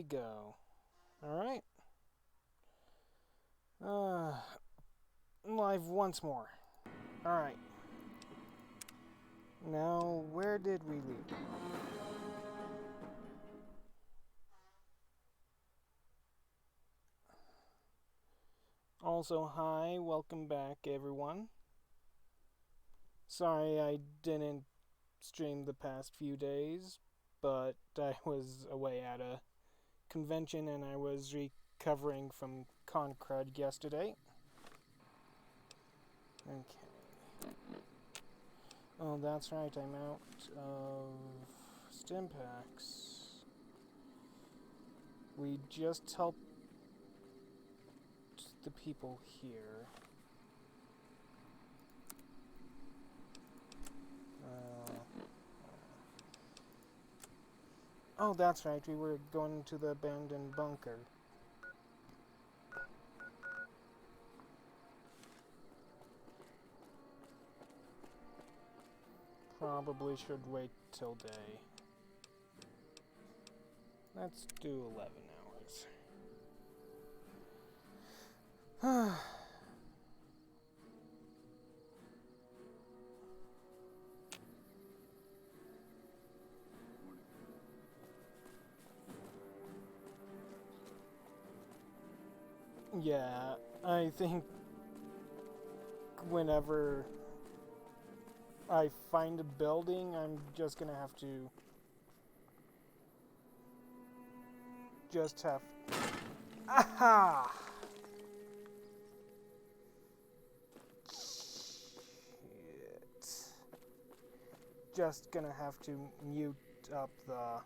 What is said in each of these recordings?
we go. Alright. Live once more. Alright. Now, where did we leave? Also, hi, welcome back, everyone. Sorry I didn't stream the past few days, but I was away at a convention and I was recovering from con crud yesterday. Okay. Oh, that's right, I'm out of stim packs. We just helped the people here. Oh, that's right, we were going to the abandoned bunker. Probably should wait till day. Let's do 11 hours. Yeah, I think whenever I find a building, I'm just gonna have to Aha! Shit. Just gonna have to mute up the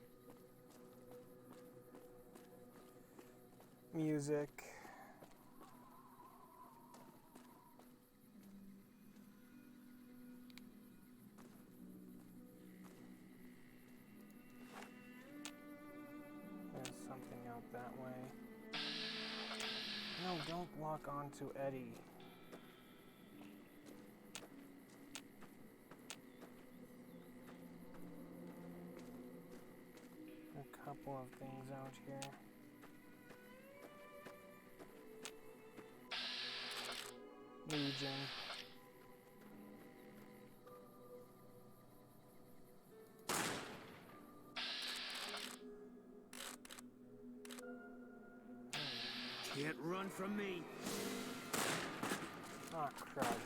music. There's something out that way. No, don't walk onto Eddie. A couple of things out here. Legion. Can't run from me. Oh, crap.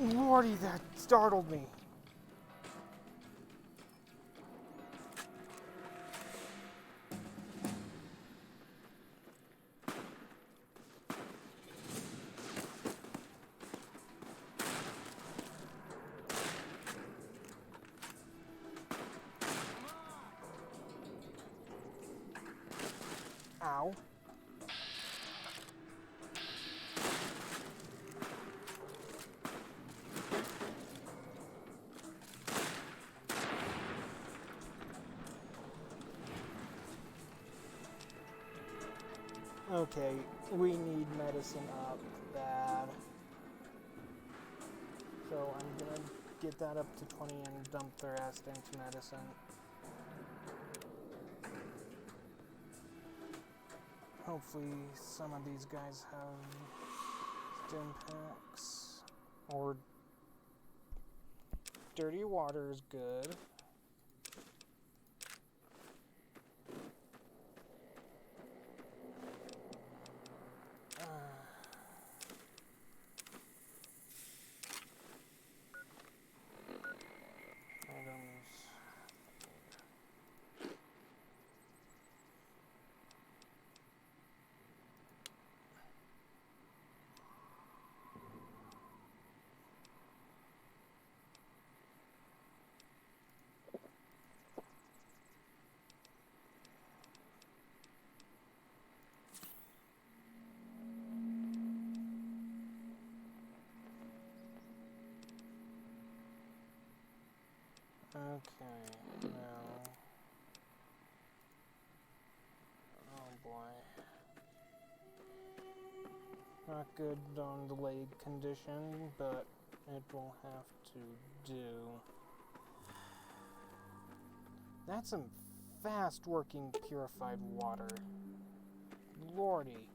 Lordy, that startled me. Ow. Okay, we need medicine up bad. So I'm gonna get that up to 20 and dump the rest into medicine. Hopefully some of these guys have stim packs. Or dirty water is good. Items. Okay, now. Oh boy. Not good on the leg condition, but it will have to do. That's some fast-working purified water. Lordy.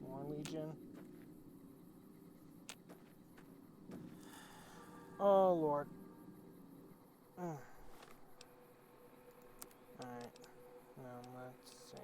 More Legion. Oh, Lord. Alright. Now, let's see.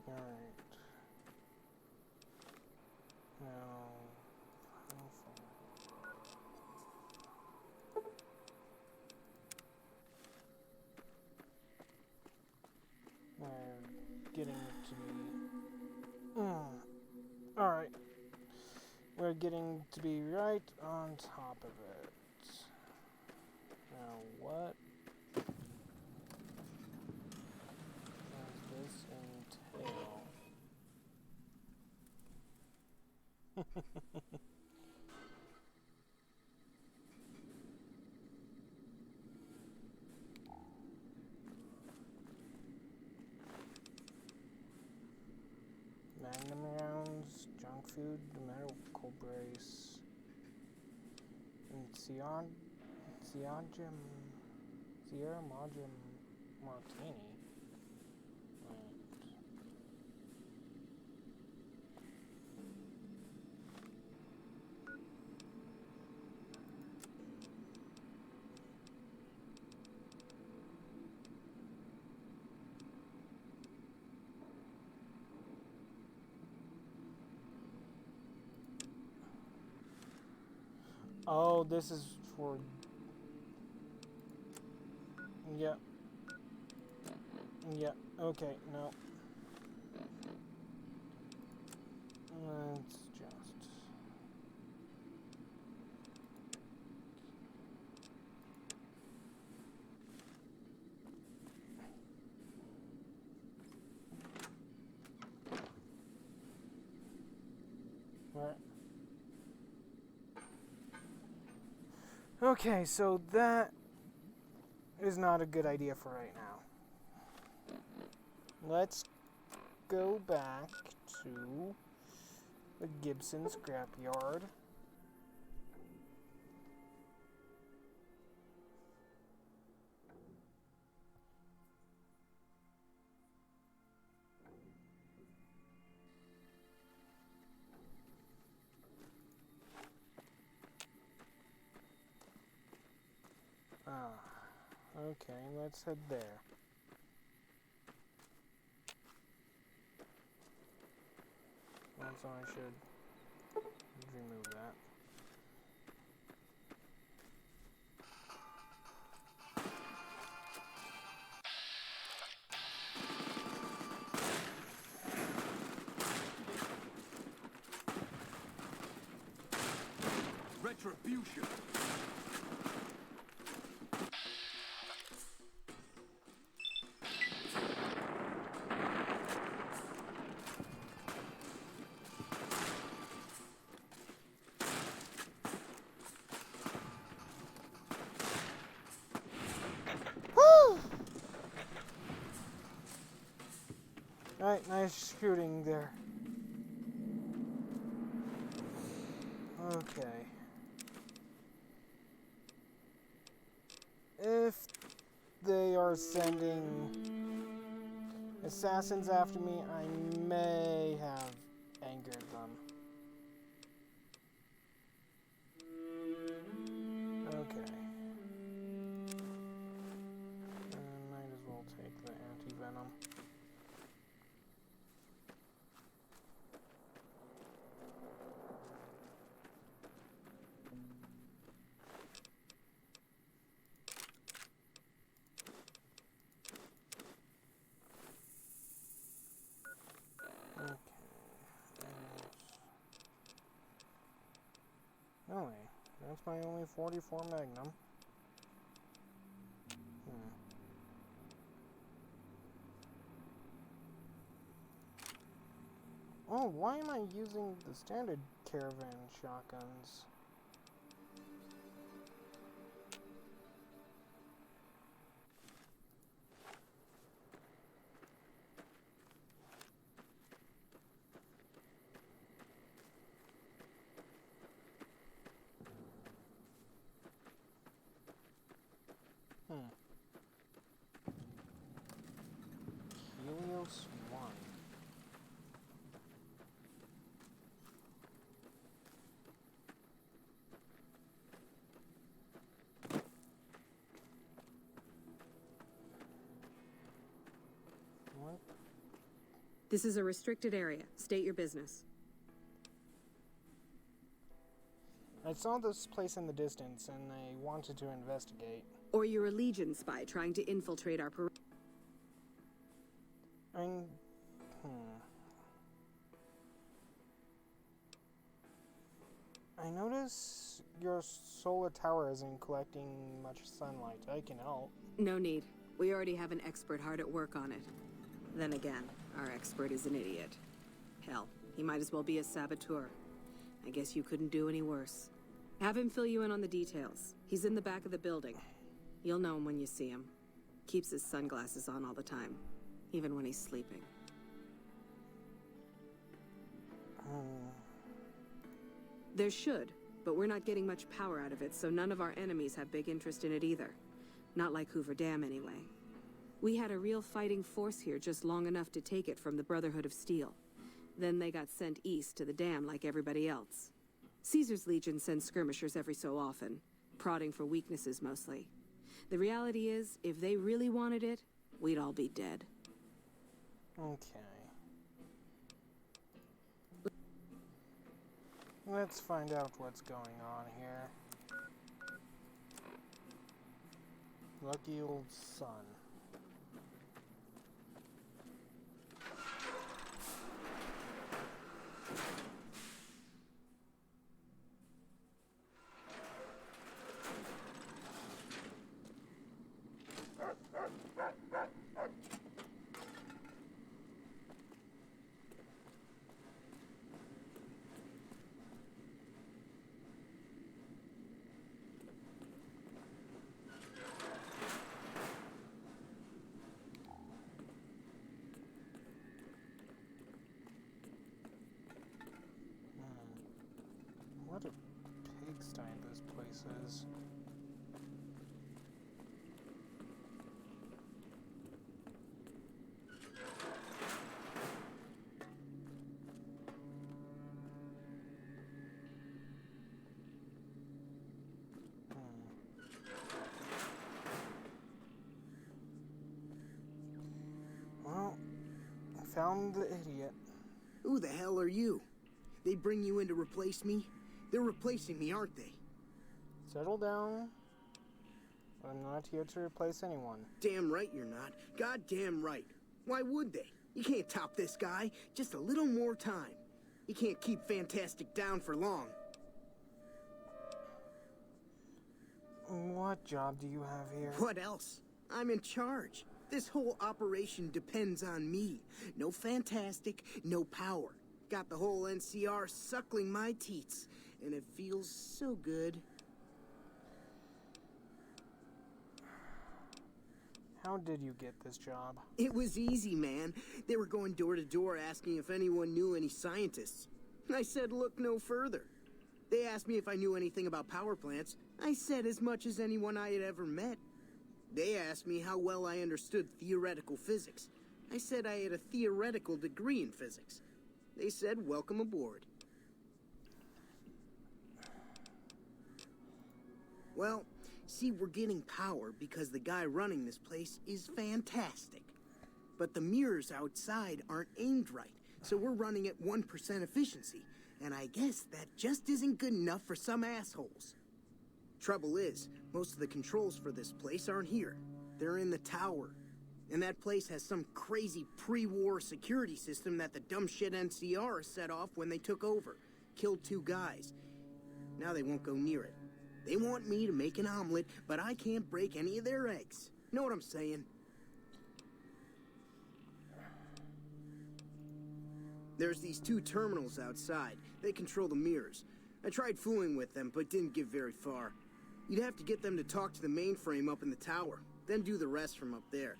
Alright. Now, how far? We're getting to be... Alright. We're getting to be right on top of it. Now, what does this entail? Magnum rounds, junk food, medical brace, and Sierra Madre Martini. Right. Oh, this is for... Yeah. Yeah, okay, no. Let's just... Right. Okay, so that is not a good idea for right now. Let's go back to the Gibson scrapyard. Okay, let's head there. Also, I should remove that. Retribution. Alright, nice shooting there. Okay. If they are sending assassins after me, I may have angered them. Okay. Might as That's my only 44 Magnum. Oh, why am I using the standard caravan shotguns? Helios 1. What? This is a restricted area. State your business. I saw this place in the distance and I wanted to investigate. Or you're a Legion spy trying to infiltrate our perimeter. I notice your solar tower isn't collecting much sunlight. I can help. No need. We already have an expert hard at work on it. Then again, our expert is an idiot. Hell, he might as well be a saboteur. I guess you couldn't do any worse. Have him fill you in on the details. He's in the back of the building. You'll know him when you see him. Keeps his sunglasses on all the time, even when he's sleeping. There should, but we're not getting much power out of it, so none of our enemies have big interest in it either. Not like Hoover Dam, anyway. We had a real fighting force here just long enough to take it from the Brotherhood of Steel. Then they got sent east to the dam like everybody else. Caesar's Legion sends skirmishers every so often, prodding for weaknesses mostly. The reality is, if they really wanted it, we'd all be dead. Okay. Let's find out what's going on here. Lucky old sun. What a pigsty this place is. Well, I found the idiot. Who the hell are you? They bring you in to replace me? They're replacing me, aren't they? Settle down. I'm not here to replace anyone. Damn right you're not. Goddamn right. Why would they? You can't top this guy. Just a little more time. You can't keep Fantastic down for long. What job do you have here? What else? I'm in charge. This whole operation depends on me. No Fantastic, no power. Got the whole NCR suckling my teats. And it feels so good. How did you get this job? It was easy, man. They were going door to door asking if anyone knew any scientists. I said, look no further. They asked me if I knew anything about power plants. I said as much as anyone I had ever met. They asked me how well I understood theoretical physics. I said I had a theoretical degree in physics. They said, welcome aboard. Well, see, we're getting power because the guy running this place is fantastic. But the mirrors outside aren't aimed right, so we're running at 1% efficiency. And I guess that just isn't good enough for some assholes. Trouble is, most of the controls for this place aren't here. They're in the tower. And that place has some crazy pre-war security system that the dumb shit NCR set off when they took over. Killed 2 guys. Now they won't go near it. They want me to make an omelet, but I can't break any of their eggs. Know what I'm saying? There's these two terminals outside. They control the mirrors. I tried fooling with them, but didn't get very far. You'd have to get them to talk to the mainframe up in the tower, then do the rest from up there.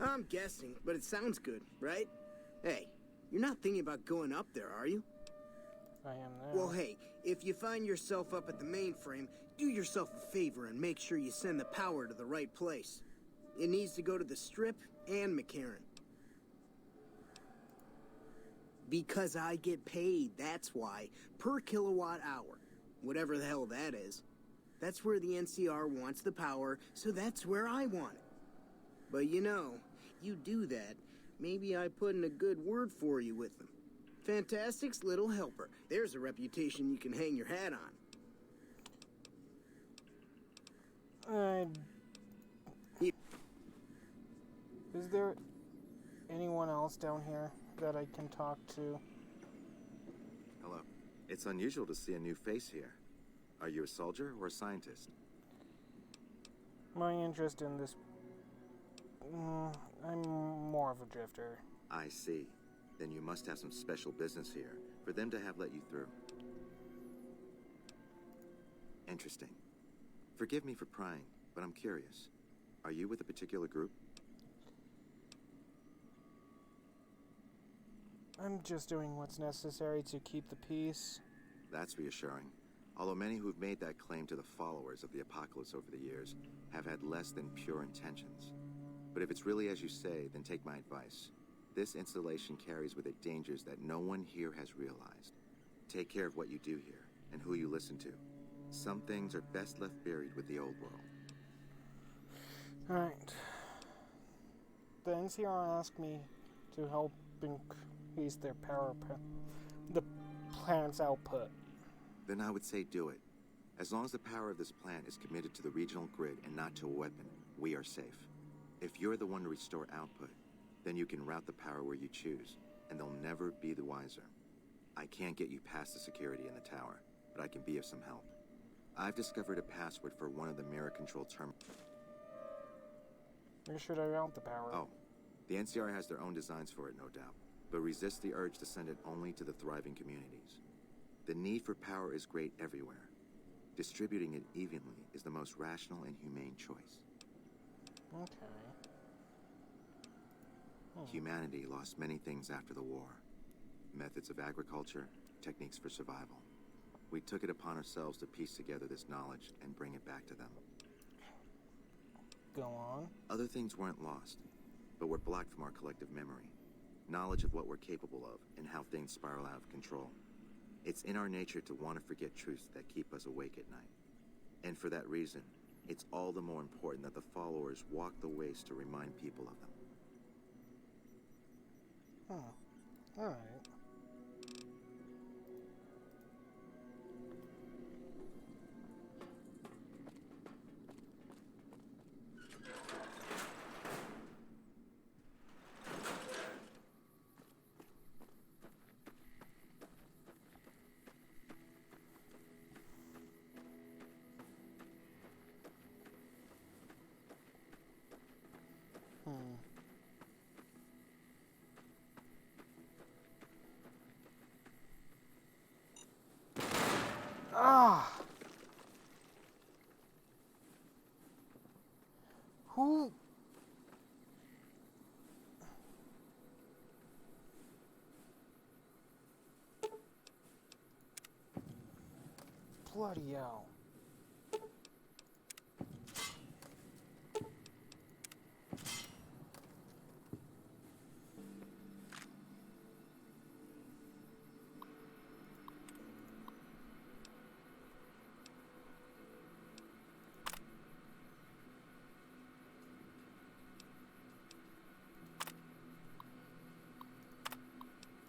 I'm guessing, but it sounds good, right? Hey, you're not thinking about going up there, are you? I am there. Well, hey, if you find yourself up at the mainframe, do yourself a favor and make sure you send the power to the right place. It needs to go to the Strip and McCarran. Because I get paid, that's why. Per kilowatt hour. Whatever the hell that is. That's where the NCR wants the power, so that's where I want it. But you know, you do that, maybe I put in a good word for you with them. Fantastic's little helper. There's a reputation you can hang your hat on. Is there anyone else down here that I can talk to? Hello. It's unusual to see a new face here. Are you a soldier or a scientist? My interest in this... I'm more of a drifter. I see. Then you must have some special business here for them to have let you through. Interesting. Forgive me for prying, but I'm curious. Are you with a particular group? I'm just doing what's necessary to keep the peace. That's reassuring. Although many who've made that claim to the followers of the Apocalypse over the years have had less than pure intentions. But if it's really as you say, then take my advice. This installation carries with it dangers that no one here has realized. Take care of what you do here and who you listen to. Some things are best left buried with the old world. Alright. The NCR asked me to help increase their the planet's output. Then I would say do it. As long as the power of this plant is committed to the regional grid and not to a weapon, we are safe. If you're the one to restore output, then you can route the power where you choose, and they'll never be the wiser. I can't get you past the security in the tower, but I can be of some help. I've discovered a password for one of the mirror-controlled terminals. Where should I route the power? Oh, the NCR has their own designs for it, no doubt, but resist the urge to send it only to the thriving communities. The need for power is great everywhere. Distributing it evenly is the most rational and humane choice. Okay. Humanity lost many things after the war. Methods of agriculture, techniques for survival. We took it upon ourselves to piece together this knowledge and bring it back to them. Go on. Other things weren't lost, but were blocked from our collective memory. Knowledge of what we're capable of and how things spiral out of control. It's in our nature to want to forget truths that keep us awake at night. And for that reason, it's all the more important that the followers walk the ways to remind people of them. Alright. Ah! Who? Bloody hell.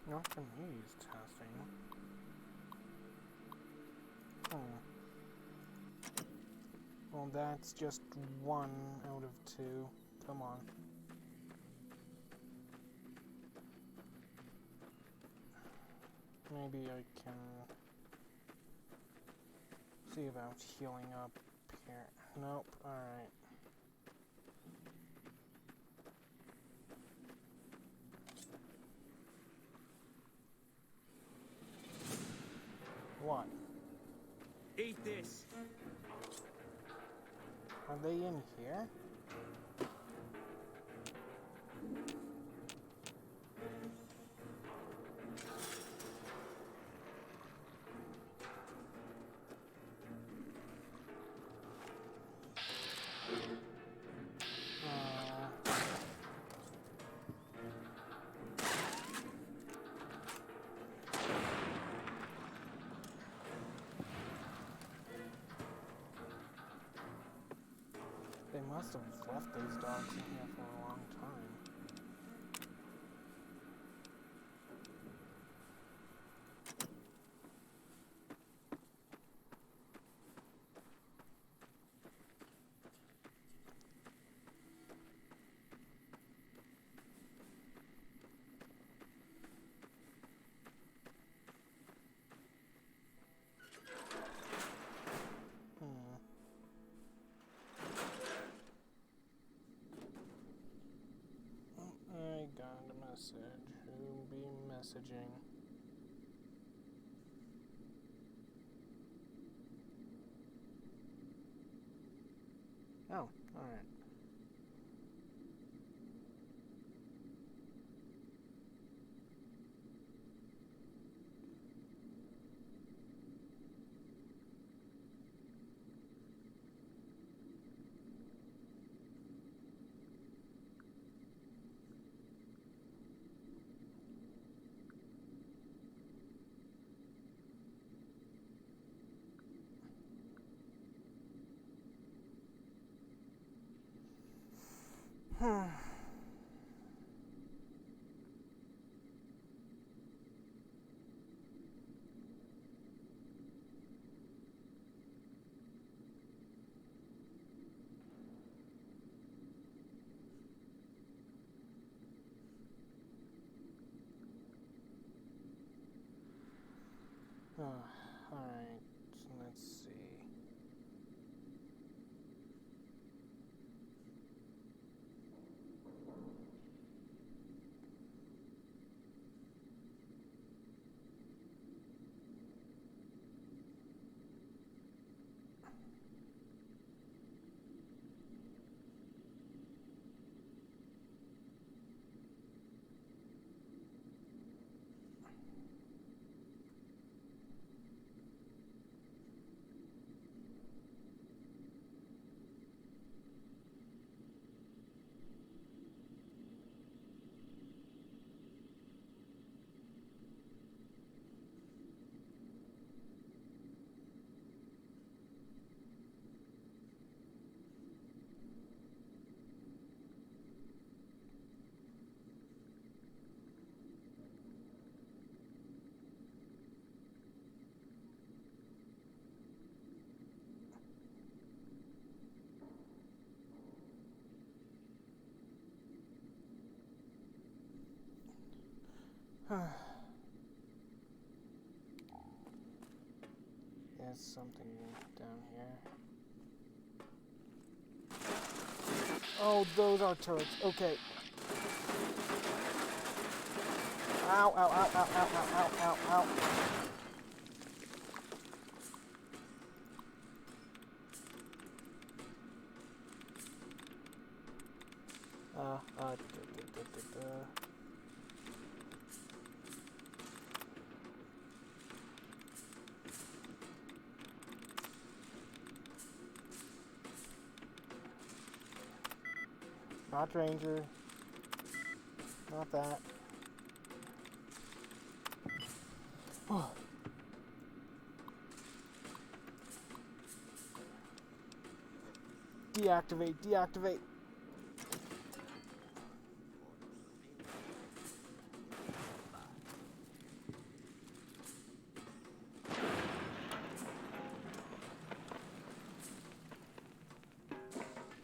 Not for news testing. Well, that's just 1 out of 2. Come on. Maybe I can See about healing up here. Nope. Alright. What? Eat this. Are they in here? They must have left those dogs in here for a long time. I got a message. Who be messaging? Oh, alright. Alright, let's see. There's something down here. Oh, those are turrets. Okay. Ow, ow, ow, ow, ow, ow, ow, ow, ow. Not Ranger. Not that. Oh. Deactivate, deactivate.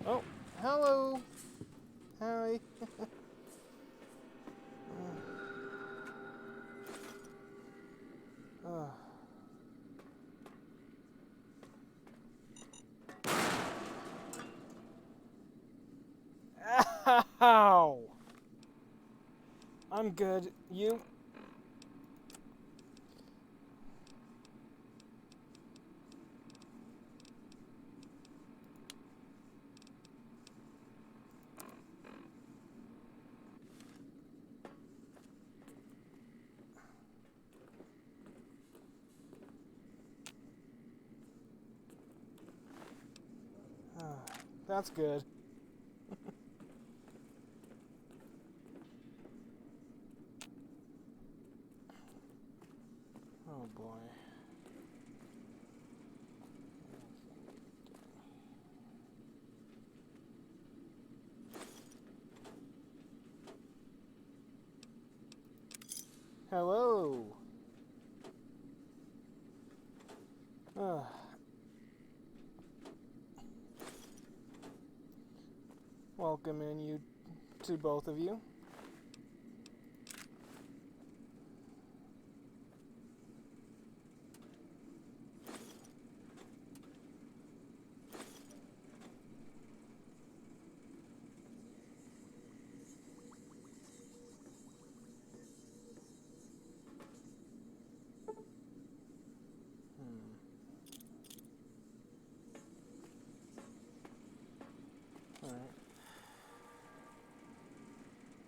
Oh, hello. Hi. Ow! I'm good. You? That's good. Oh boy. Hello. Welcome in you to both of you. Alright.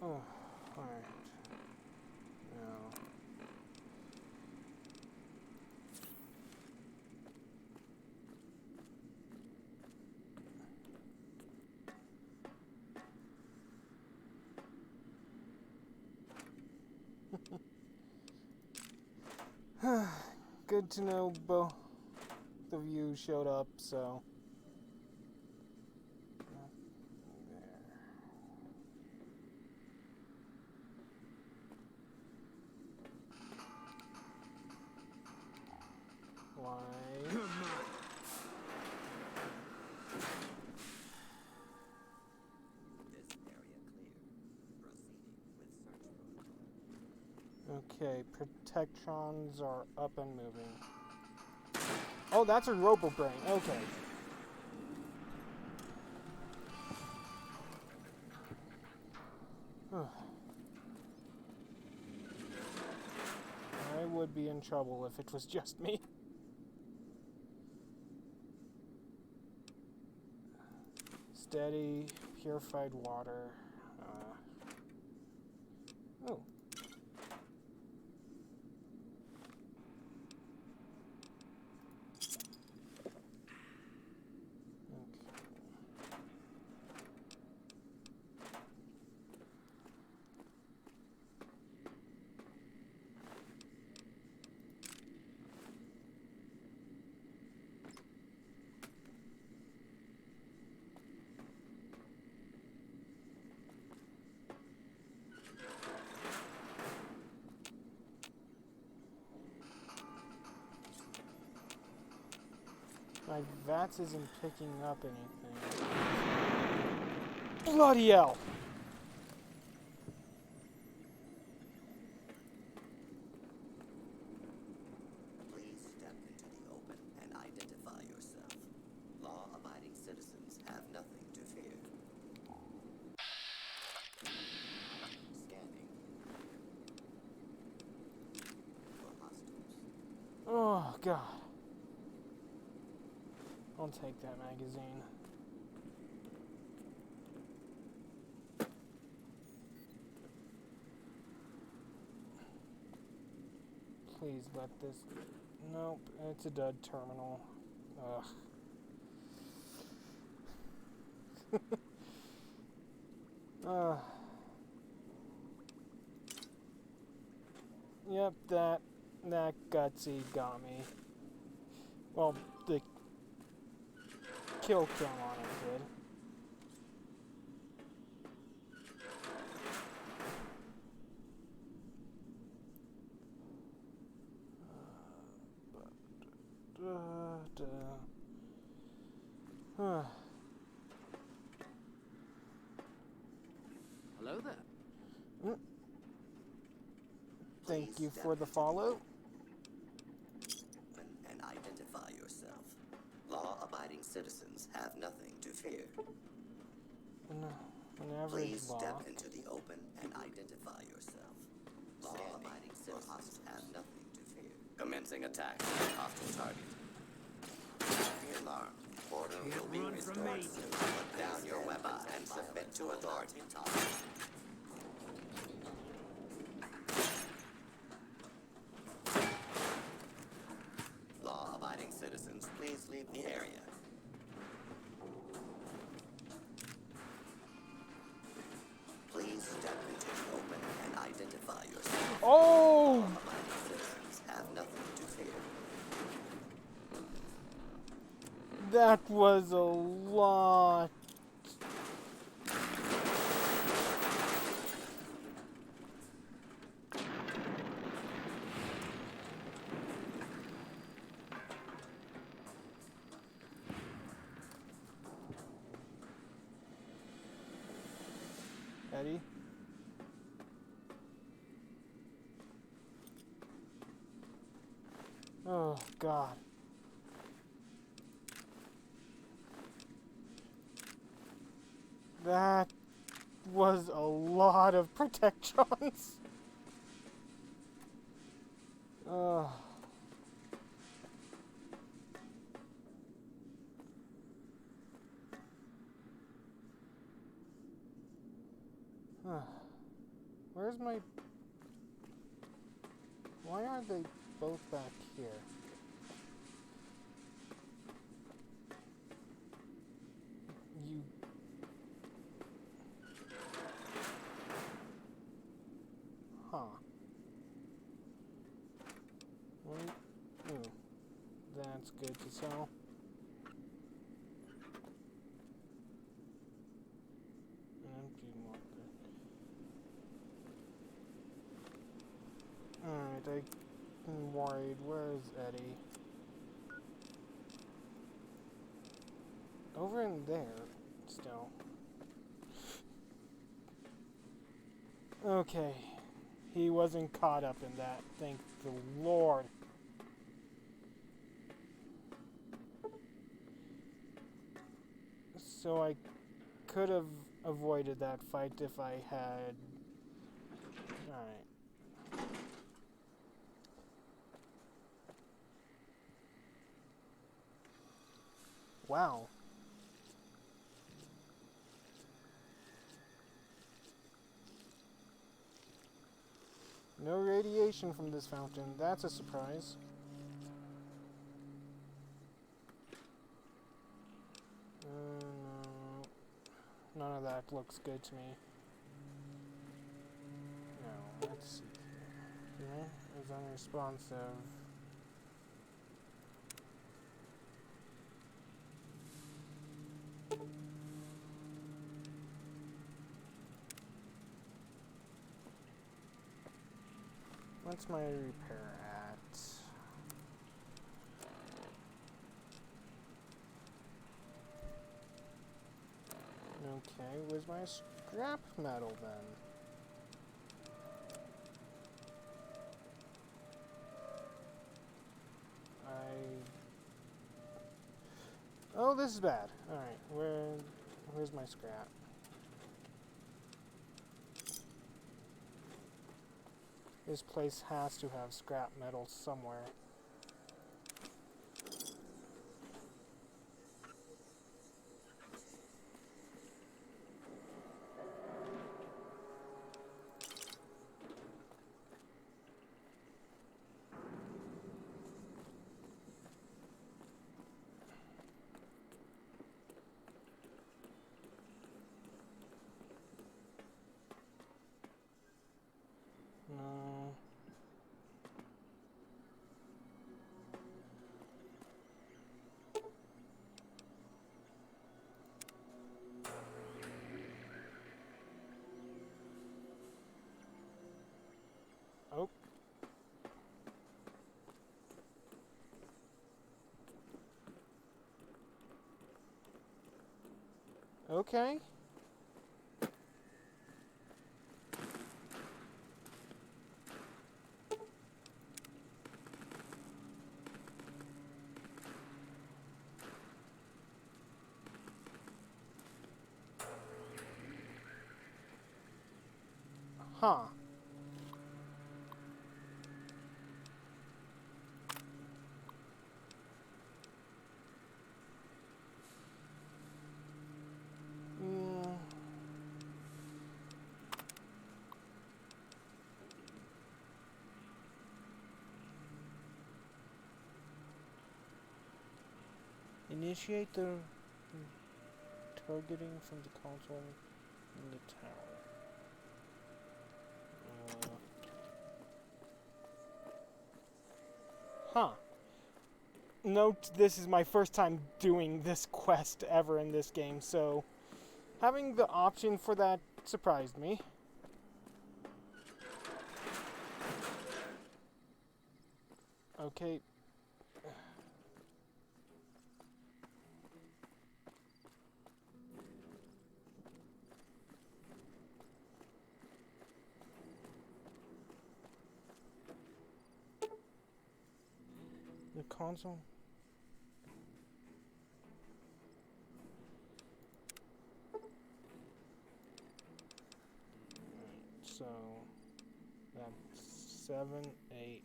Oh, alright. Now. Good to know both of you showed up, so. Why? Okay, protectrons are up and moving. Oh, that's a robo-brain. Okay. I would be in trouble if it was just me. Steady, purified water. Oh. My VATS isn't picking up anything. Bloody hell! Please step into the open and identify yourself. Law-abiding citizens have nothing to fear. Scanning. For hostiles. Oh, God. I'll take that magazine. Please let this... Nope, it's a dud terminal. Ugh. Yep, that gutsy got me. Well, the kill cam on it did. Hello there. Thank you for the follow. And identify yourself. Law-abiding citizens have nothing to fear. Whenever Average Please law. step into the open and identify yourself. Law-abiding citizens have nothing to fear. Commencing attack on hostile target. Be alarmed. Order will be restored soon. Put down your weapons and submit to authority. Law-abiding citizens, please leave the area. Please step into the open and identify yourself. Oh! Law-abiding citizens have nothing to fear. That was a lot. Eddie? Oh, God. That was a lot of protections. Oh. Where's my... Why aren't they both back here? You... Huh. Wait. Ooh. That's good to sell. An empty marker. Alright, I'm worried. Where's Eddie? Over in there, still. Okay. He wasn't caught up in that, thank the Lord. So I could have avoided that fight if I had... Alright. Wow. No radiation from this fountain. That's a surprise. No. None of that looks good to me. No, let's see here. Yeah, is unresponsive. What's my repair at? Okay, where's my scrap metal then? Oh, this is bad. Alright, where's my scrap? This place has to have scrap metal somewhere. No. Oh. Okay. Huh. Mm. Initiate the targeting from the console in the tower. Huh. Note this is my first time doing this quest ever in this game, so having the option for that surprised me. Okay. The console. So that's 7, 8,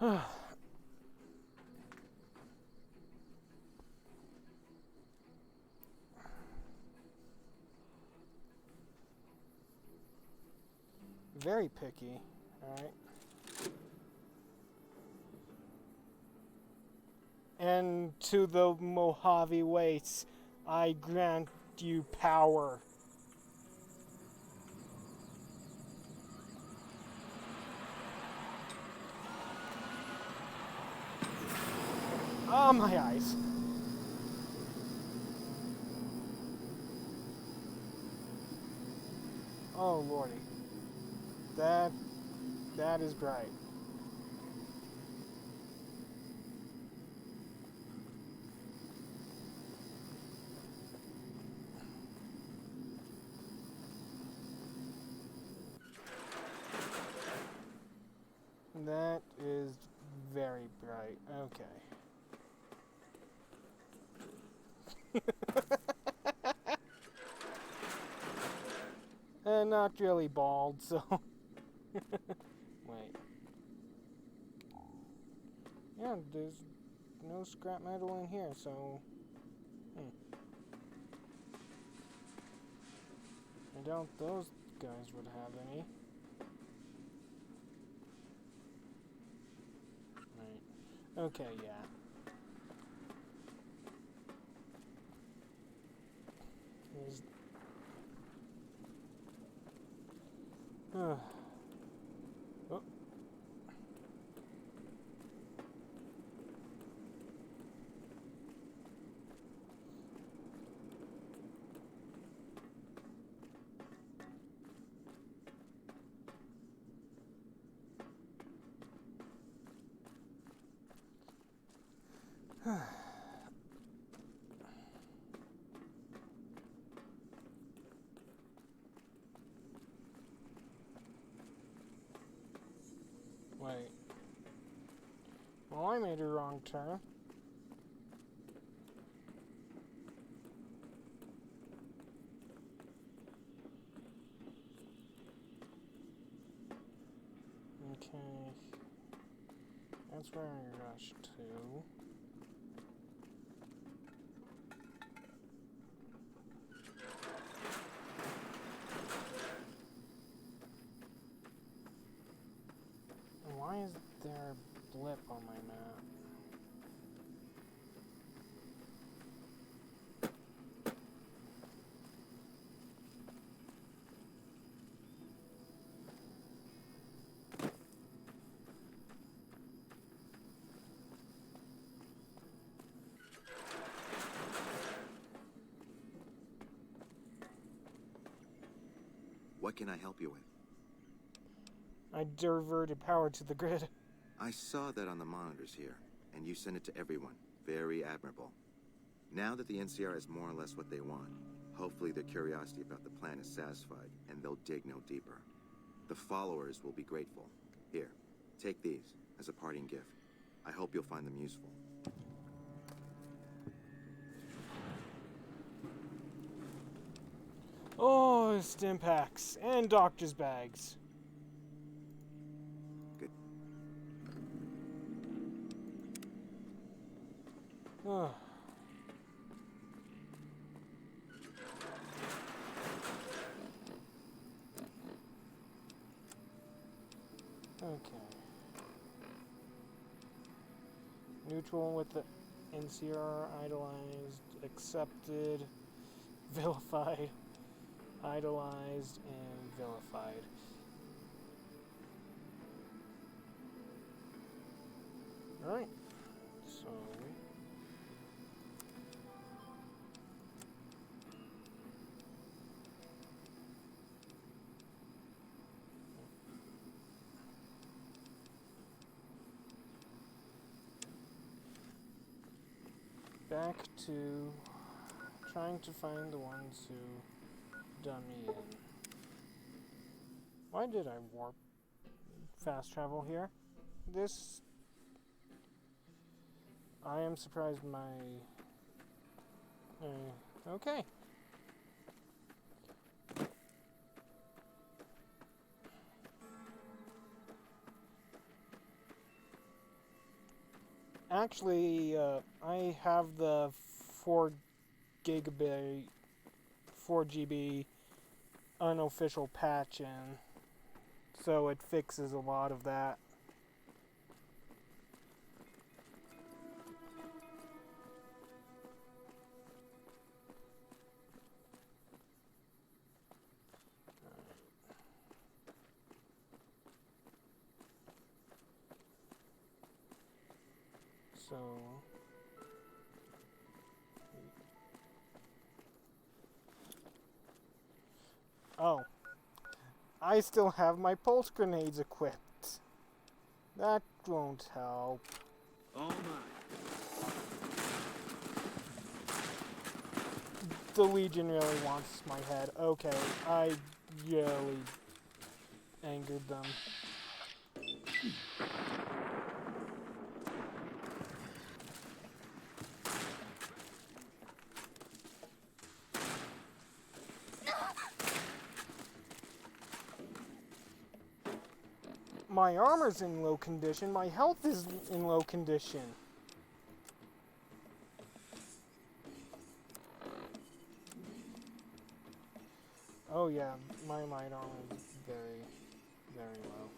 9. Very picky. Alright. And to the Mojave Wastes, I grant you power. Oh, my eyes. Oh, lordy. That is bright. That is very bright. Okay. And not really bald, so... Wait. Yeah, there's no scrap metal in here, so... I doubt those guys would have any. Right. Okay, yeah. There's... Oh. Wait. Well, I made a wrong turn. Okay. That's where I rushed to. Why is there a blip on my map? What can I help you with? I diverted power to the grid. I saw that on the monitors here, and you sent it to everyone. Very admirable. Now that the NCR has more or less what they want, hopefully their curiosity about the plan is satisfied, and they'll dig no deeper. The followers will be grateful. Here, take these as a parting gift. I hope you'll find them useful. Oh, Oh, stim packs and doctor's bags. Good. Oh. Okay. Neutral with the NCR, idolized, accepted, vilified, idolized, and vilified. Alright, so... back to trying to find the ones who done me in. Why did I warp fast travel here? This... I am surprised my... okay. Actually, I have the 4 gigabit, 4 GB unofficial patch in, so it fixes a lot of that. So... oh. I still have my pulse grenades equipped. That won't help. All mine. The Legion really wants my head. Okay, I really angered them. My armor's in low condition, my health is in low condition. Oh yeah, my might armor is very, very low.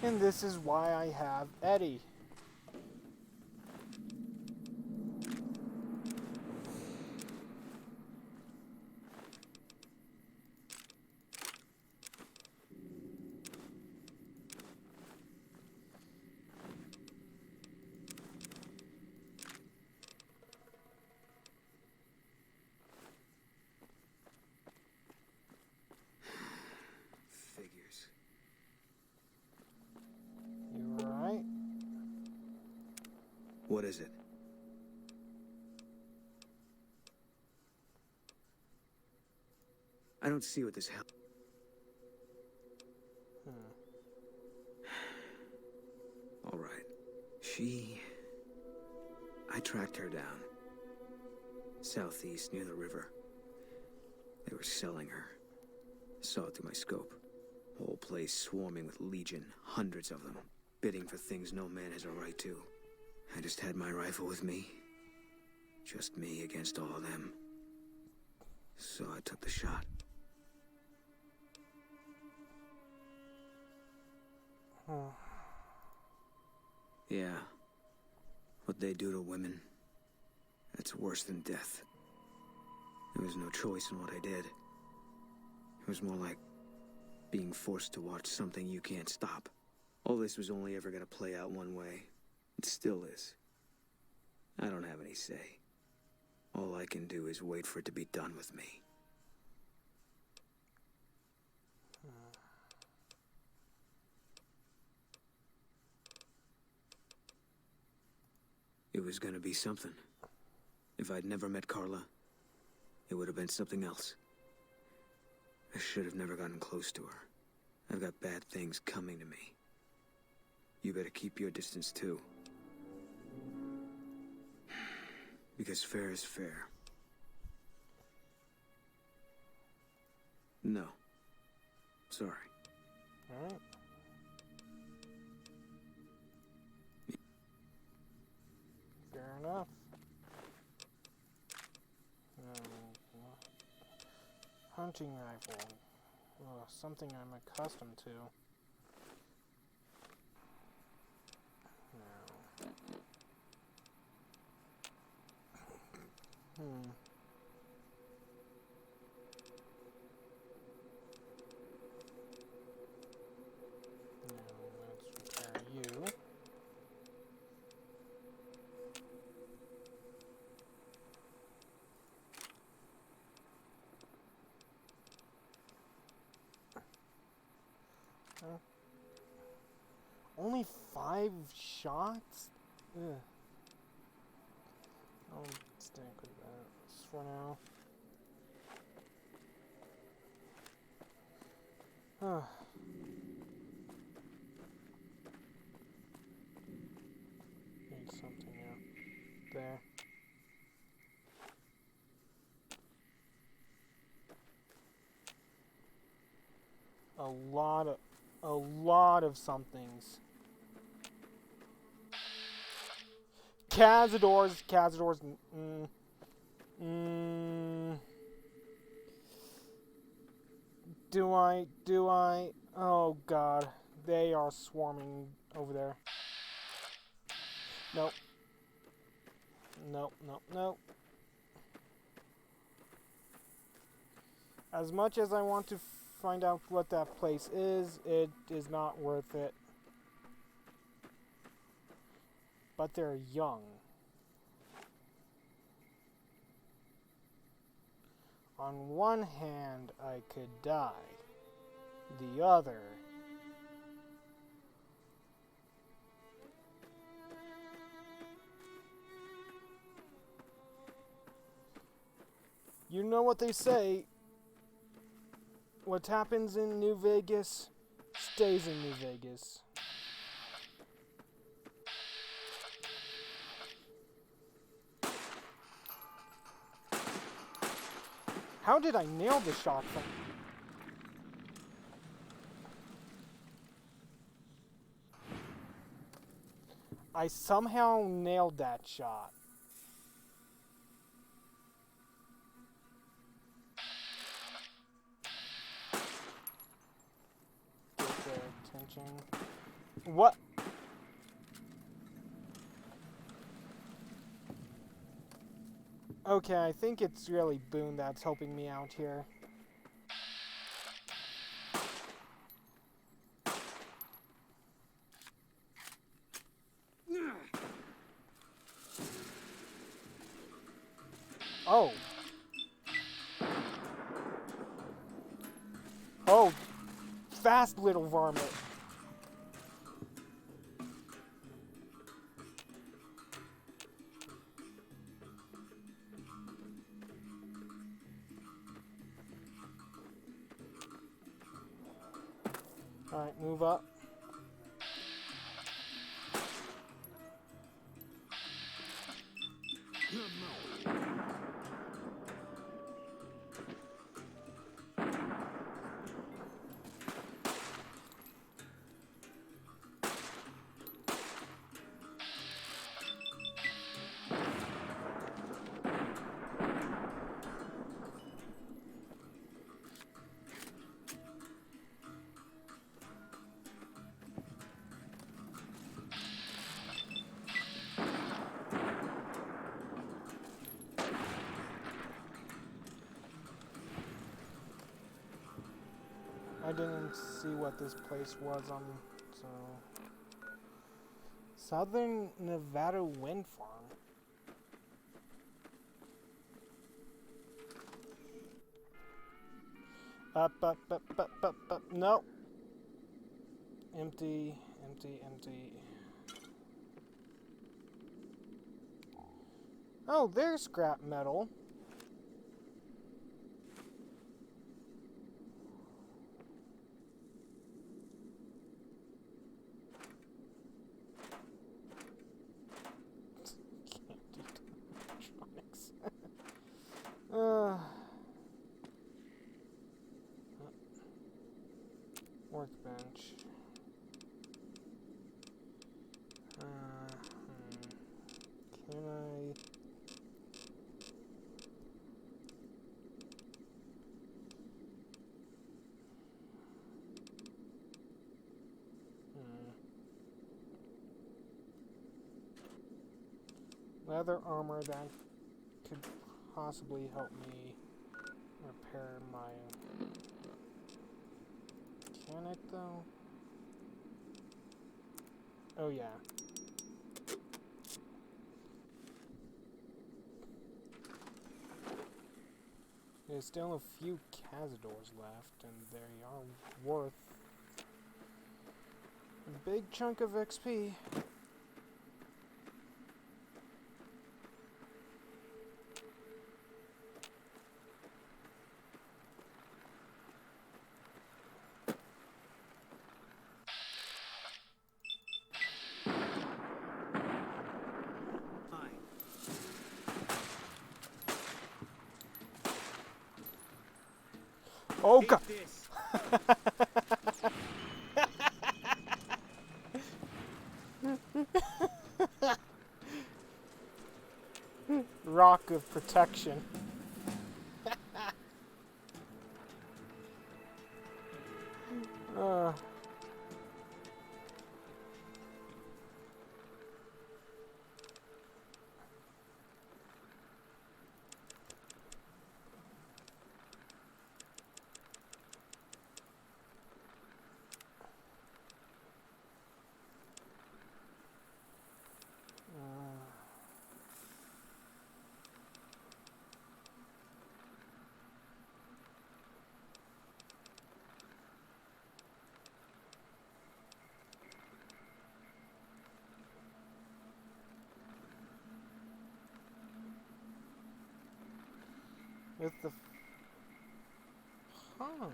And this is why I have Eddie. Figures. You alright? What is it? I don't see what this hell. All right. I tracked her down. Southeast, near the river. They were selling her. Saw it through my scope. Whole place swarming with Legion, hundreds of them, bidding for things no man has a right to. I just had my rifle with me. Just me against all of them. So I took the shot. Yeah. What they do to women, that's worse than death. There was no choice in what I did. It was more like being forced to watch something you can't stop. All this was only ever gonna play out one way. It still is. I don't have any say. All I can do is wait for it to be done with me. It was gonna be something. If I'd never met Carla, it would have been something else. I should have never gotten close to her. I've got bad things coming to me. You better keep your distance too. Because fair is fair. No. Sorry. Alright. Fair enough. Hunting rifle. Something I'm accustomed to. No. Let's repair you. Only 5 shots? Ugh. I'll stick with that for now. Huh. Need something out there. A lot of somethings. Cazadors. Do I? Oh god. They are swarming over there. Nope. Nope. As much as I want to find out what that place is, it is not worth it. But they're young. On one hand, I could die. The other... You know what they say, what happens in New Vegas stays in New Vegas. How did I nail the shot from... I somehow nailed that shot. Get their attention. What? Okay, I think it's really Boone that's helping me out here. Oh. Oh. Fast little varmint. Alright, move up. I didn't see what this place was on, so... Southern Nevada Wind Farm. Up. No. Empty. Oh, there's scrap metal. Can't do electronics. Workbench. Can I... Leather armor that could possibly help me repair my... Can it, though? Oh, yeah. There's still a few Cazadors left, and they are worth a big chunk of XP. Oh god! Rock of protection. uh. With the... Huh.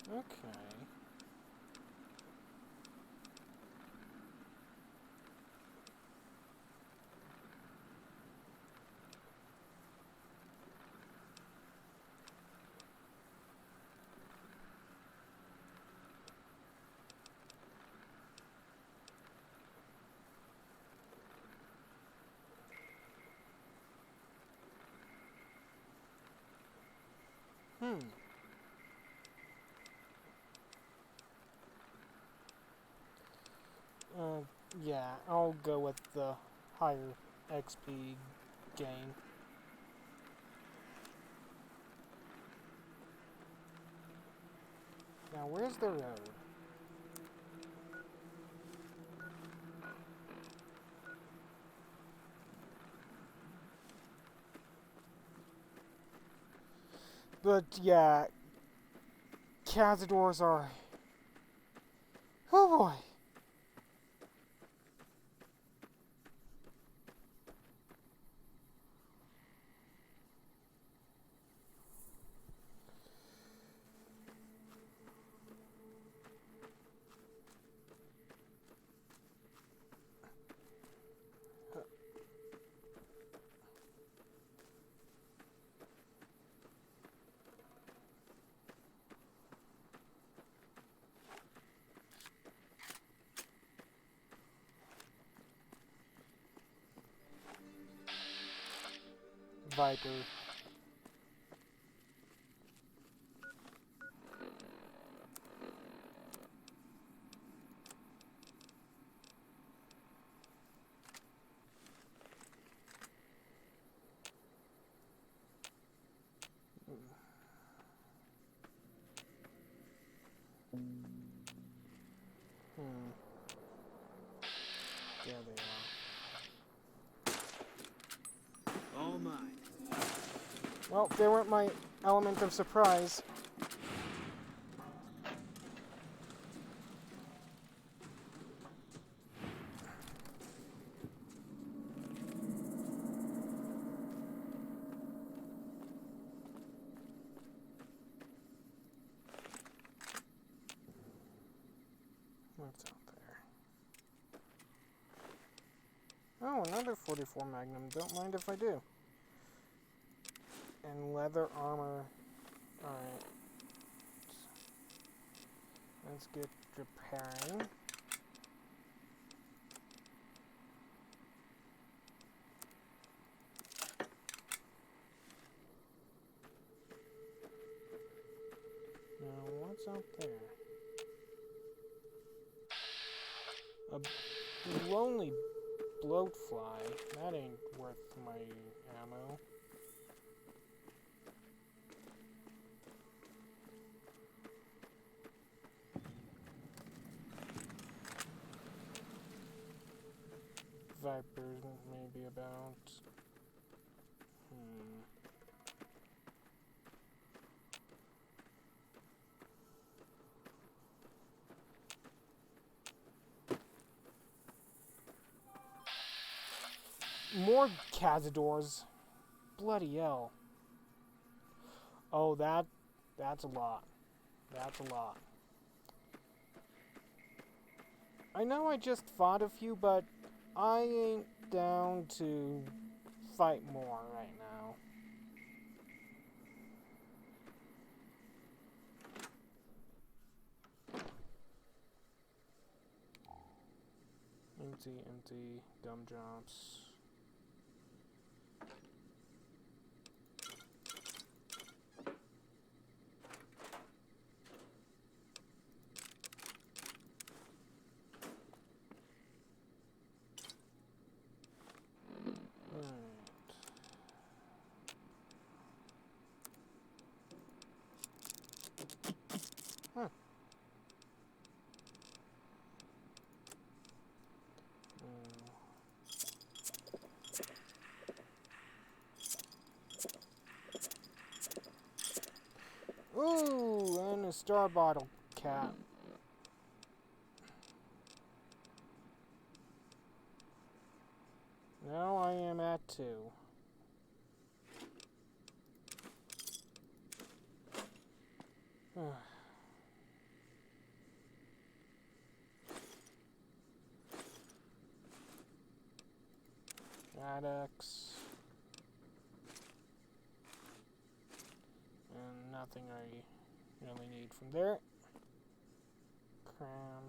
Okay. Yeah, I'll go with the higher XP gain. Now, where's the road? But, yeah, Cazadors are... Oh boy! Viper. There they are. All mine. Well, there went my element of surprise. What's out there? Oh, another 44 Magnum. Don't mind if I do. And leather armor. Alright. Let's get repairing. Now, what's out there? A lonely bloatfly. That ain't worth my ammo. Vipers maybe about. More Cazadors. Bloody hell. Oh, that's a lot. That's a lot. I know I just fought a few, but I ain't down to fight more right now. Empty, gumdrops. Huh. Ooh, and a star bottle cap. Now I am at 2. Adex. And nothing I really need from there. Cram.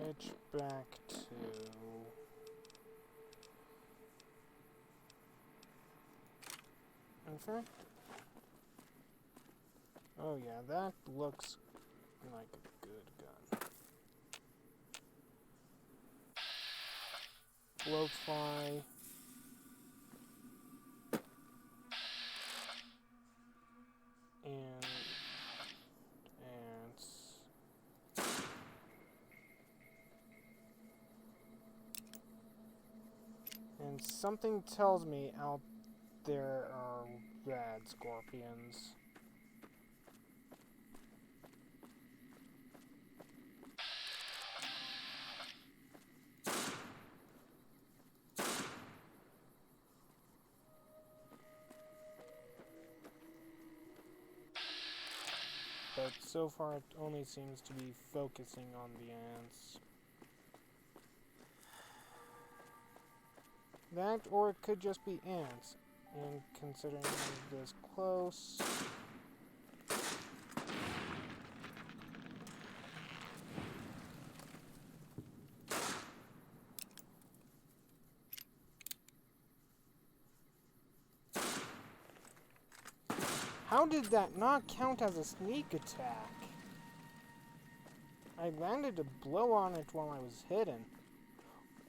Edge back to... In fact... Oh yeah, that looks like a good gun. Bloatfly. And ants. And something tells me out there are rad scorpions. But so far it only seems to be focusing on the ants. That, or it could just be ants. And considering I'm this close... How did that not count as a sneak attack? I landed a blow on it while I was hidden.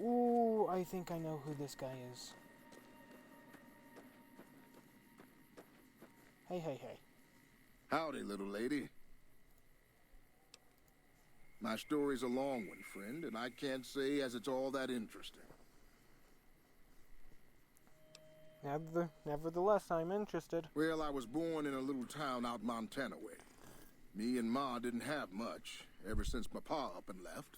Ooh, I think I know who this guy is. Hey. Howdy, little lady. My story's a long one, friend, and I can't say as it's all that interesting. Nevertheless, I'm interested. Well, I was born in a little town out Montana way. Me and Ma didn't have much, ever since my pa up and left.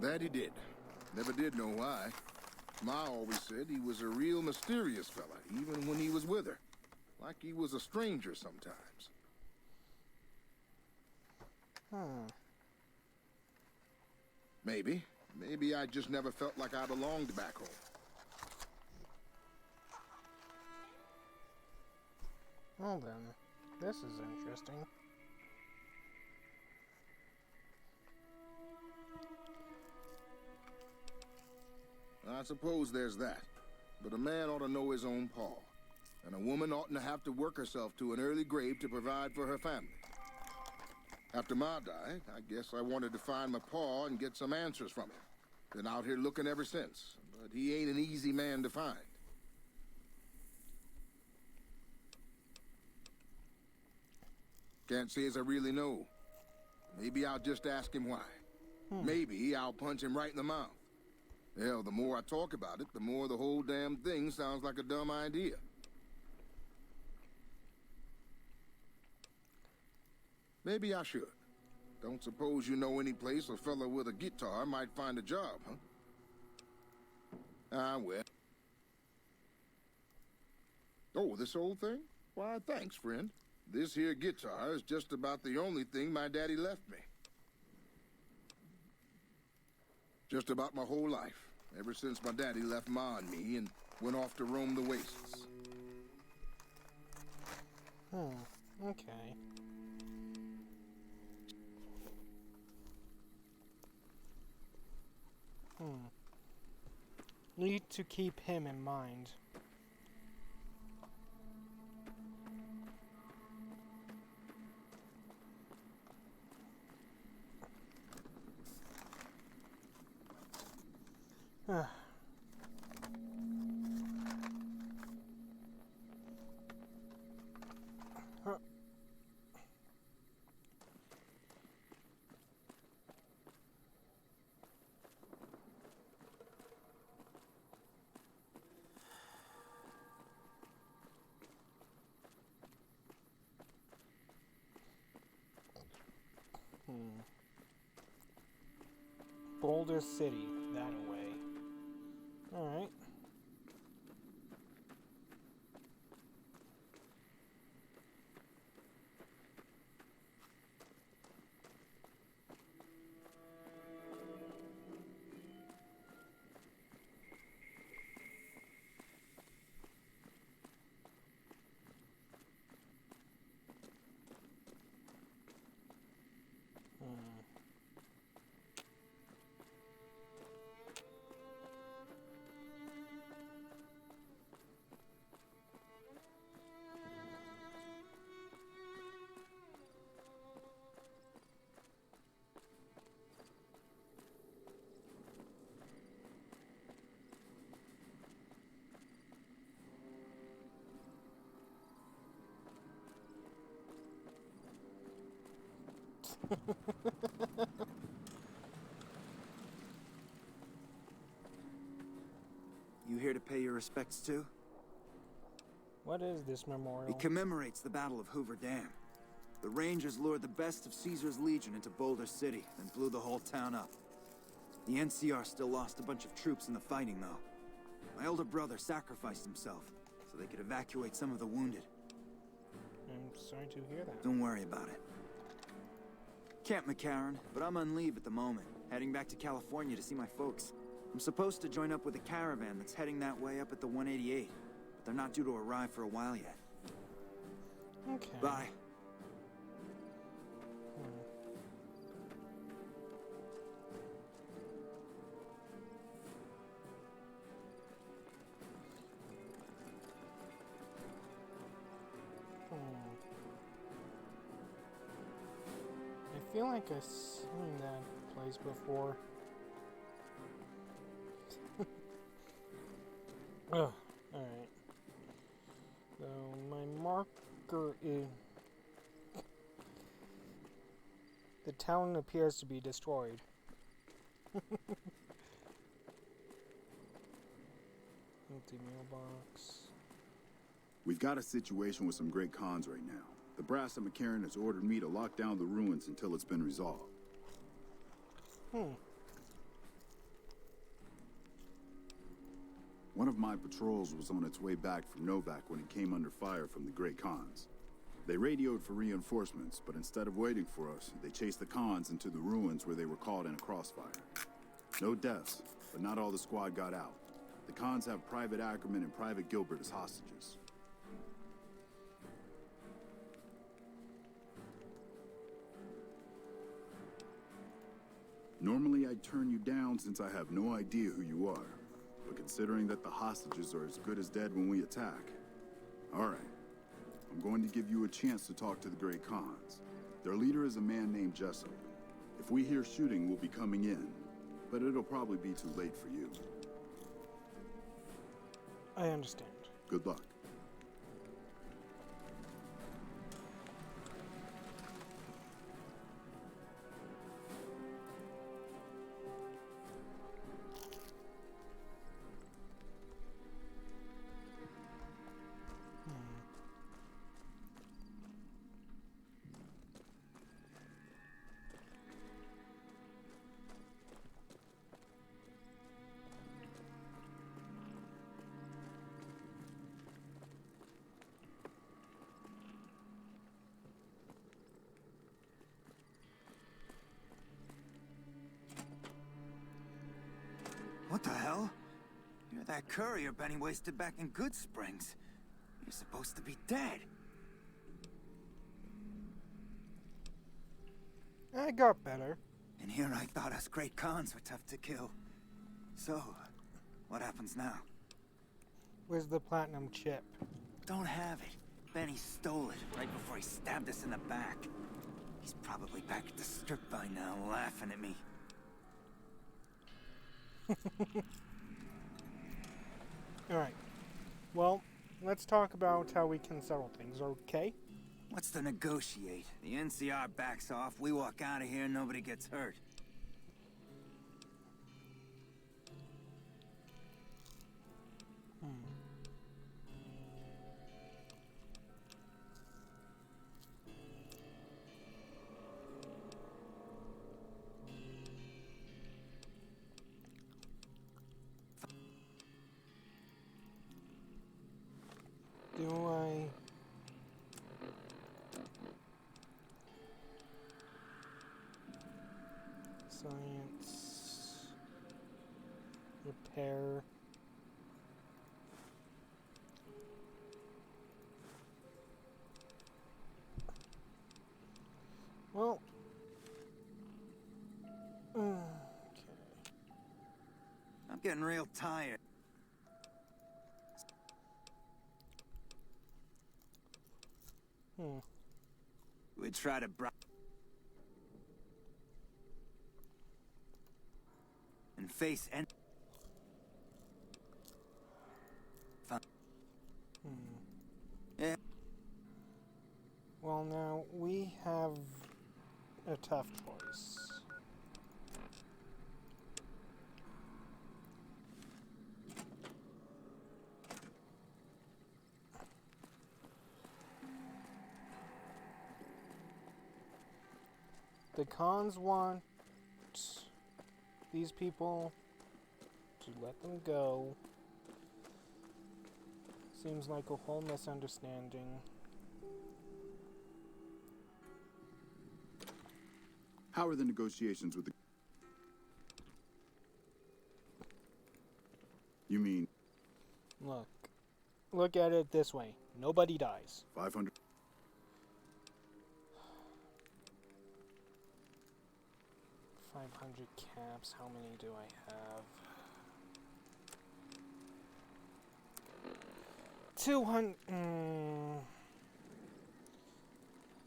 That he did. Never did know why. Ma always said he was a real mysterious fella, even when he was with her. Like he was a stranger sometimes. Maybe. Maybe I just never felt like I belonged back home. Well then, this is interesting. I suppose there's that. But a man ought to know his own paw. And a woman oughtn't to have to work herself to an early grave to provide for her family. After Ma died, I guess I wanted to find my paw and get some answers from him. Been out here looking ever since, but he ain't an easy man to find. Can't say as I really know. Maybe I'll just ask him why. Maybe I'll punch him right in the mouth. Hell, the more I talk about it, the more the whole damn thing sounds like a dumb idea. Maybe I should. Don't suppose you know any place a fella with a guitar might find a job, huh? Ah, well. Oh, this old thing? Why, thanks, friend. This here guitar is just about the only thing my daddy left me. Just about my whole life, ever since my daddy left Ma and me and went off to roam the wastes. Okay. Need to keep him in mind. Boulder City, that away. Alright. You here to pay your respects too? What is this memorial? It commemorates the Battle of Hoover Dam. The Rangers lured the best of Caesar's Legion into Boulder City and blew the whole town up. The NCR still lost a bunch of troops in the fighting, though. My older brother sacrificed himself so they could evacuate some of the wounded. I'm sorry to hear that. Don't worry about it. Camp McCarran, but I'm on leave at the moment, heading back to California to see my folks. I'm supposed to join up with a caravan that's heading that way up at the 188, but they're not due to arrive for a while yet. Okay. Bye. I feel like I've seen that place before. Ugh, alright. So, my marker is... The town appears to be destroyed. Empty mailbox. We've got a situation with some great cons right now. The brass at McCarran has ordered me to lock down the ruins until it's been resolved. One of my patrols was on its way back from Novak when it came under fire from the Great Khans. They radioed for reinforcements, but instead of waiting for us, they chased the Khans into the ruins where they were caught in a crossfire. No deaths, but not all the squad got out. The Khans have Private Ackerman and Private Gilbert as hostages. Normally I'd turn you down since I have no idea who you are. But considering that the hostages are as good as dead when we attack... Alright. I'm going to give you a chance to talk to the Great Khans. Their leader is a man named Jessup. If we hear shooting, we'll be coming in. But it'll probably be too late for you. I understand. Good luck. What the hell? You're that courier Benny wasted back in Good Springs. You're supposed to be dead. I got better. And here I thought us Great Khans were tough to kill. So, what happens now? Where's the platinum chip? Don't have it. Benny stole it right before he stabbed us in the back. He's probably back at the strip by now, laughing at me. Alright. Well, let's talk about how we can settle things, okay? What's to negotiate? The NCR backs off, we walk out of here, nobody gets hurt. Do I... Science... Repair... Well... Okay. I'm getting real tired. We try to and face and yeah. Well, now, we have a tough choice. The Khans want these people to let them go. Seems like a whole misunderstanding. How are the negotiations with the... You mean... Look at it this way. Nobody dies. 500... 500 caps. How many do I have? 200.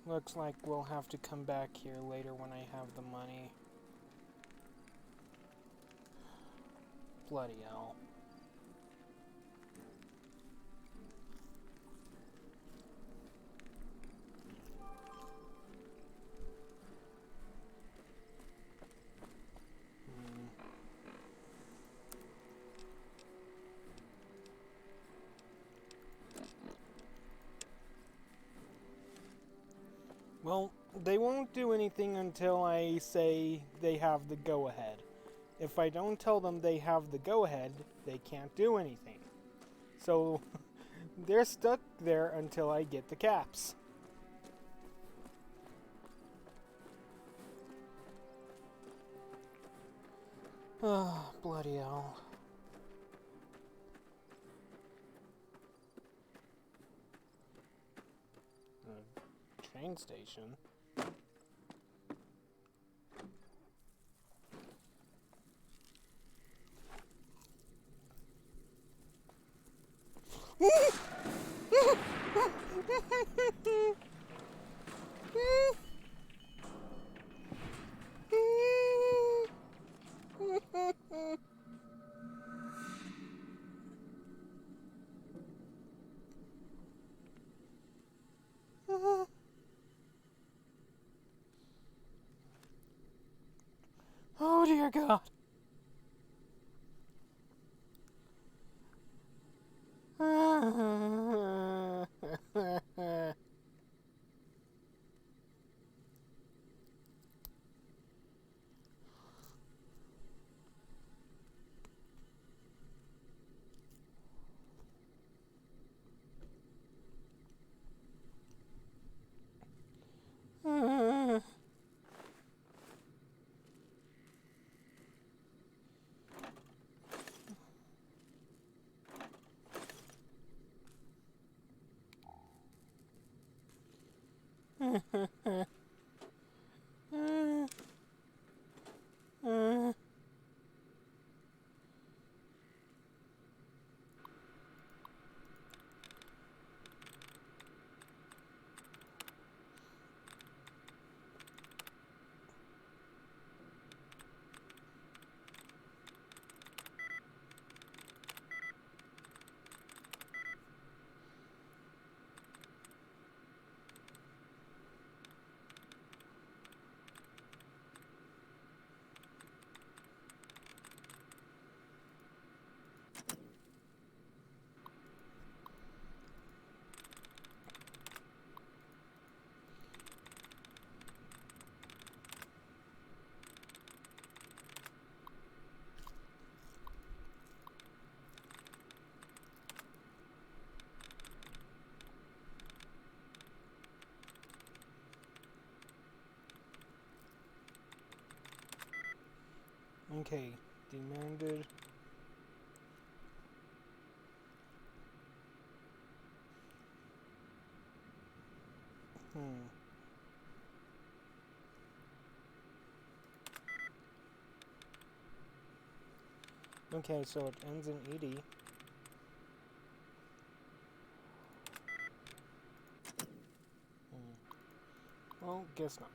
Looks like we'll have to come back here later when I have the money. Bloody hell. They won't do anything until I say they have the go-ahead. If I don't tell them they have the go-ahead, they can't do anything. So, they're stuck there until I get the caps. Oh, bloody hell. Train station. Oh dear God. Okay, demanded. Okay, so it ends in 80. Well, guess not.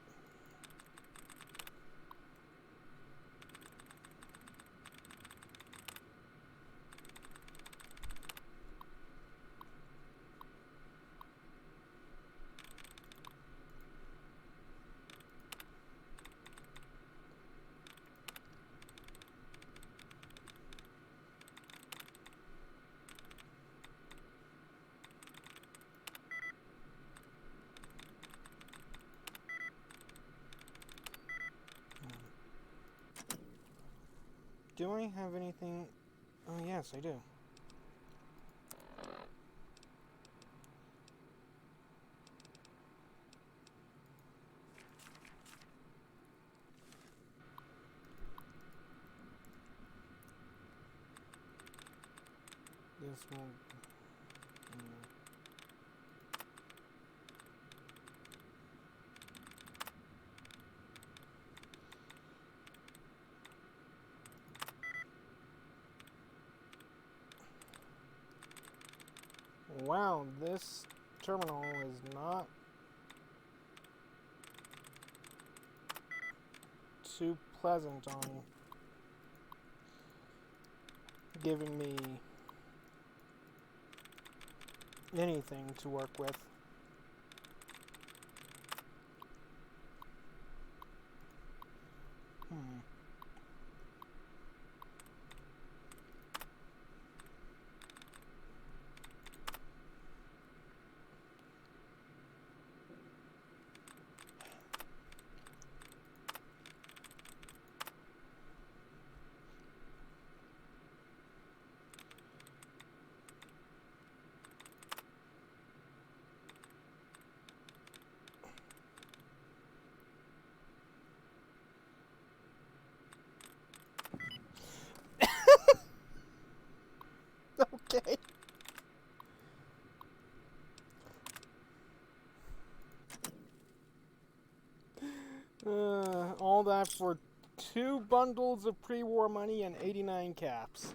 Do I have anything? Oh, yes, I do. This one. Wow, this terminal is not too pleasant on giving me anything to work with. All that for 2 bundles of pre-war money and 89 caps.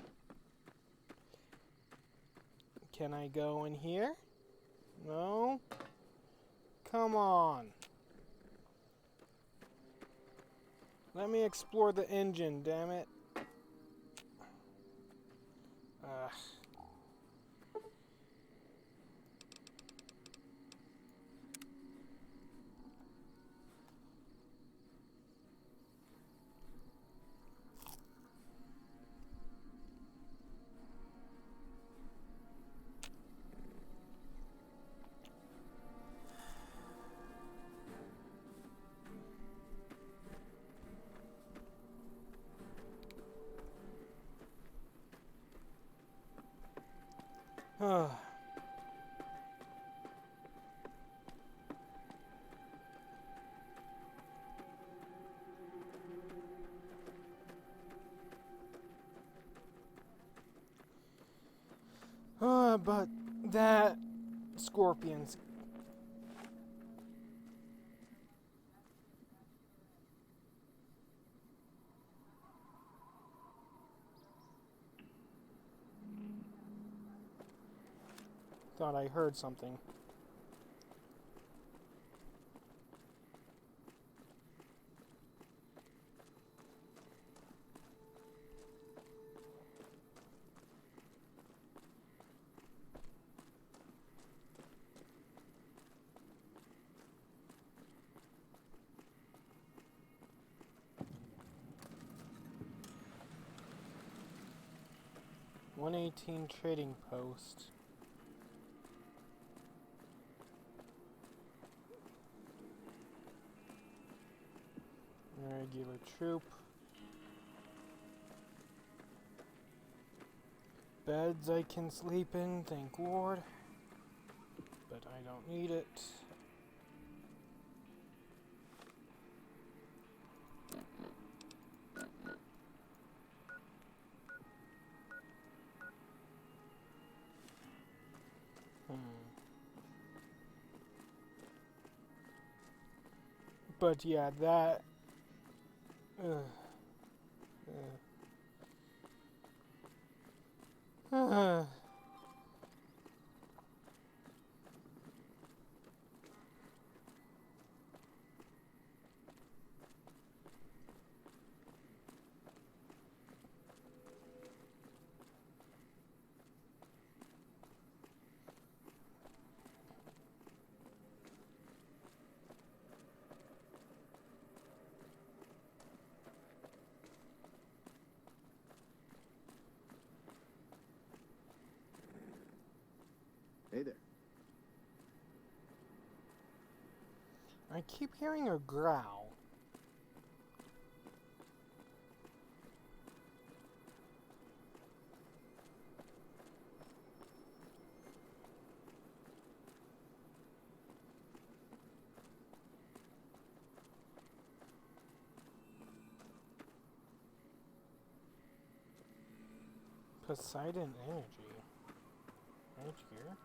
Can I go in here? No? Come on. Let me explore the engine, damn it. Ugh. But that scorpion's thought I heard something. $118 trading post. Regular troop. Beds I can sleep in, thank Lord. But I don't need it. But yeah, that... Hey there. I keep hearing a growl. Poseidon Energy. Edge gear?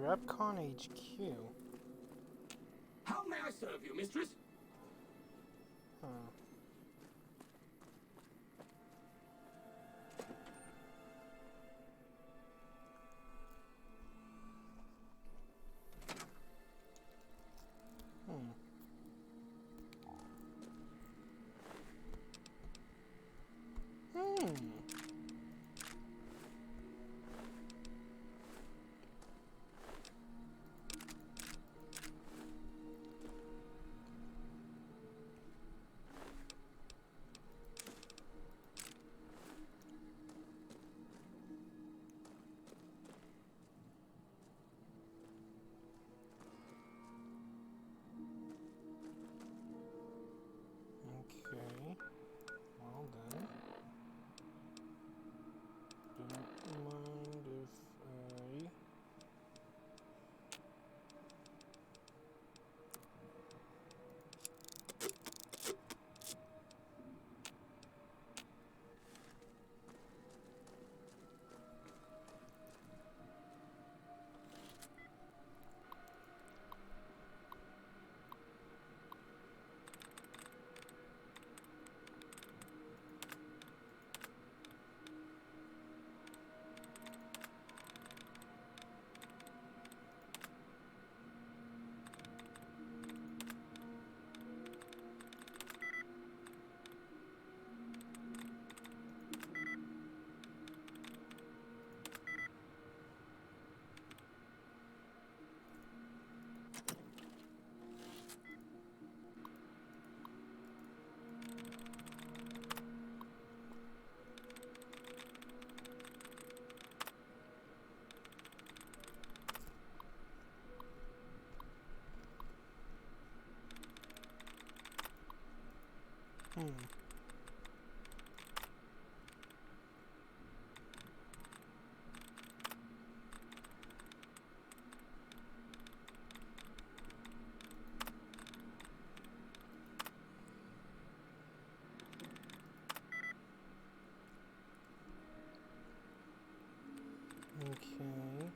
Repcon HQ. How may I serve you, mistress? Huh. Hmm. Okay.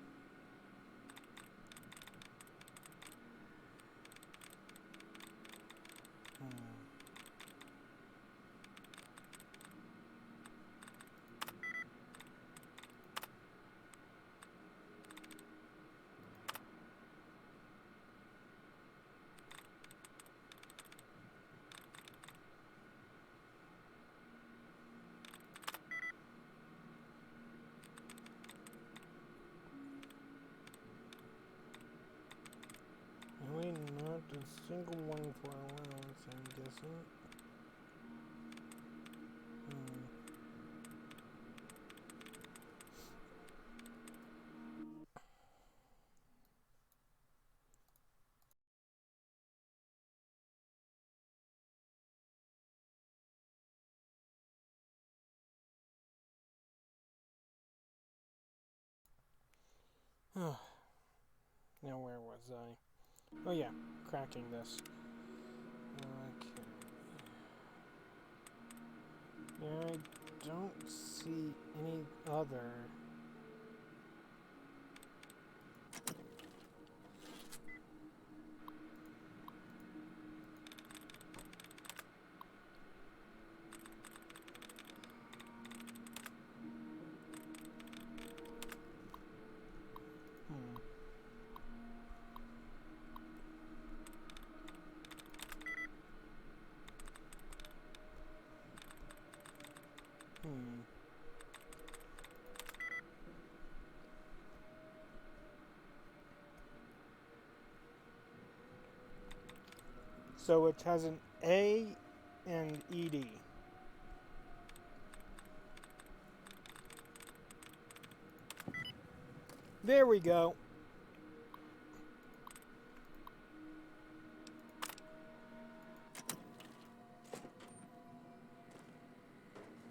Really not a single one for allowance, I'm guessing. Now where was I? Oh yeah, cracking this. Okay. Yeah, I don't see any other. Hmm. So it has an A and ED. There we go.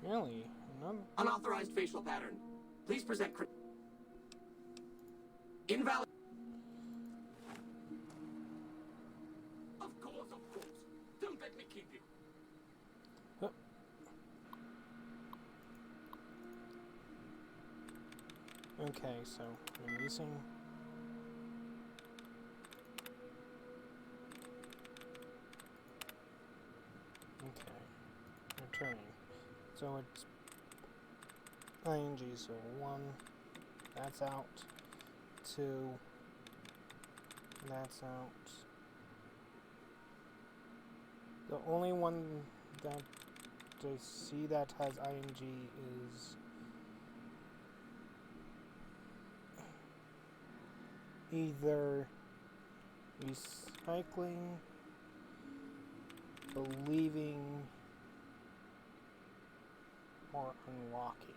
Really? Unauthorized facial pattern. Please present invalid. Of course, of course. Don't let me keep you. Huh. Okay, so releasing. Okay, returning. So it's ing, so 1, that's out. 2, that's out. The only one that I see that has ing is either recycling, believing, or unlocking.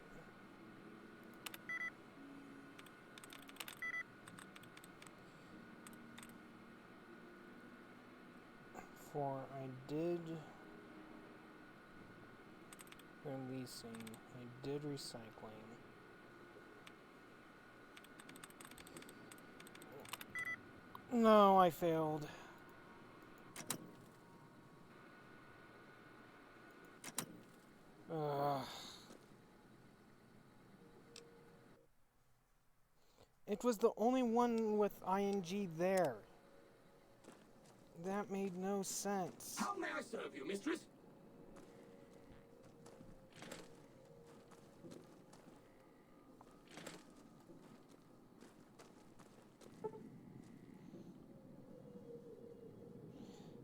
For I did releasing, I did recycling. No, I failed. It was the only one with ing there. That made no sense. How may I serve you, mistress?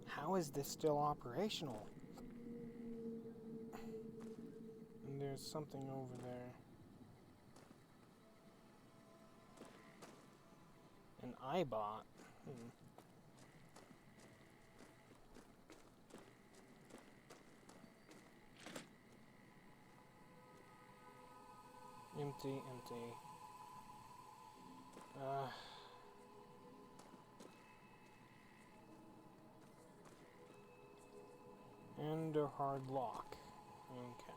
How is this still operational? And there's something over there. An iBot. Empty, empty. And under hard lock. Okay.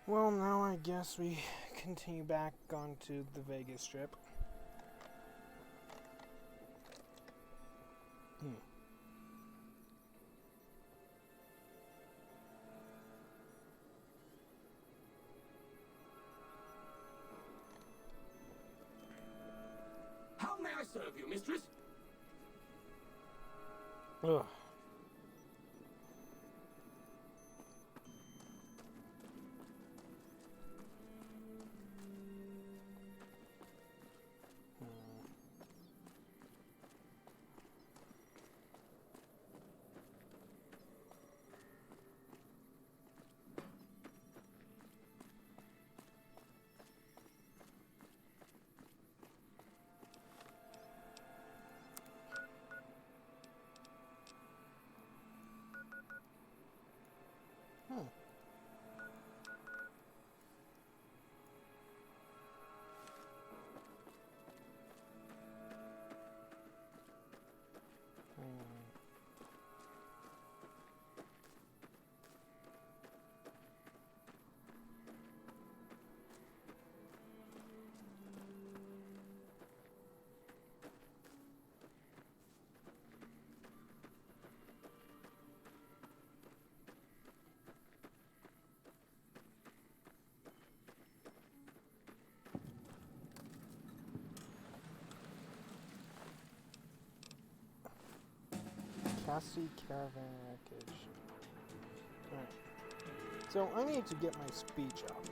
Well, now I guess we continue back onto the Vegas Strip. How may I serve you, mistress? Ugh. Cassie Caravan Wreckage. Alright. So I need to get my speech up.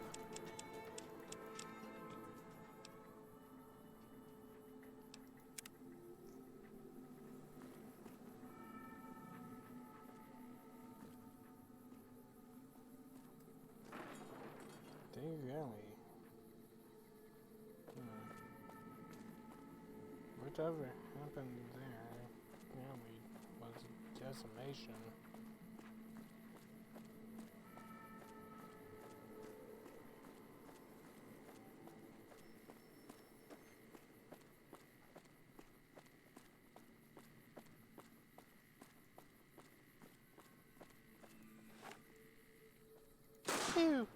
They really... Whatever happened there really was decimation. Phew.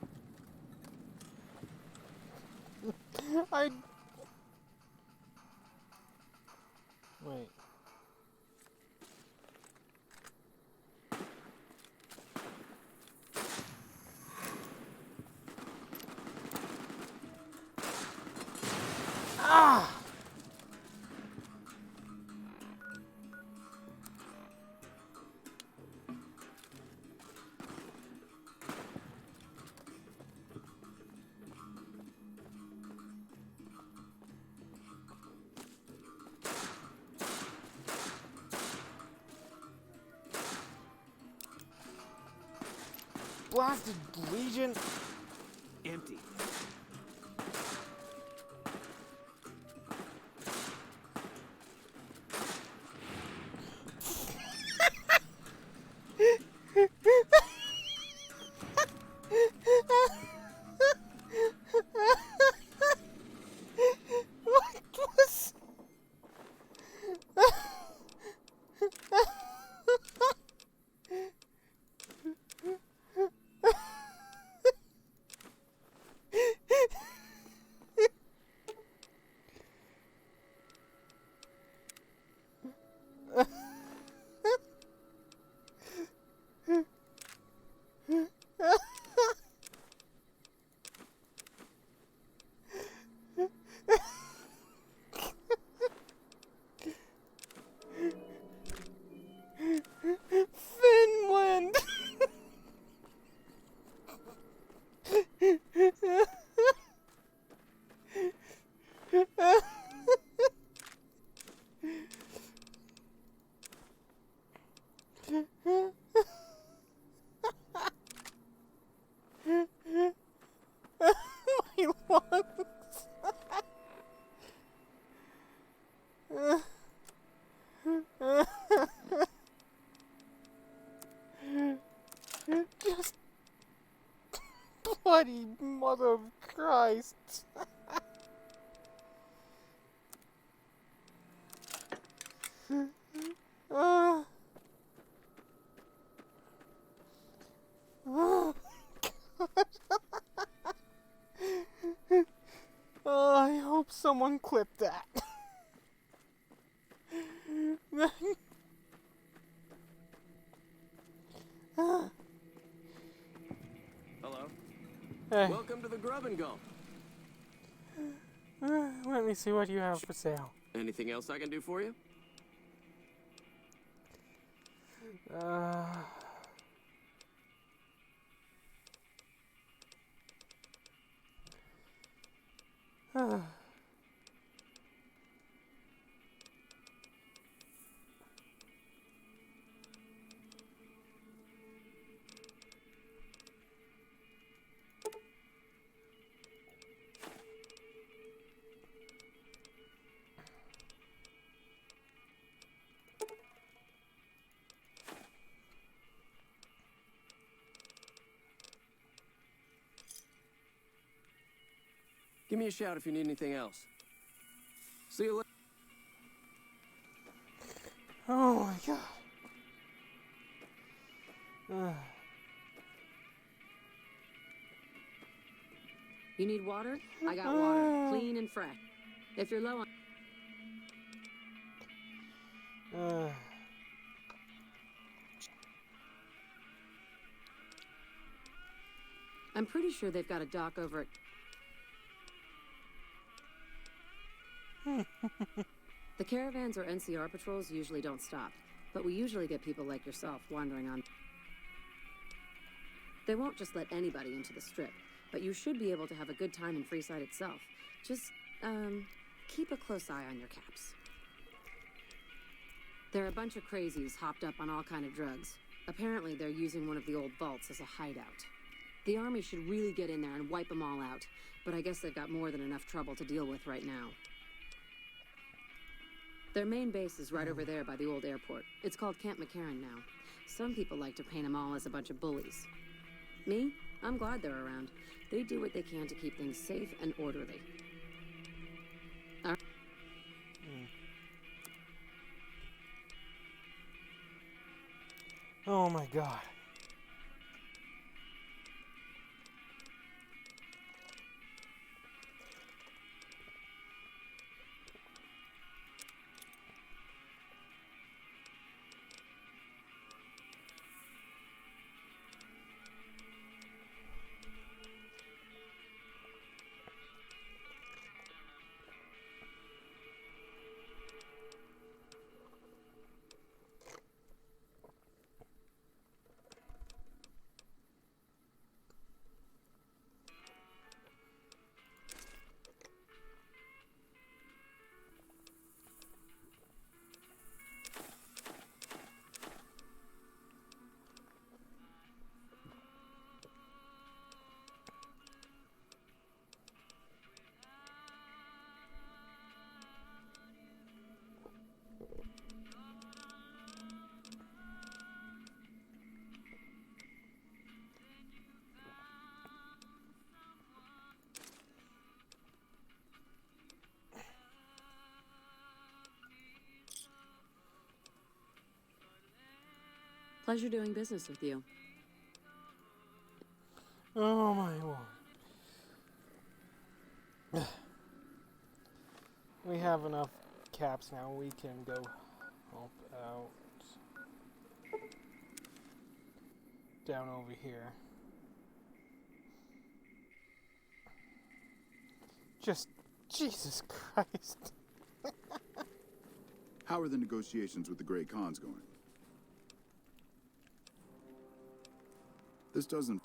Wait. Ah! Blasted Legion! Empty. What was... bloody mother of Christ. uh, oh, I hope someone clipped that. Hello. Hey, Welcome to the Grub and Gulp. let me see what you have for sale. Anything else I can do for you? Uh, Give me a shout if you need anything else. See you later. oh my god. You need water? I got water, clean and fresh. If you're low on... I'm pretty sure they've got a dock over at... The caravans or NCR patrols usually don't stop, but we usually get people like yourself wandering on. They won't just let anybody into the strip, but you should be able to have a good time in Freeside itself. Just, keep a close eye on your caps. They're a bunch of crazies hopped up on all kind of drugs. Apparently they're using one of the old vaults as a hideout. The army should really get in there and wipe them all out, but I guess they've got more than enough trouble to deal with right now. Their main base is right over there by the old airport. It's called Camp McCarran now. Some people like to paint them all as a bunch of bullies. Me? I'm glad they're around. They do what they can to keep things safe and orderly. Oh my god. Pleasure doing business with you. Oh my lord. We have enough caps now. We can go help out down over here. Just Jesus Christ. How are the negotiations with the Great Khans going? This doesn't...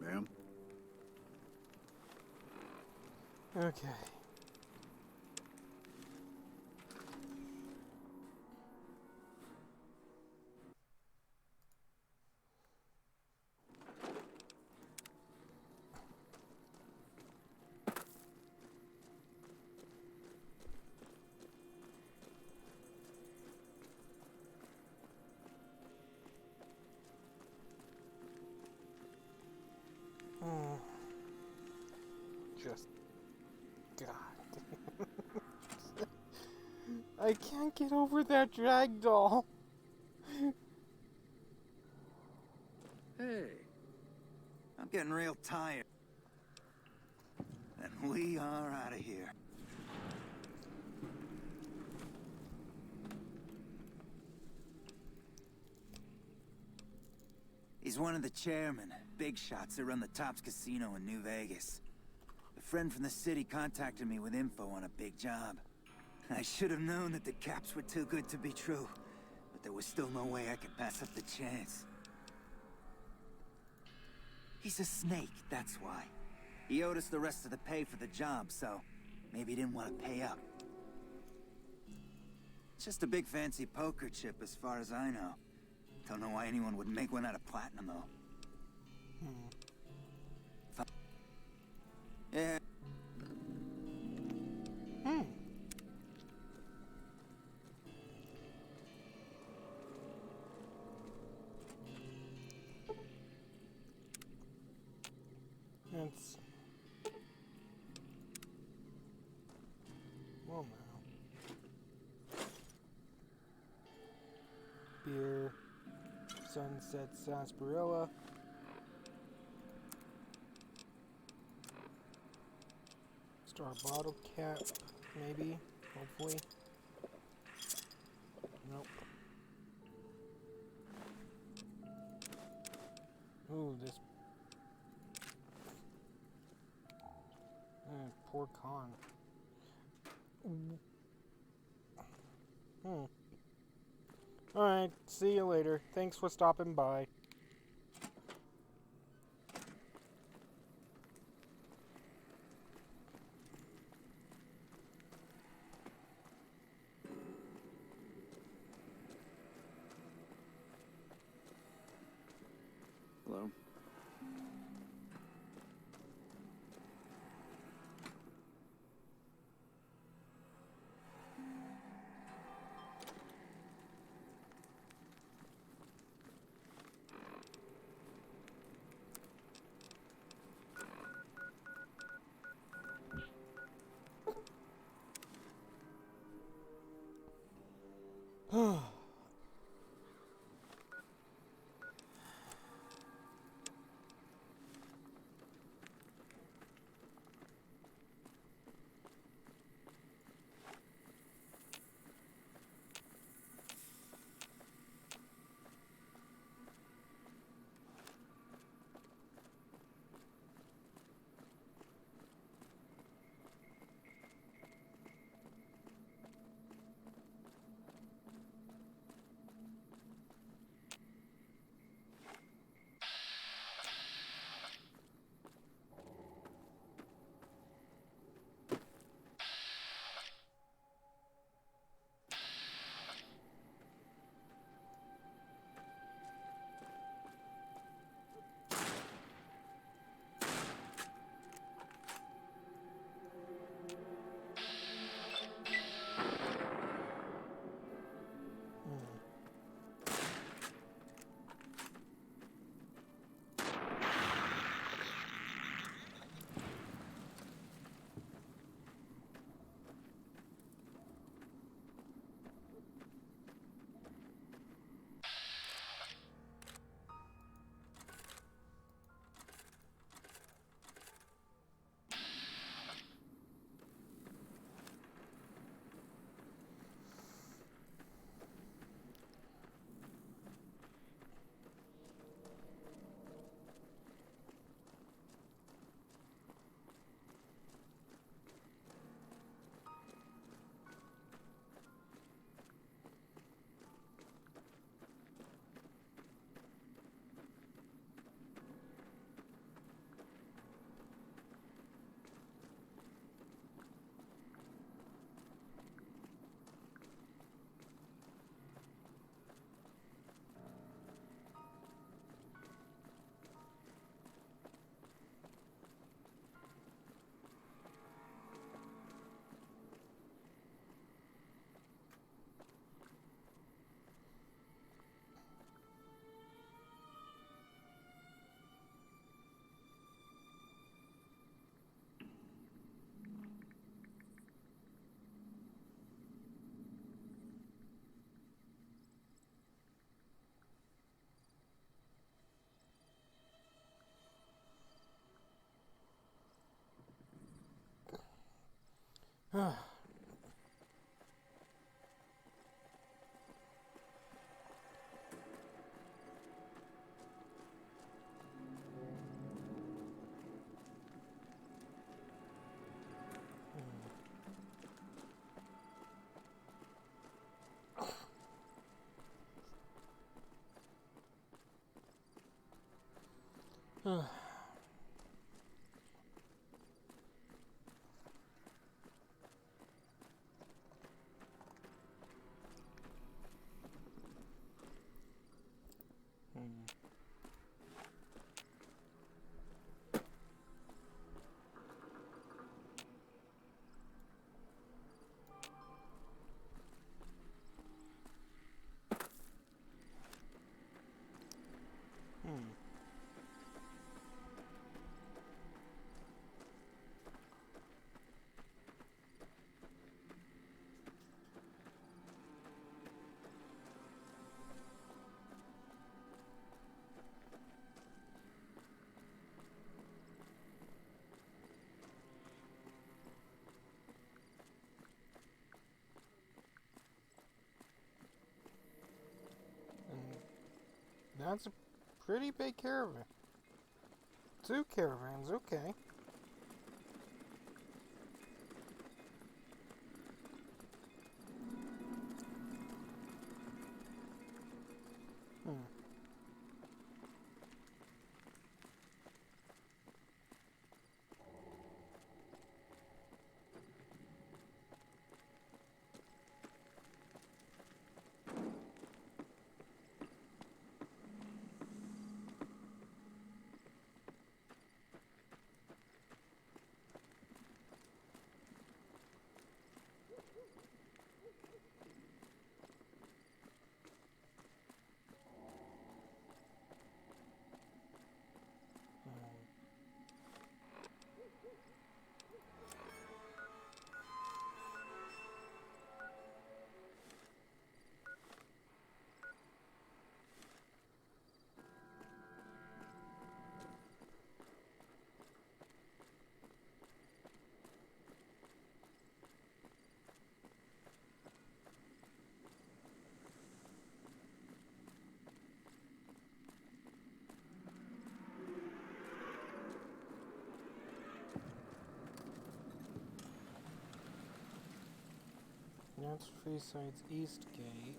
Ma'am? Okay. I can't get over that drag doll. Hey, I'm getting real tired. And we are out of here. He's one of the chairmen, big shots that run the Tops Casino in New Vegas. A friend from the city contacted me with info on a big job. I should have known that the caps were too good to be true, but there was still no way I could pass up the chance. He's a snake, that's why. He owed us the rest of the pay for the job, so maybe he didn't want to pay up. It's just a big fancy poker chip as far as I know. Don't know why anyone would make one out of platinum, though. Yeah. It's... well, now. Beer. Sunset sarsaparilla. Star bottle cap, maybe, hopefully. Nope. Ooh, this. Poor con. Alright, see you later. Thanks for stopping by. Hello? That's a pretty big caravan. 2 caravans, okay. That's Freeside's East Gate.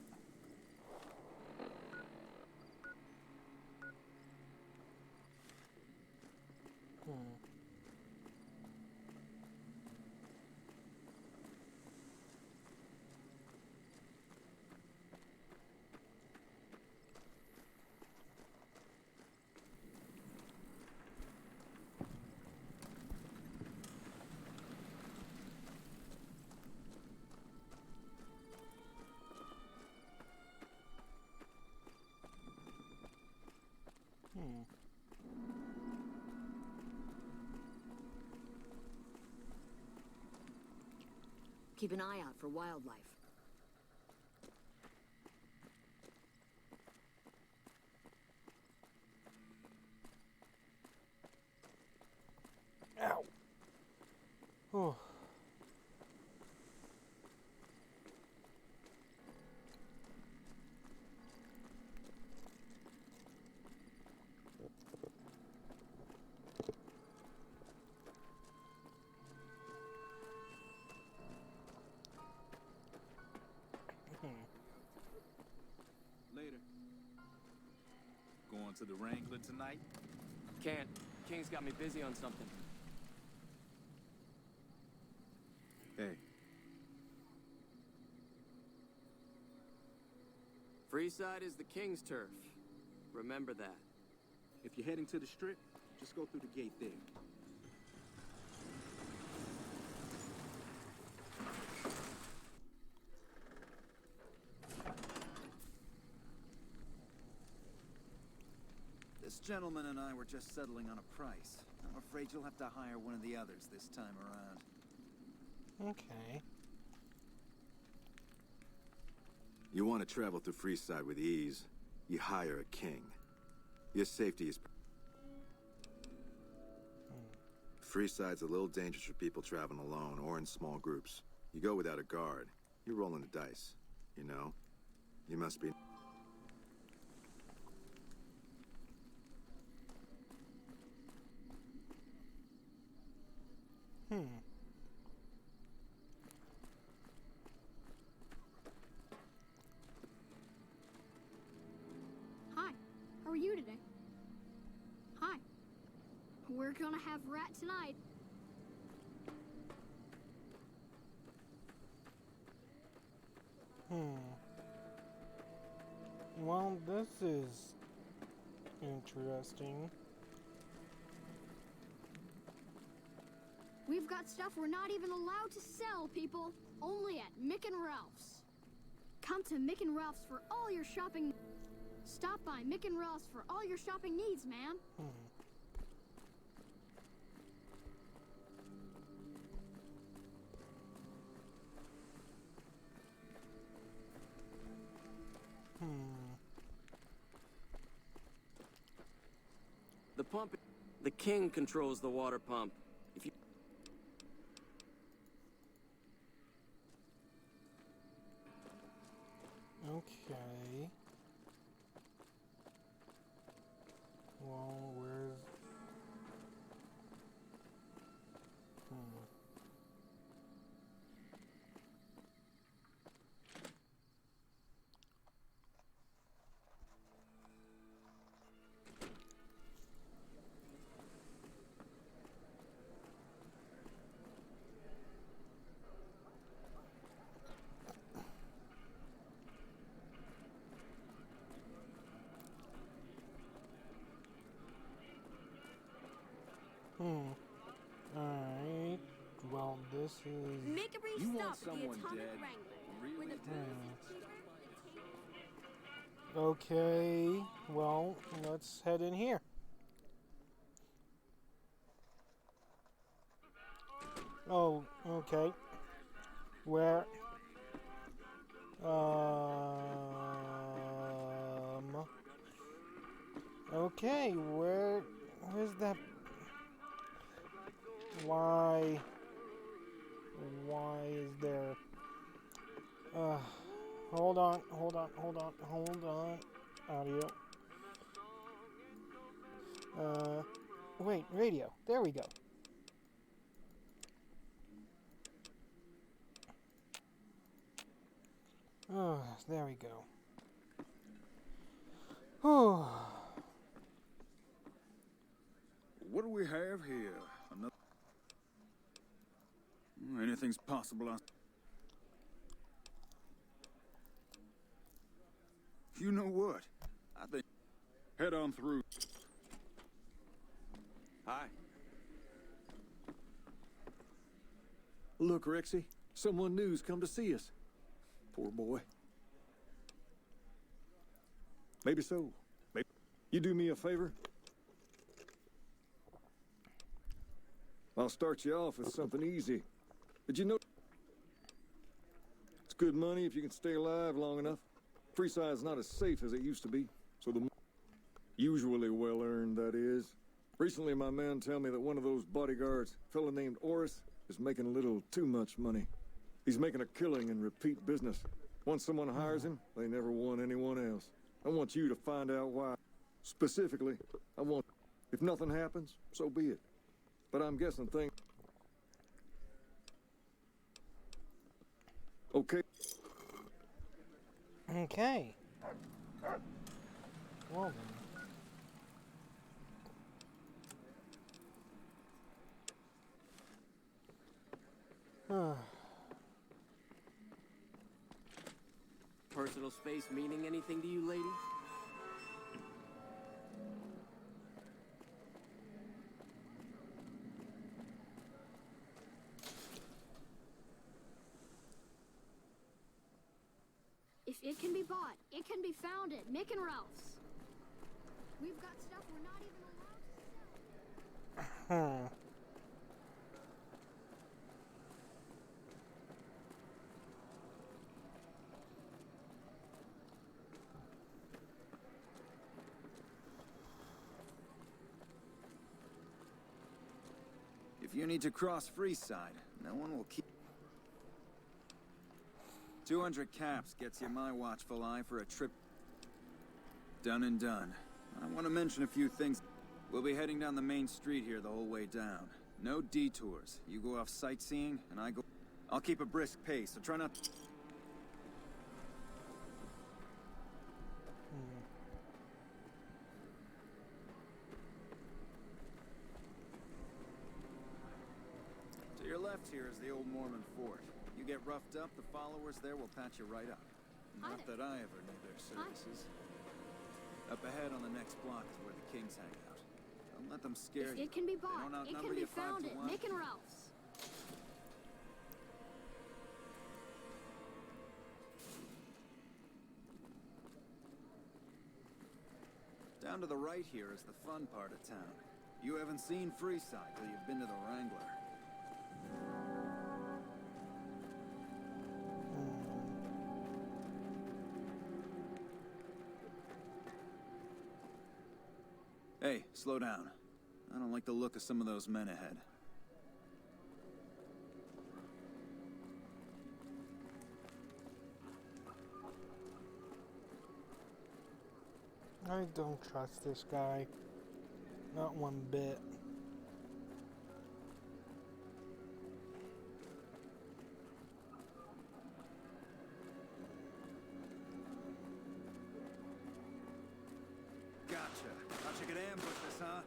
Keep an eye out for wildlife. Ow! Oh. Later. Going to the Wrangler tonight? Can't. King's got me busy on something. Hey. Freeside is the king's turf. Remember that. If you're heading to the strip, just go through the gate there. This gentleman and I were just settling on a price. I'm afraid you'll have to hire one of the others this time around. Okay. You want to travel through Freeside with ease, you hire a king. Your safety is... Freeside's a little dangerous for people traveling alone or in small groups. You go without a guard, you're rolling the dice. You know? You must be... Hi, how are you today? Hi. We're gonna have rat tonight. Well, this is interesting. We've got stuff we're not even allowed to sell, people. Only at Mick and Ralph's. Come to Mick and Ralph's for all your shopping. Stop by Mick and Ralph's for all your shopping needs, man. The pump... The king controls the water pump. If you... Okay. Well, where's... Alright. Well, this is... Make a brief You want stop at the someone Atomic dead? Wrangler. Really? Where the booze is cheaper, Okay. Well, let's head in here. Oh, okay. Where? Okay, where's that? Why is there? Hold on. Audio. Wait, radio. There we go. Oh, there we go. Oh. What do we have here? Another... Anything's possible. You know what? I think... Head on through. Hi. Look, Rexy. Someone new's come to see us. Poor boy. Maybe so. Maybe. You do me a favor? I'll start you off with something easy. Did you know... It's good money if you can stay alive long enough. Freeside's not as safe as it used to be, so the... Usually well-earned, that is. Recently, my man tell me that one of those bodyguards, a fella named Oris, is making a little too much money. He's making a killing in repeat business. Once someone hires him, they never want anyone else. I want you to find out why. Specifically, I want... If nothing happens, so be it. But I'm guessing things... Okay. Okay. Well then. Personal space meaning anything to you, lady? If it can be bought, it can be found at Mick and Ralph's. We've got stuff we're not even allowed to sell. you need to cross Freeside, no one will keep... 200 caps gets you my watchful eye for a trip. Done and done. I want to mention a few things. We'll be heading down the main street here the whole way down. No detours. You go off sightseeing, and I go... I'll keep a brisk pace, so try not... To your left here is the old Mormon fort. You get roughed up, the followers there will patch you right up. Not that I ever knew their services. Up ahead on the next block is where the Kings hang out. Don't let them scare you. It can be They bought. don't It outnumber can be you 5 found to at 1. Mick and Ralph's. Down to the right here is the fun part of town. You haven't seen Freeside till you've been to the Wrangler. Hey, slow down. I don't like the look of some of those men ahead. I don't trust this guy. Not one bit. Gotcha. Thought you could ambush us, huh?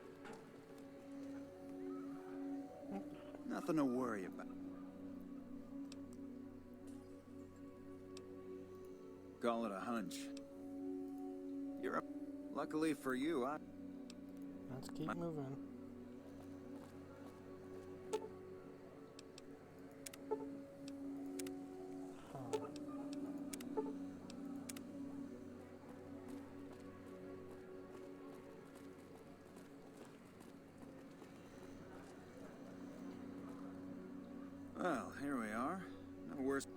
Nothing to worry about. Call it a hunch. You're up. Luckily for you, Let's keep moving. Well, here we are. No worse.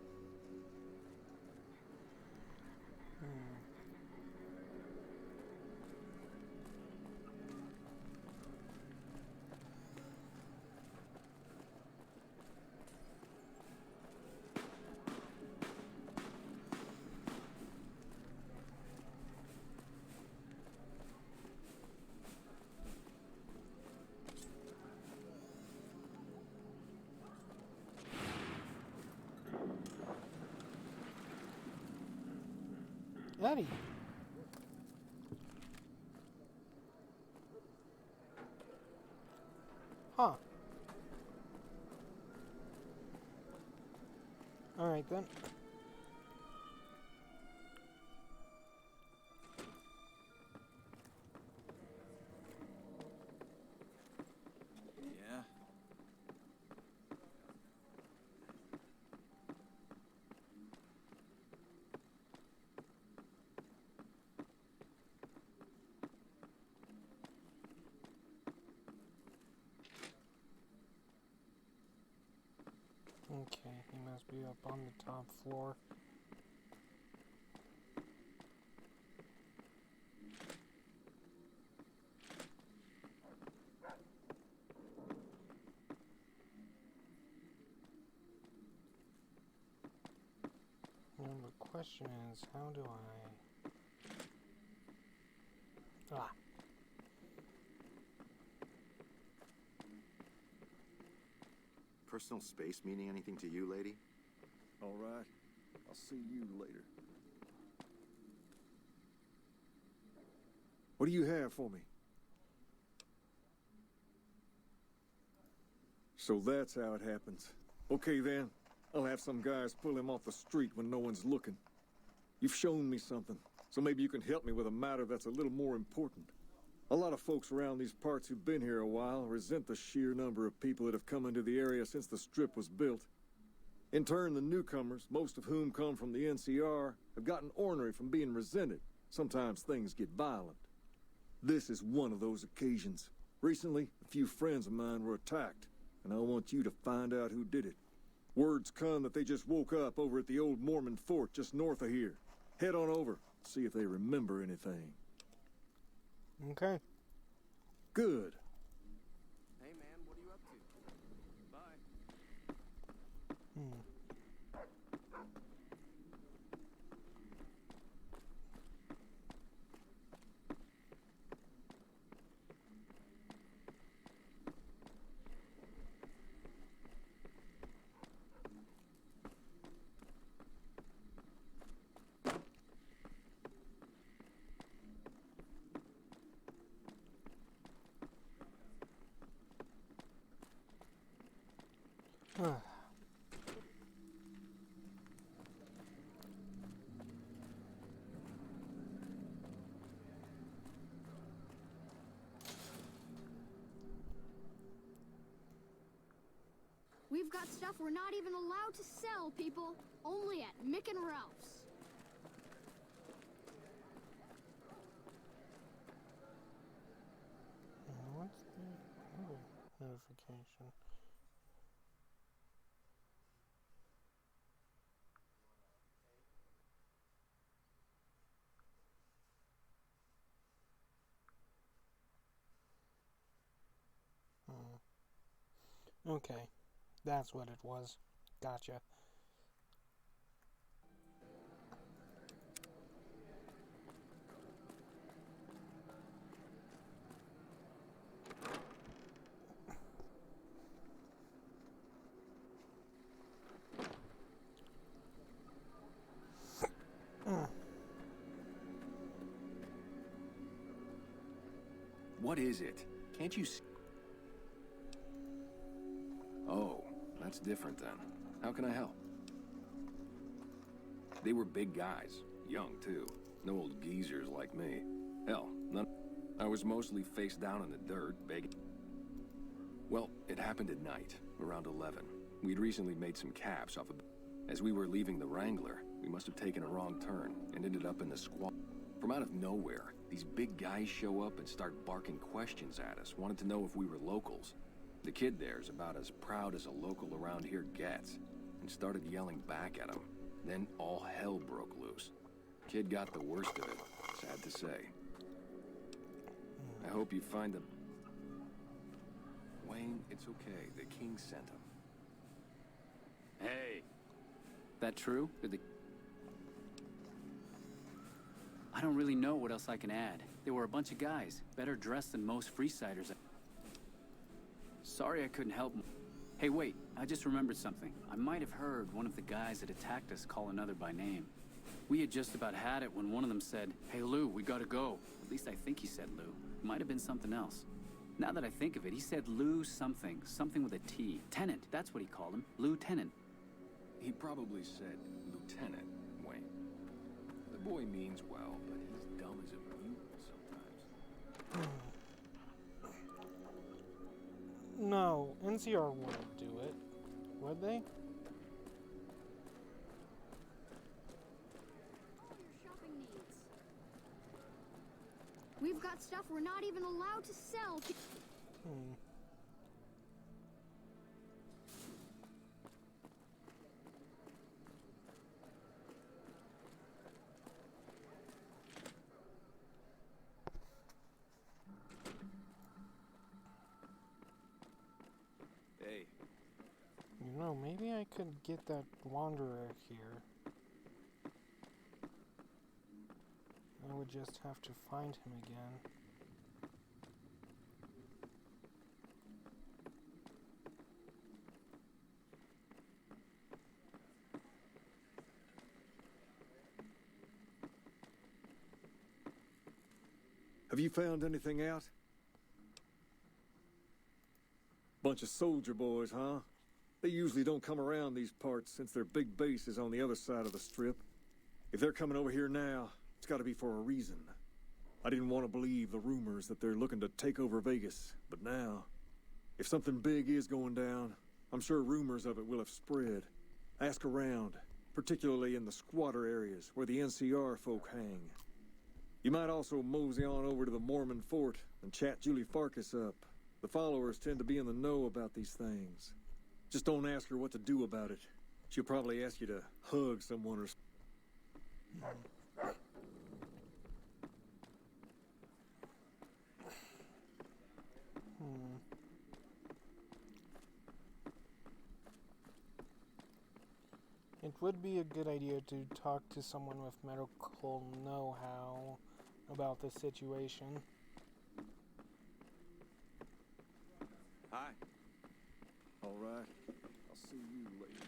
Eddie. Huh. Alright then. Yeah. Okay, he must be up on the top floor. Well, the question is, how do I... Ah. Personal space meaning anything to you, lady? All right. I'll see you later. What do you have for me? So that's how it happens. Okay then. I'll have some guys pull him off the street when no one's looking. You've shown me something, so maybe you can help me with a matter that's a little more important. A lot of folks around these parts who've been here a while resent the sheer number of people that have come into the area since the Strip was built. In turn, the newcomers, most of whom come from the NCR, have gotten ornery from being resented. Sometimes things get violent. This is one of those occasions. Recently, a few friends of mine were attacked, and I want you to find out who did it. Word's come that they just woke up over at the old Mormon fort just north of here. Head on over, see if they remember anything. Okay. Good. Hey man, what are you up to? We've got stuff we're not even allowed to sell, people. Only at Mick and Ralph's. What's the other notification? Okay, that's what it was. Gotcha. What is it? Can't you see? Oh, that's different then. How can I help? They were big guys. Young, too. No old geezers like me. Hell, none. I was mostly face down in the dirt, begging. Well, it happened at night, around 11. We'd recently made some caps off a... As we were leaving the Wrangler, we must have taken a wrong turn and ended up in the squat. From out of nowhere, these big guys show up and start barking questions at us, wanted to know if we were locals. The kid there's about as proud as a local around here gets, and started yelling back at him. Then all hell broke loose. Kid got the worst of it, sad to say. I hope you find them. Wayne, it's okay. The king sent him. Hey, that true? I don't really know what else I can add. They were a bunch of guys, better dressed than most Freesiders. Sorry I couldn't help. Hey, wait, I just remembered something. I might have heard one of the guys that attacked us call another by name. We had just about had it when one of them said, "Hey, Lou, we gotta go." At least I think he said Lou. It might have been something else. Now that I think of it, he said Lou something. Something with a T. Tenant, that's what he called him. Lieutenant. He probably said Lieutenant, Wayne. The boy means well, but he's dumb as a mutant sometimes. No, NCR wouldn't do it, would they? All your shopping needs. We've got stuff we're not even allowed to sell. Hey. You know, maybe I could get that wanderer here. I would just have to find him again. Have you found anything out? Bunch of soldier boys, huh? They usually don't come around these parts since their big base is on the other side of the strip. If they're coming over here now, it's gotta be for a reason. I didn't want to believe the rumors that they're looking to take over Vegas, but now, if something big is going down, I'm sure rumors of it will have spread. Ask around, particularly in the squatter areas where the NCR folk hang. You might also mosey on over to the Mormon fort and chat Julie Farkas up. The followers tend to be in the know about these things. Just don't ask her what to do about it. She'll probably ask you to hug someone or... It would be a good idea to talk to someone with medical know-how about the situation. Hi. All right. I'll see you later.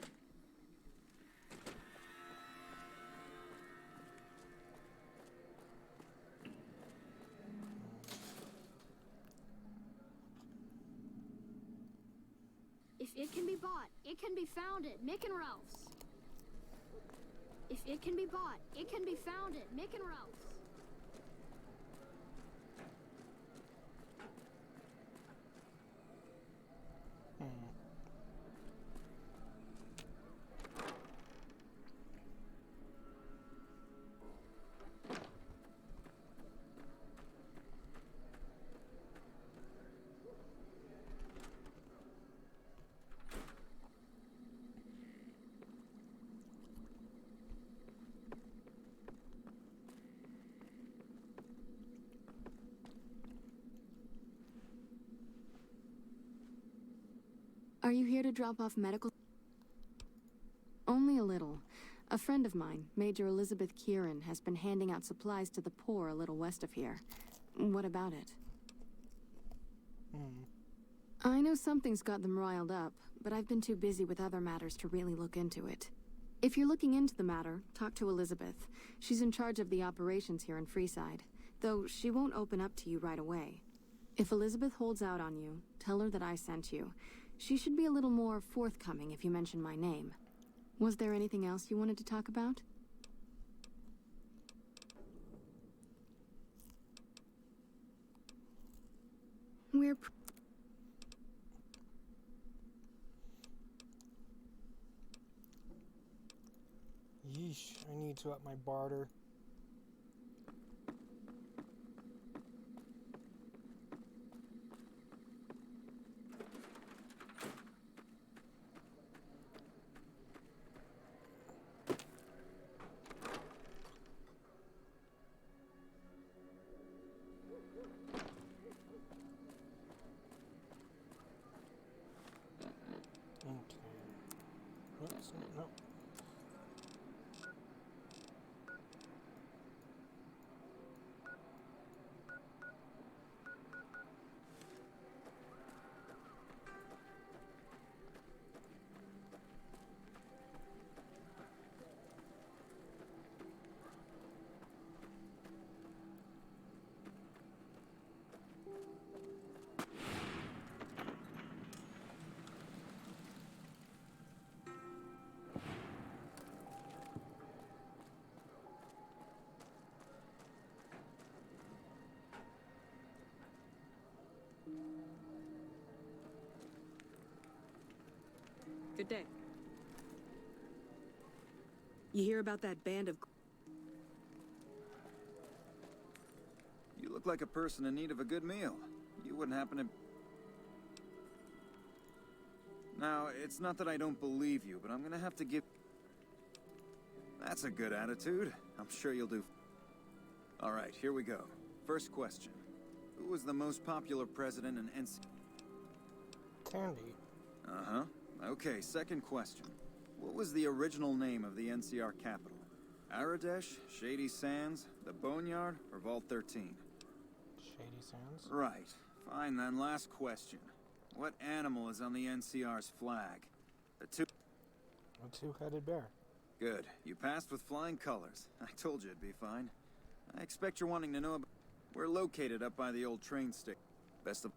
If it can be bought, it can be found at Mick and Ralph's. If it can be bought, it can be found at Mick and Ralph's. Are you here to drop off medical? Only a little. A friend of mine, Major Elizabeth Kieran, has been handing out supplies to the poor a little west of here. What about it? I know something's got them riled up, but I've been too busy with other matters to really look into it. If you're looking into the matter, talk to Elizabeth. She's in charge of the operations here in Freeside, though she won't open up to you right away. If Elizabeth holds out on you, tell her that I sent you. She should be a little more forthcoming if you mention my name. Was there anything else you wanted to talk about? We're... Yeesh, I need to up my barter. Oops, no. Good day. You hear about that band of... You look like a person in need of a good meal. You wouldn't happen to... Now, it's not that I don't believe you, but I'm gonna have to give... That's a good attitude. I'm sure you'll do... All right, here we go. First question. Who was the most popular president in NC... Candy. Uh-huh. Okay, second question. What was the original name of the NCR capital? Aradesh, Shady Sands, the Boneyard, or Vault 13? Shady Sands? Right. Fine then, last question. What animal is on the NCR's flag? A two-headed bear. Good. You passed with flying colors. I told you it'd be fine. I expect you're wanting to know about... We're located up by the old train station. Best of...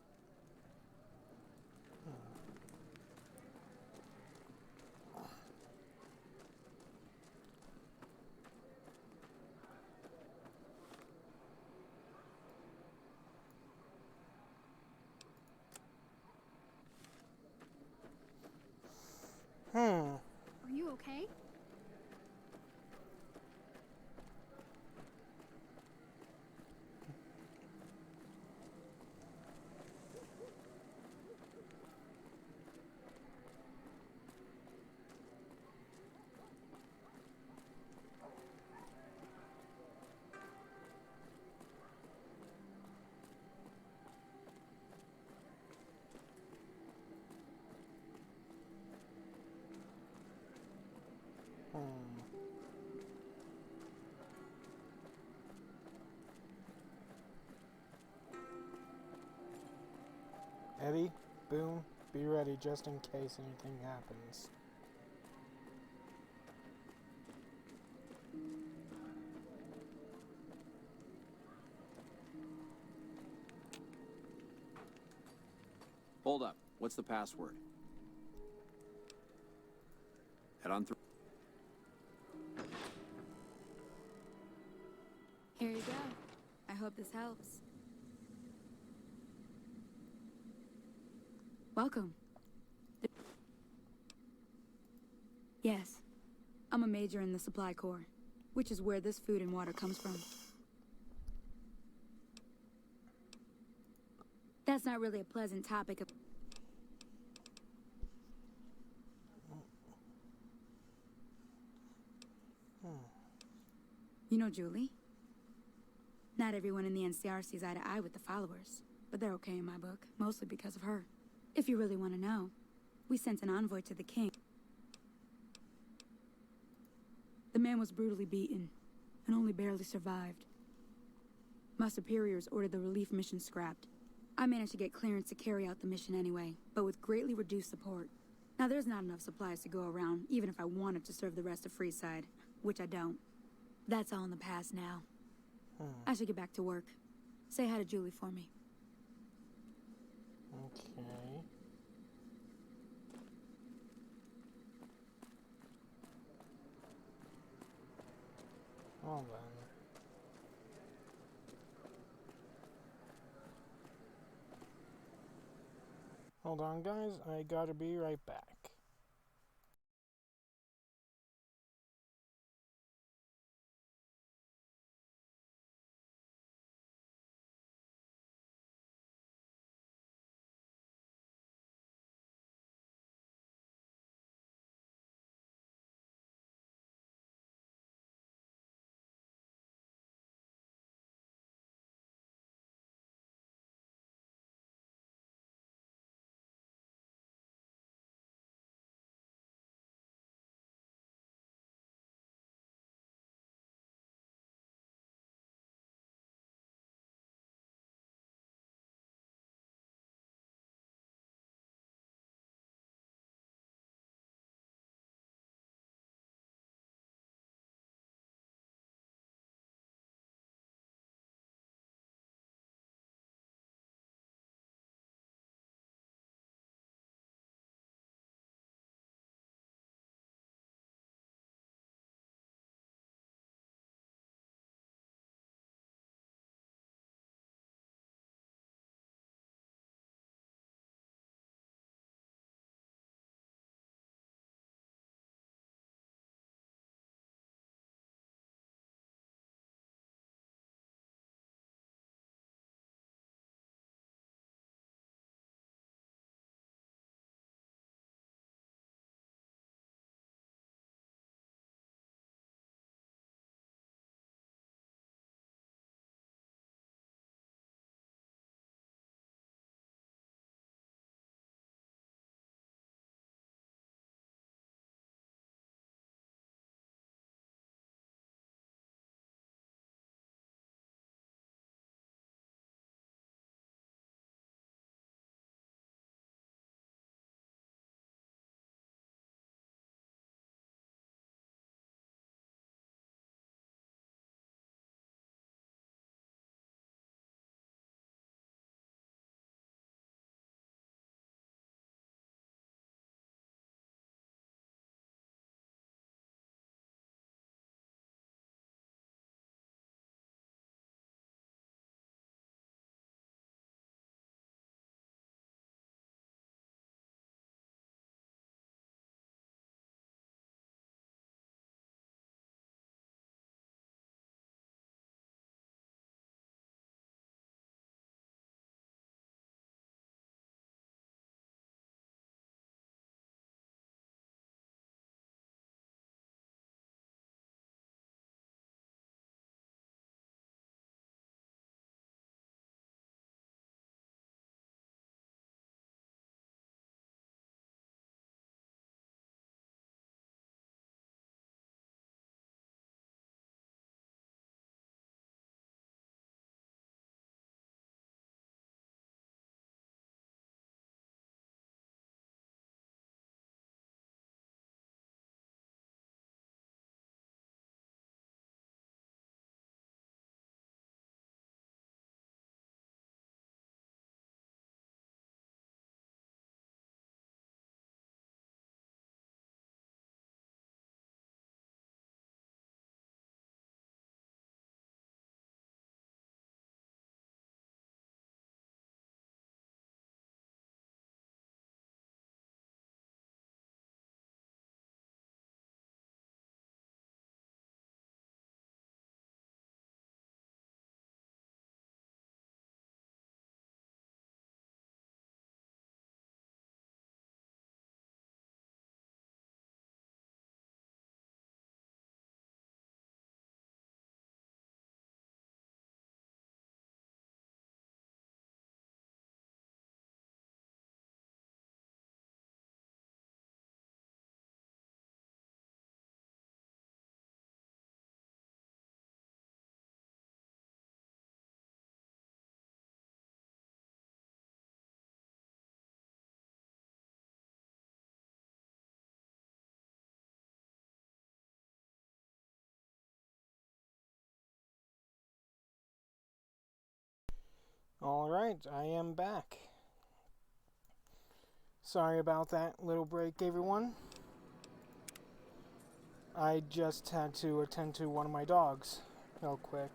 Are you okay? Eddie, Boone, be ready just in case anything happens. Hold up. What's the password? Head on through. Here you go. I hope this helps. Welcome. Yes. I'm a major in the Supply Corps, which is where this food and water comes from. That's not really a pleasant topic of... You know Julie? Not everyone in the NCR sees eye to eye with the followers, but they're okay in my book, mostly because of her. If you really want to know, we sent an envoy to the king. The man was brutally beaten, and only barely survived. My superiors ordered the relief mission scrapped. I managed to get clearance to carry out the mission anyway, but with greatly reduced support. Now there's not enough supplies to go around, even if I wanted to serve the rest of Freeside, which I don't. That's all in the past now. I should get back to work. Say hi to Julie for me. Okay. Hold on. Hold on, guys. I gotta be right back. Alright, I am back. Sorry about that little break, everyone. I just had to attend to one of my dogs real quick.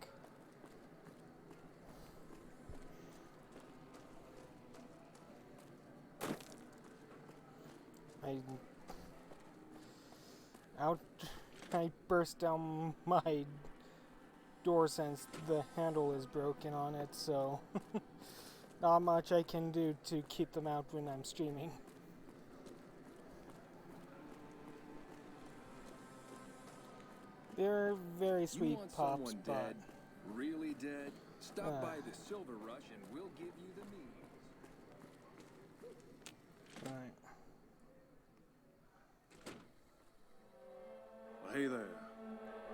I burst down my door since the handle is broken on it, so not much I can do to keep them out when I'm streaming. They're very sweet you want pups, someone but dead, really dead? Stop by the Silver Rush and we'll give you the means. right. Well, hey there.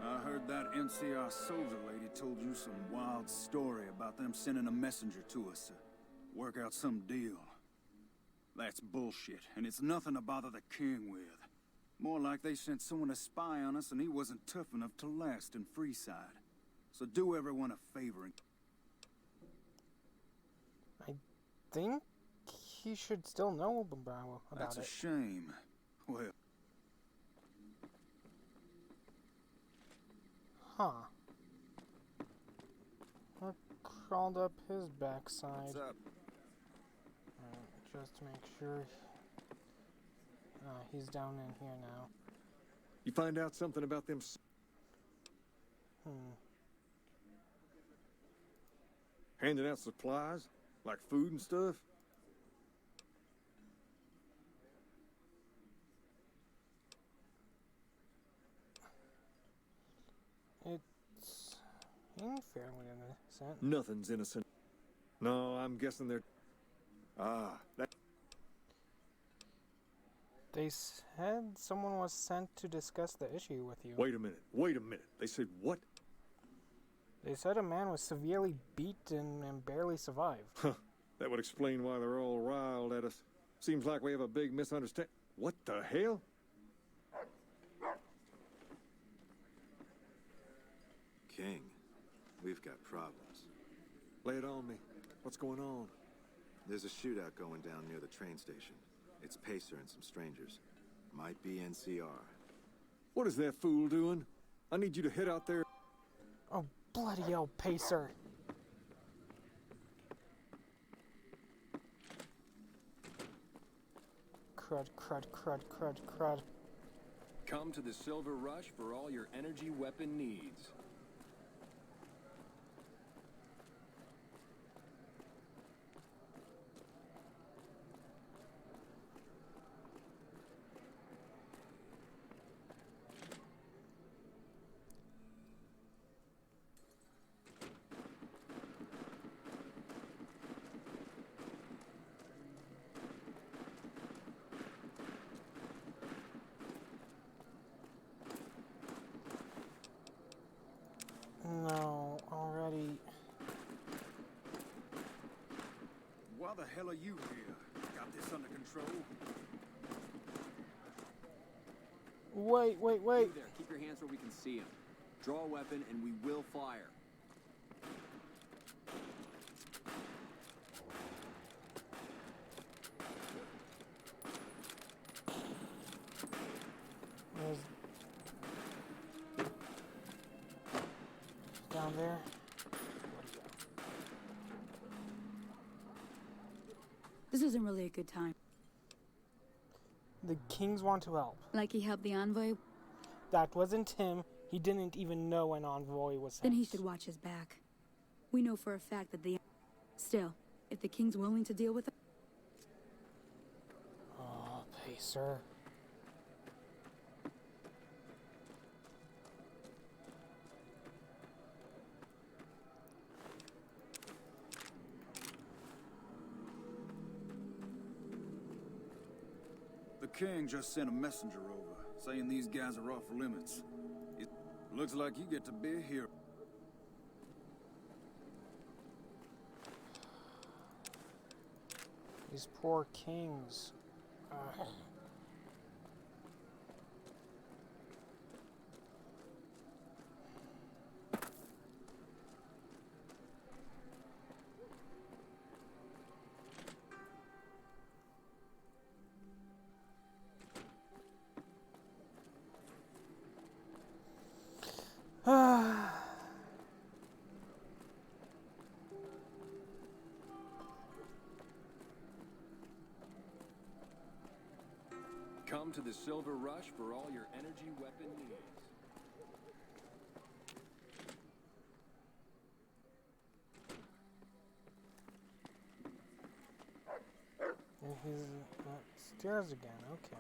I heard that NCR soldier lady told you some wild story about them sending a messenger to us to work out some deal. That's bullshit, and it's nothing to bother the king with. More like they sent someone to spy on us and he wasn't tough enough to last in Freeside. So do everyone a favor and... I think he should still know about That's it. a shame. Well... Huh. What crawled up his backside? What's up? Just to make sure. He's down in here now. You find out something about them? Handing out supplies? Like food and stuff? It's fairly innocent. Nothing's innocent. No, I'm guessing they're... that... They said someone was sent to discuss the issue with you. Wait a minute. They said what? They said a man was severely beaten and barely survived. Huh. That would explain why they're all riled at us. Seems like we have a big misunderstanding. What the hell? King, we've got problems. Lay it on me. What's going on? There's a shootout going down near the train station. It's Pacer and some strangers. Might be NCR. What is that fool doing? I need you to head out there. Oh, bloody hell, Pacer. Crud. Come to the Silver Rush for all your energy weapon needs. No, already. Why the hell are you here? Got this under control? Wait. Hey there, keep your hands where we can see them. Draw a weapon and we will fire. Down there. This isn't really a good time. The kings want to help. Like he helped the envoy? That wasn't him. He didn't even know an envoy was sent. Then he should watch his back. We know for a fact that the... Still, if the king's willing to deal with it... Oh, Pacer. The king just sent a messenger over, saying these guys are off limits. It looks like you get to be a hero. These poor kings. Come to the Silver Rush for all your energy weapon needs. And he's upstairs again, okay.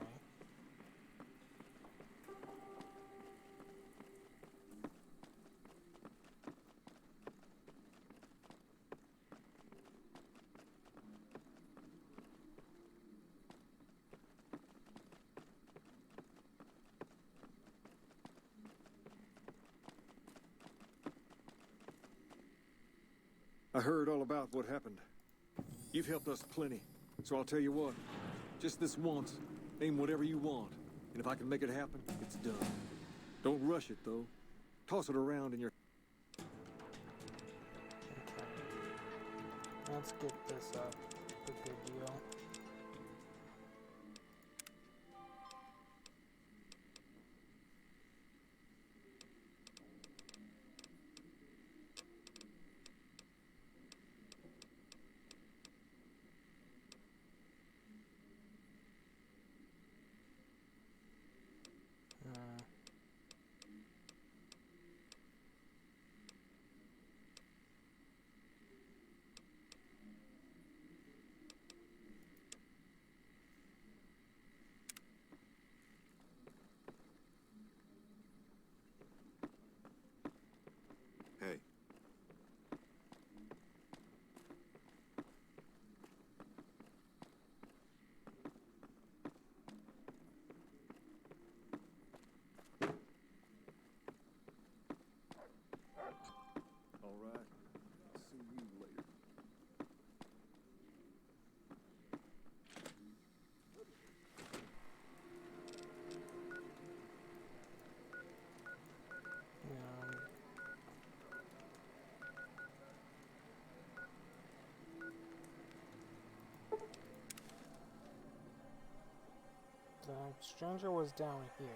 I heard all about what happened. You've helped us plenty, so I'll tell you what. Just this once, aim whatever you want, and if I can make it happen, it's done. Don't rush it, though. Toss it around in your... Okay. Let's get this up. A good deal. Hey. All right. I'll see you later. The stranger was down here.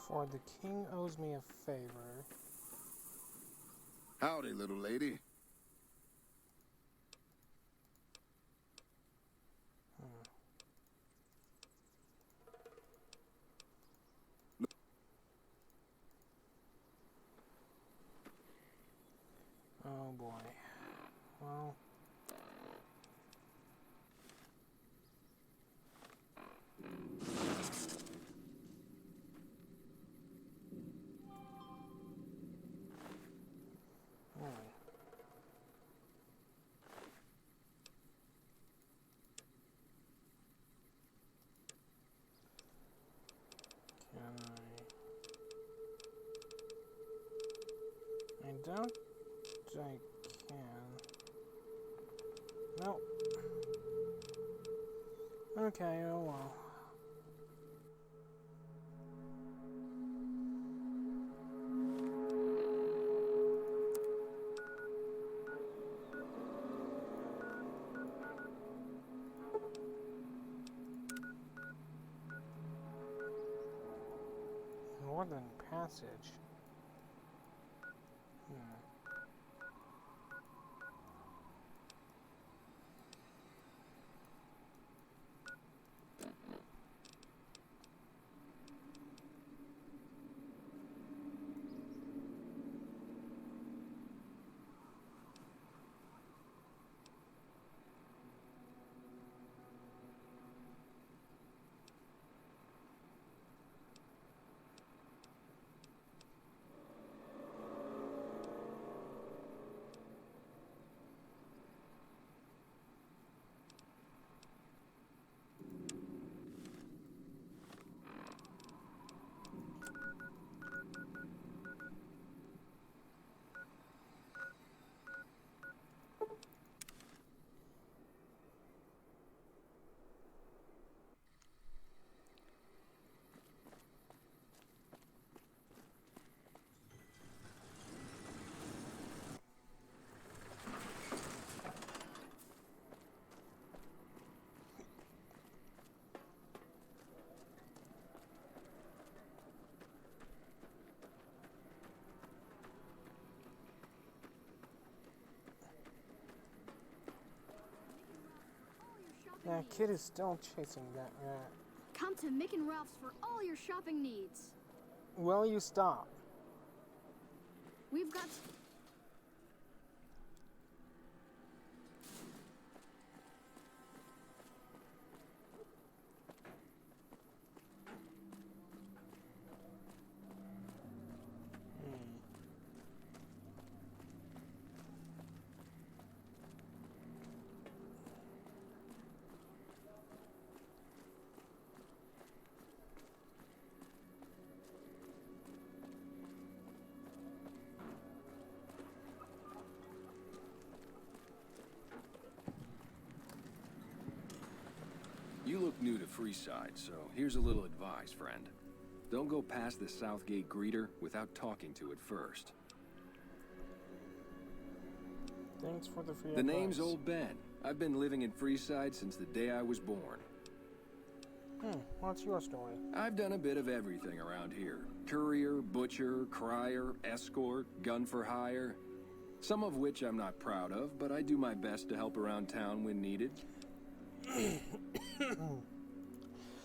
For the king owes me a favor. Howdy, little lady. Oh boy. Well. I don't think I can. Nope. Okay, oh well. Northern Passage. That kid is still chasing that rat. Come to Mick and Ralph's for all your shopping needs. Will you stop? We've got... You look new to Freeside, so here's a little advice, friend. Don't go past the Southgate greeter without talking to it first. Thanks for the free The name's advice. Old Ben. I've been living in Freeside since the day I was born. What's your story? I've done a bit of everything around here. Courier, butcher, crier, escort, gun for hire. Some of which I'm not proud of, but I do my best to help around town when needed.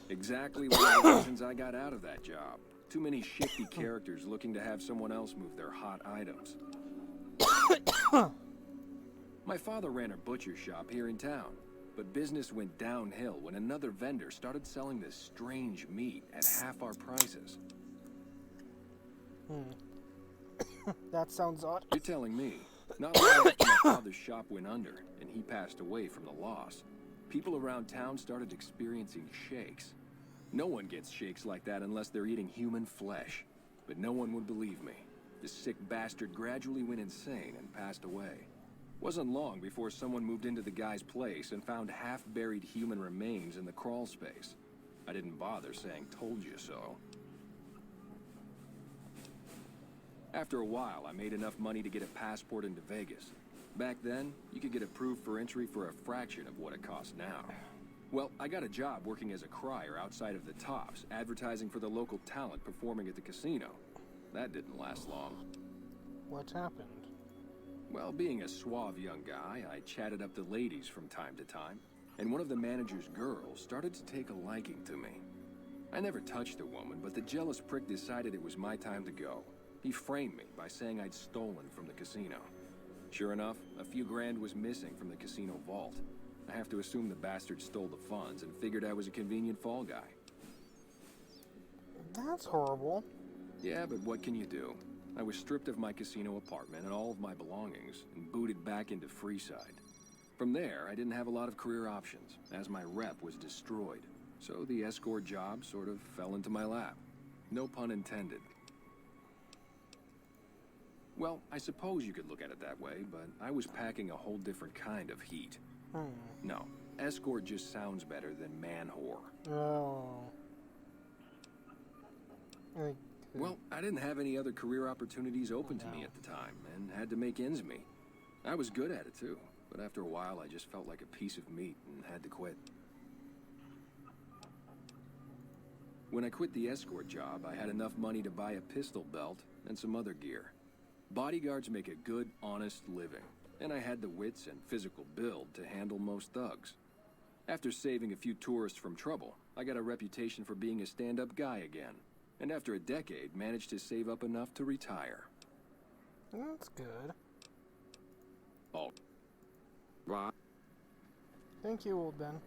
Exactly one of the reasons I got out of that job. Too many shifty characters looking to have someone else move their hot items. My father ran a butcher shop here in town, but business went downhill when another vendor started selling this strange meat at half our prices. That sounds odd. You're telling me. Not long after my father's shop went under, and he passed away from the loss, people around town started experiencing shakes. No one gets shakes like that unless they're eating human flesh. But no one would believe me. The sick bastard gradually went insane and passed away. Wasn't long before someone moved into the guy's place and found half-buried human remains in the crawl space. I didn't bother saying, "Told you so." After a while, I made enough money to get a passport into Vegas. Back then, you could get approved for entry for a fraction of what it costs now. Well, I got a job working as a crier outside of the Tops, advertising for the local talent performing at the casino. That didn't last long. What happened? Well, being a suave young guy, I chatted up the ladies from time to time, and one of the manager's girls started to take a liking to me. I never touched the woman, but the jealous prick decided it was my time to go. He framed me by saying I'd stolen from the casino. Sure enough, a few grand was missing from the casino vault. I have to assume the bastard stole the funds and figured I was a convenient fall guy. That's horrible. Yeah, but what can you do? I was stripped of my casino apartment and all of my belongings and booted back into Freeside. From there, I didn't have a lot of career options, as my rep was destroyed. So the escort job sort of fell into my lap. No pun intended. Well, I suppose you could look at it that way, but I was packing a whole different kind of heat. No, escort just sounds better than man-whore. Oh. Well, I didn't have any other career opportunities open to me at the time, and had to make ends meet. I was good at it, too, but after a while I just felt like a piece of meat and had to quit. When I quit the escort job, I had enough money to buy a pistol belt and some other gear. Bodyguards make a good, honest living, and I had the wits and physical build to handle most thugs. After saving a few tourists from trouble, I got a reputation for being a stand-up guy again, and after a decade, managed to save up enough to retire. That's good. Oh. Right. Thank you, Old Ben.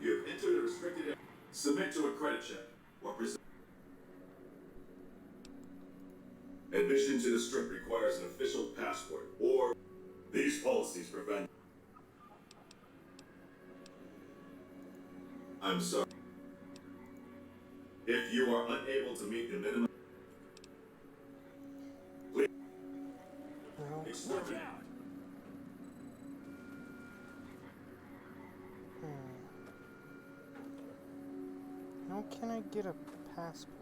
You have entered a restricted area. Submit to a credit check. Or admission to the Strip requires an official passport, or these policies prevent. I'm sorry. If you are unable to meet the minimum, please exterminate. How can I get a passport?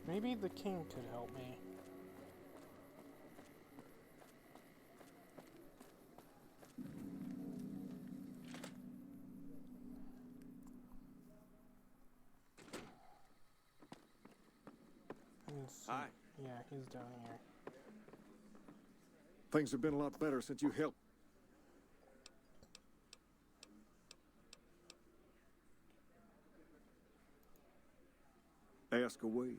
Maybe the king could help me. Hi. Yeah, he's down here. Things have been a lot better since you helped. Ask away.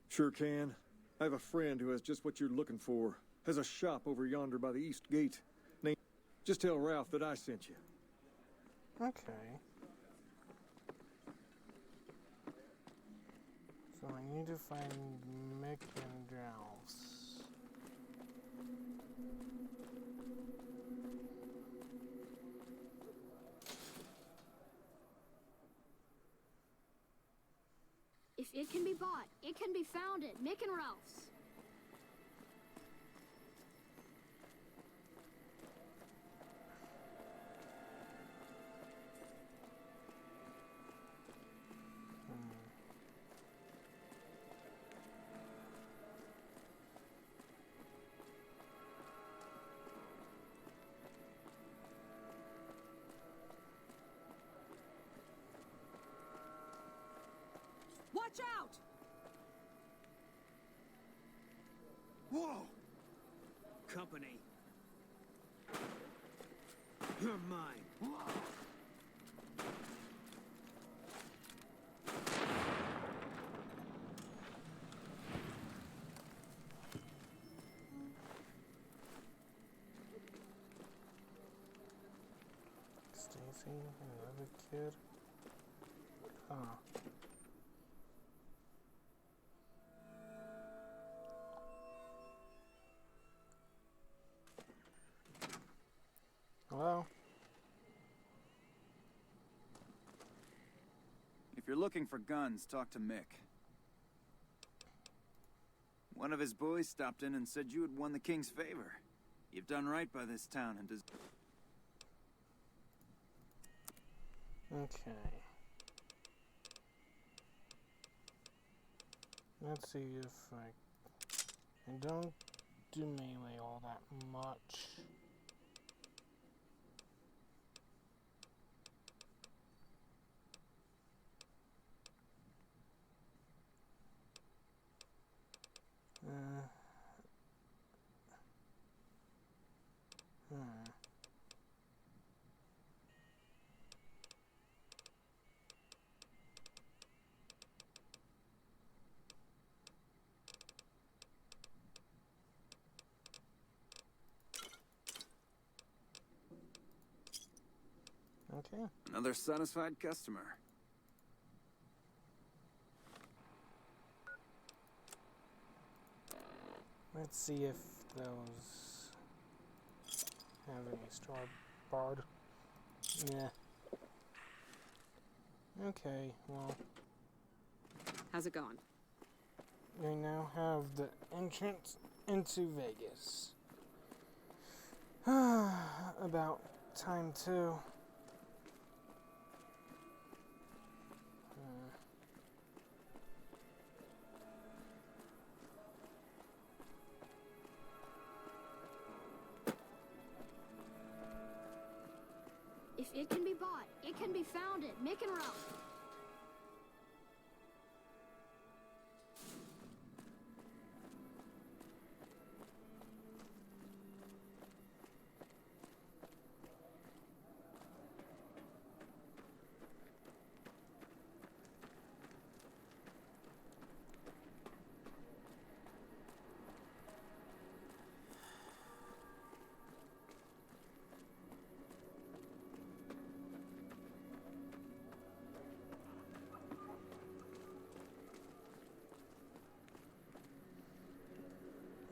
Sure can. I have a friend who has just what you're looking for. Has a shop over yonder by the east gate. Just tell Ralph that I sent you. Okay. So I need to find Mick and Ralph's. If it can be bought, it can be found at Mick and Ralph's. Watch out! Whoa! Company. You're mine. Stacy, another kid. Huh. Hello? If you're looking for guns, talk to Mick. One of his boys stopped in and said you had won the king's favor. You've done right by this town and Okay. Let's see if I don't do melee all that much. Okay. another satisfied customer. Let's see if those have any star barred. Yeah. Okay, well. How's it going? We now have the entrance into Vegas. About time too. If it can be bought, it can be found at Mick and Ralph.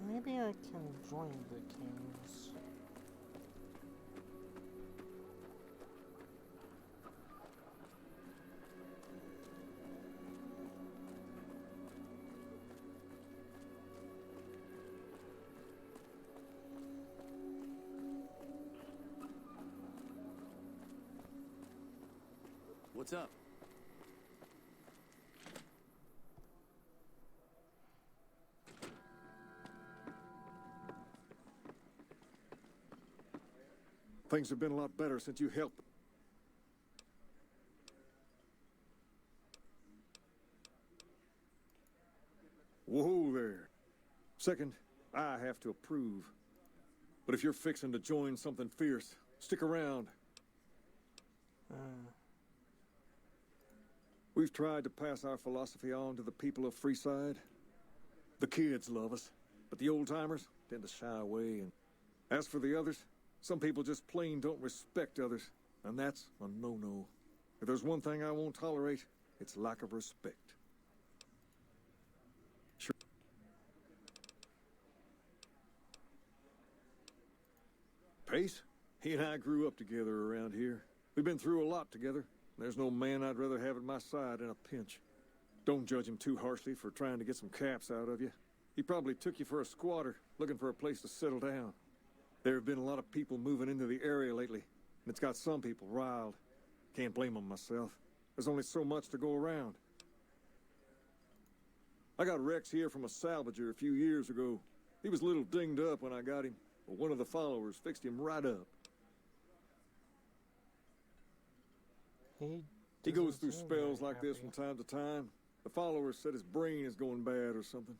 Maybe I can join the Kings. What's up? Things have been a lot better since you helped. Whoa there. Second, I have to approve. But if you're fixing to join something fierce, stick around. We've tried to pass our philosophy on to the people of Freeside. The kids love us, but the old-timers tend to shy away. And as for the others, some people just plain don't respect others, and that's a no-no. If there's one thing I won't tolerate, it's lack of respect. Sure. Pace? He and I grew up together around here. We've been through a lot together. There's no man I'd rather have at my side in a pinch. Don't judge him too harshly for trying to get some caps out of you. He probably took you for a squatter, looking for a place to settle down. There have been a lot of people moving into the area lately, and it's got some people riled. Can't blame them myself. There's only so much to go around. I got Rex here from a salvager a few years ago. He was a little dinged up when I got him, but one of the followers fixed him right up. He goes through spells like this from time to time. The followers said his brain is going bad or something.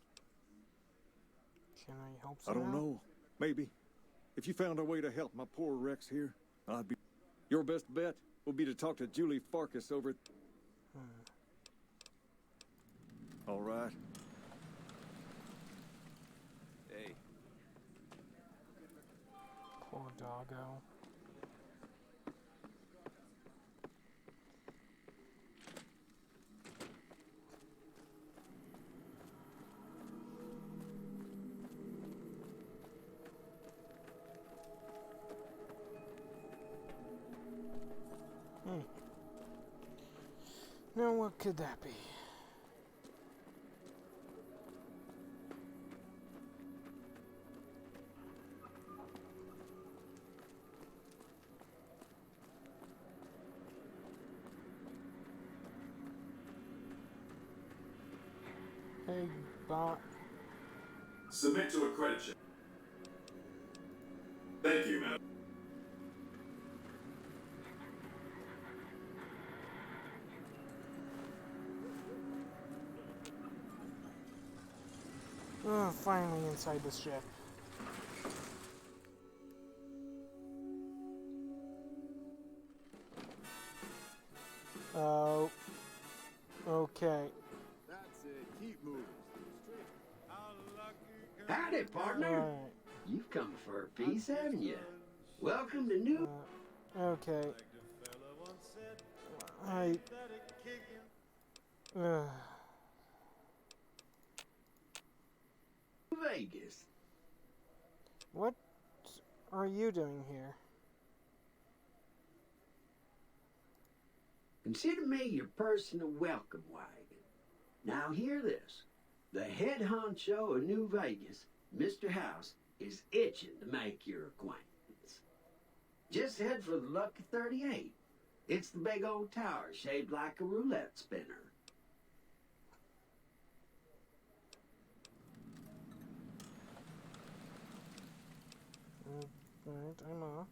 Can I help I don't know. Maybe. If you found a way to help my poor Rex here, I'd be... Your best bet will be to talk to Julie Farkas over at... All right. Hey. Poor doggo. Now what could that be? Hey, bot. Submit to a credit check. Thank you, ma'am. Oh, finally inside the ship. Oh. Okay. That's it. Keep moving. Howdy, partner. Alright. You've come for a piece, haven't you? Welcome to New... Okay. Vegas. What are you doing here? Consider me your personal welcome wagon. Now hear this. The head honcho of New Vegas, Mr. House, is itching to make your acquaintance. Just head for the Lucky 38. It's the big old tower shaped like a roulette spinner. Alright, I'm off.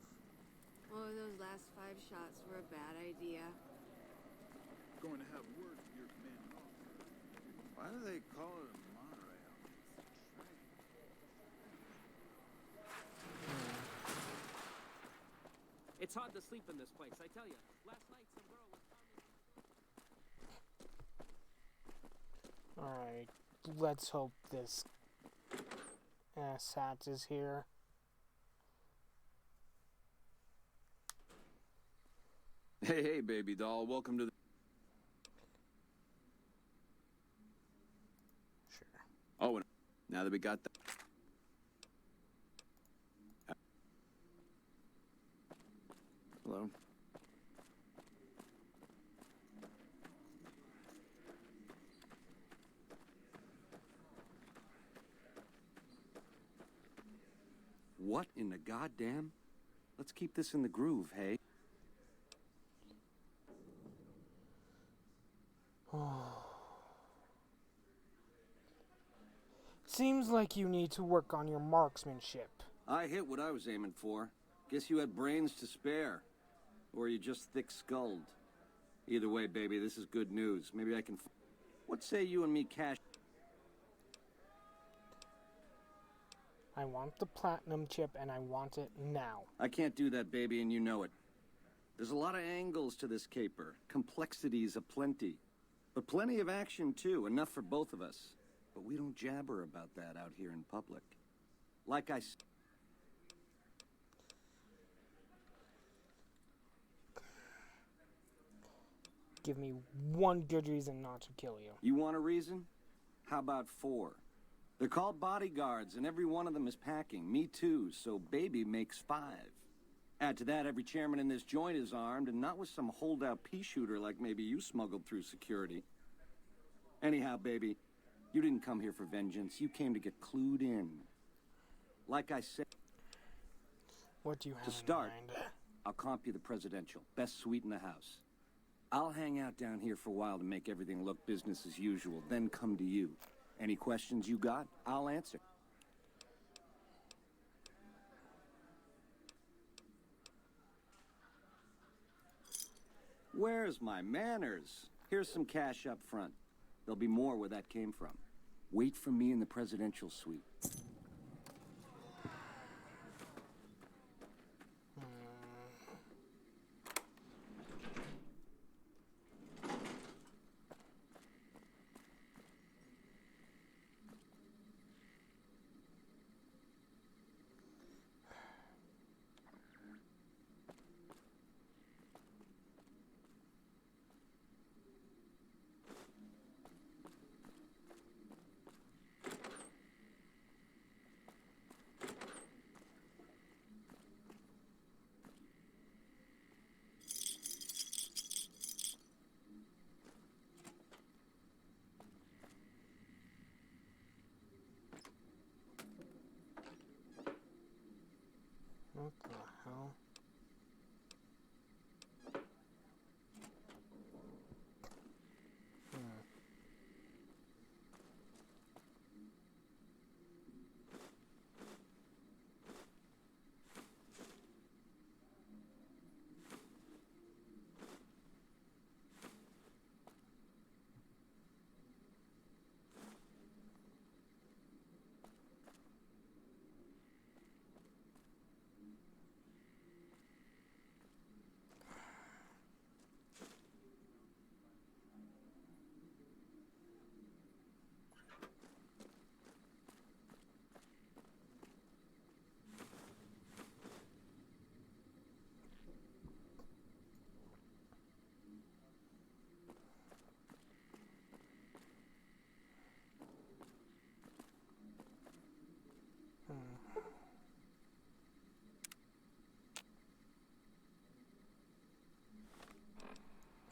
Oh, those last 5 shots were a bad idea. Going to have word with your commanding officer. Why do they call it a monorail? It's hard to sleep in this place, I tell you. Last night some girl was... Alright, let's hope this asshat is here. Hey, hey, baby doll. Welcome to the... Sure. Oh, and now that we got that... Hello? What in the goddamn? Let's keep this in the groove, hey? Seems like you need to work on your marksmanship. I hit what I was aiming for. Guess you had brains to spare. Or you just thick-skulled. Either way, baby, this is good news. Maybe I can... What say you and me cash... I want the platinum chip, and I want it now. I can't do that, baby, and you know it. There's a lot of angles to this caper. Complexities aplenty. But plenty of action, too. Enough for both of us. But we don't jabber about that out here in public. Like I said... Give me one good reason not to kill you. You want a reason? How about 4? They're called bodyguards, and every one of them is packing. Me too, so baby makes 5. Add to that, every chairman in this joint is armed, and not with some holdout pea shooter like maybe you smuggled through security. Anyhow, baby, you didn't come here for vengeance. You came to get clued in. Like I said... What do you have to start, in mind? I'll comp you the presidential. Best suite in the house. I'll hang out down here for a while to make everything look business as usual, then come to you. Any questions you got, I'll answer. Where's my manners? Here's some cash up front. There'll be more where that came from. Wait for me in the presidential suite. What the hell?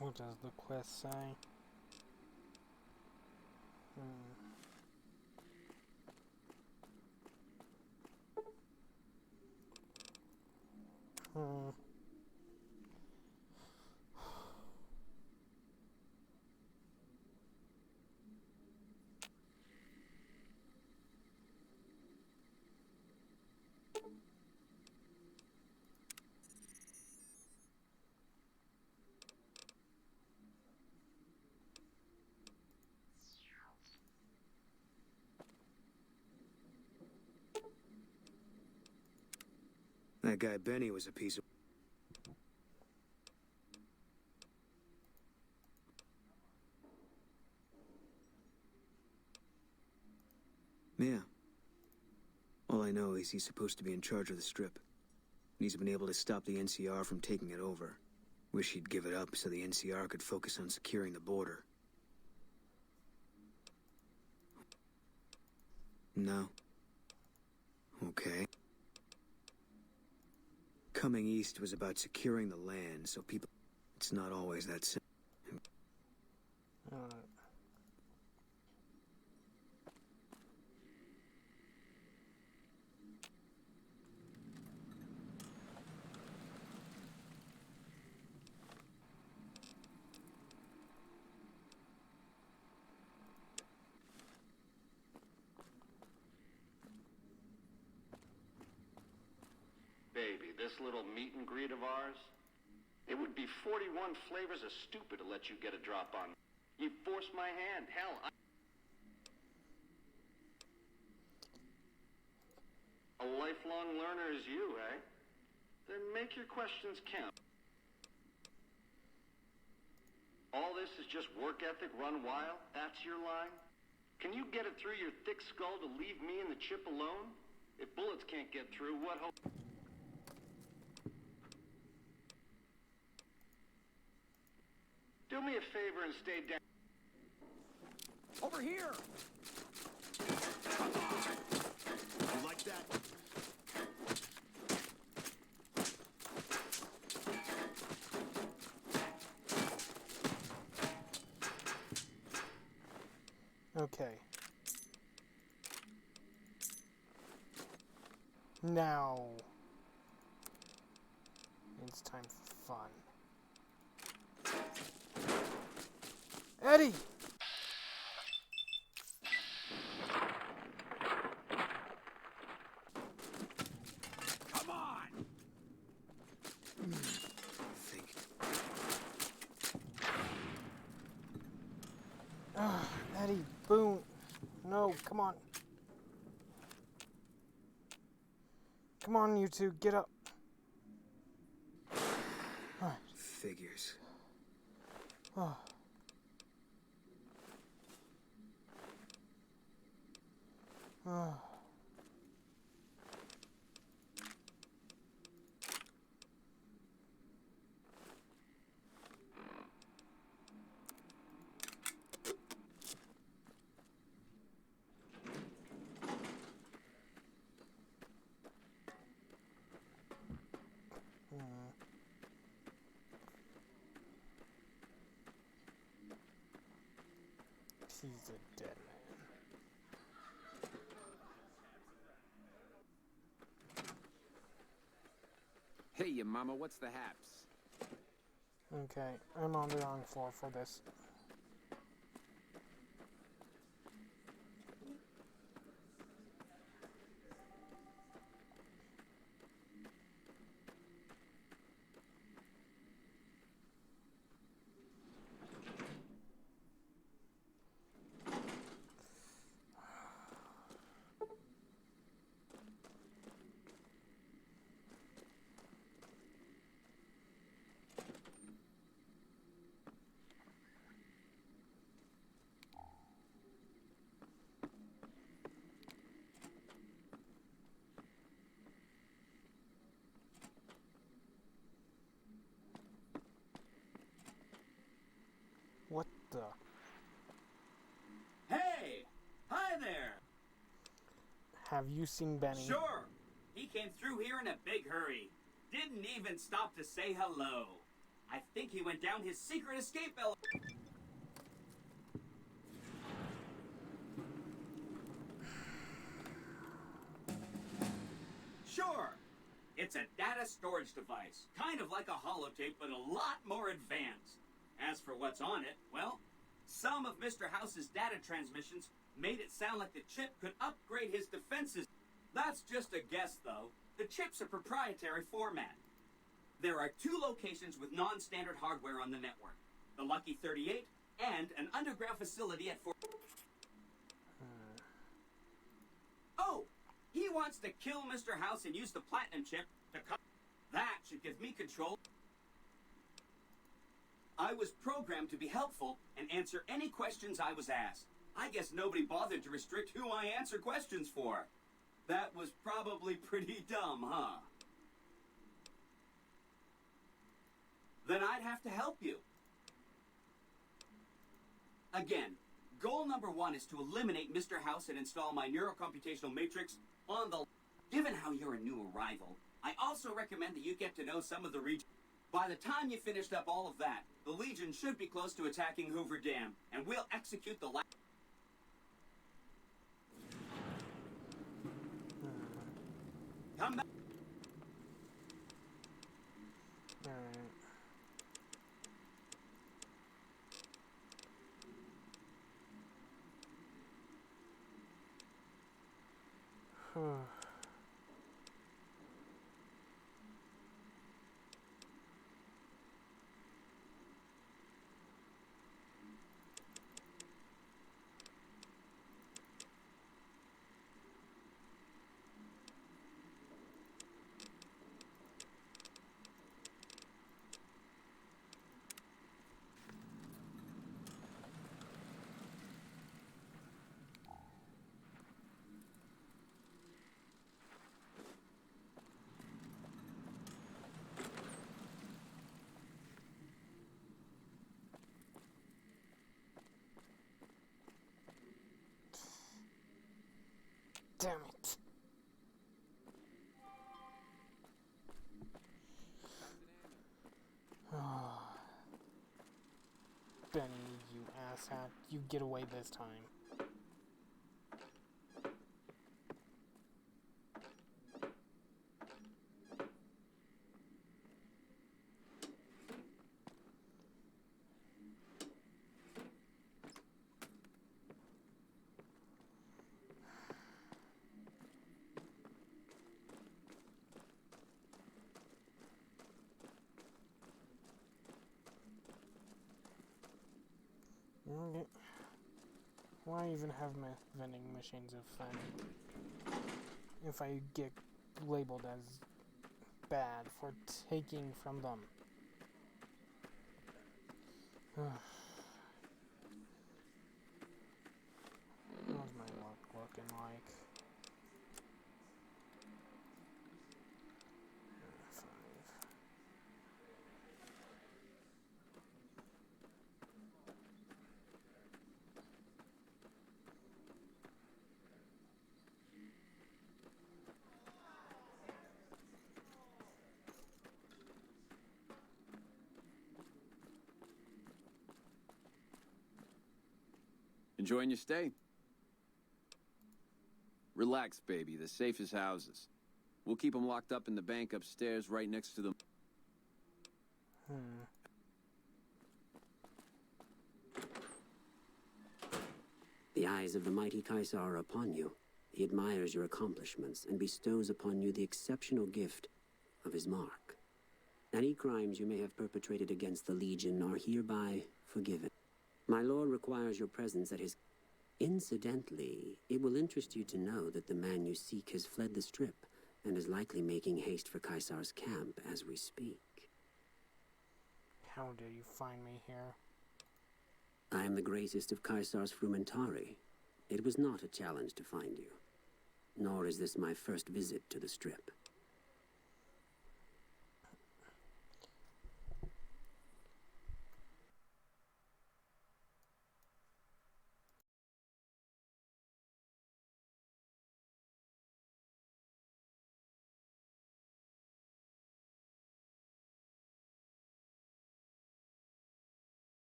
What does the quest say? That guy Benny was a piece of... Yeah. All I know is he's supposed to be in charge of the Strip. And he's been able to stop the NCR from taking it over. Wish he'd give it up so the NCR could focus on securing the border. No. Okay. Coming east was about securing the land, so people... It's not always that simple. this little meet and greet of ours? It would be 41 flavors of stupid to let you get a drop on. You forced my hand. Hell, a lifelong learner is you, eh? Then make your questions count. All this is just work ethic run wild? That's your line? Can you get it through your thick skull to leave me and the chip alone? If bullets can't get through, what hope? Do me a favor and stay down. Over here! You like that? Okay. Now it's time for fun. Eddie! Come on! Eddie, Boone. No, come on. Come on, you two, get up. Figures. Oh. Oh. He's a dead man. Hey, you mama, what's the haps? Okay, I'm on the wrong floor for this. What the? Hey! Hi there! Have you seen Benny? Sure! He came through here in a big hurry. Didn't even stop to say hello. I think he went down his secret escape elevator. Sure! It's a data storage device. Kind of like a holotape, but a lot more advanced. As for what's on it, well, some of Mr. House's data transmissions made it sound like the chip could upgrade his defenses. That's just a guess, though. The chip's a proprietary format. There are 2 locations with non-standard hardware on the network. The Lucky 38 and an underground facility at Fort... Oh! He wants to kill Mr. House and use the platinum chip to cut... That should give me control. I was programmed to be helpful and answer any questions I was asked. I guess nobody bothered to restrict who I answer questions for. That was probably pretty dumb, huh? Then I'd have to help you. Again, goal number 1 is to eliminate Mr. House and install my neurocomputational matrix on the... Given how you're a new arrival, I also recommend that you get to know some of the region. By the time you finished up all of that, the Legion should be close to attacking Hoover Dam, and we'll execute the last... Come back. Damn it. Benny, you asshat. You get away this time. Why even have my vending machines if I get labeled as bad for taking from them? How's my luck looking like? 5. Enjoying your stay? Relax, baby. The safest houses. We'll keep them locked up in the bank upstairs right next to them. The eyes of the mighty Kaisar are upon you. He admires your accomplishments and bestows upon you the exceptional gift of his mark. Any crimes you may have perpetrated against the Legion are hereby forgiven. My lord requires your presence at his... Incidentally, it will interest you to know that the man you seek has fled the Strip and is likely making haste for Kaisar's camp as we speak. How did you find me here? I am the greatest of Kaisar's Frumentari. It was not a challenge to find you. Nor is this my first visit to the Strip.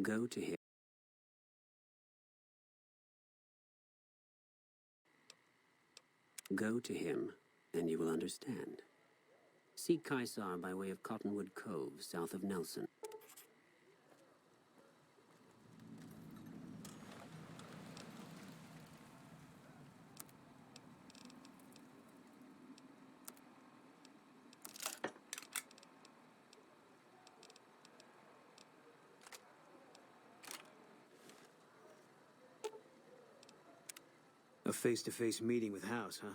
Go to him. Go to him, and you will understand. Seek Kaisar by way of Cottonwood Cove, south of Nelson. A face-to-face meeting with House, huh?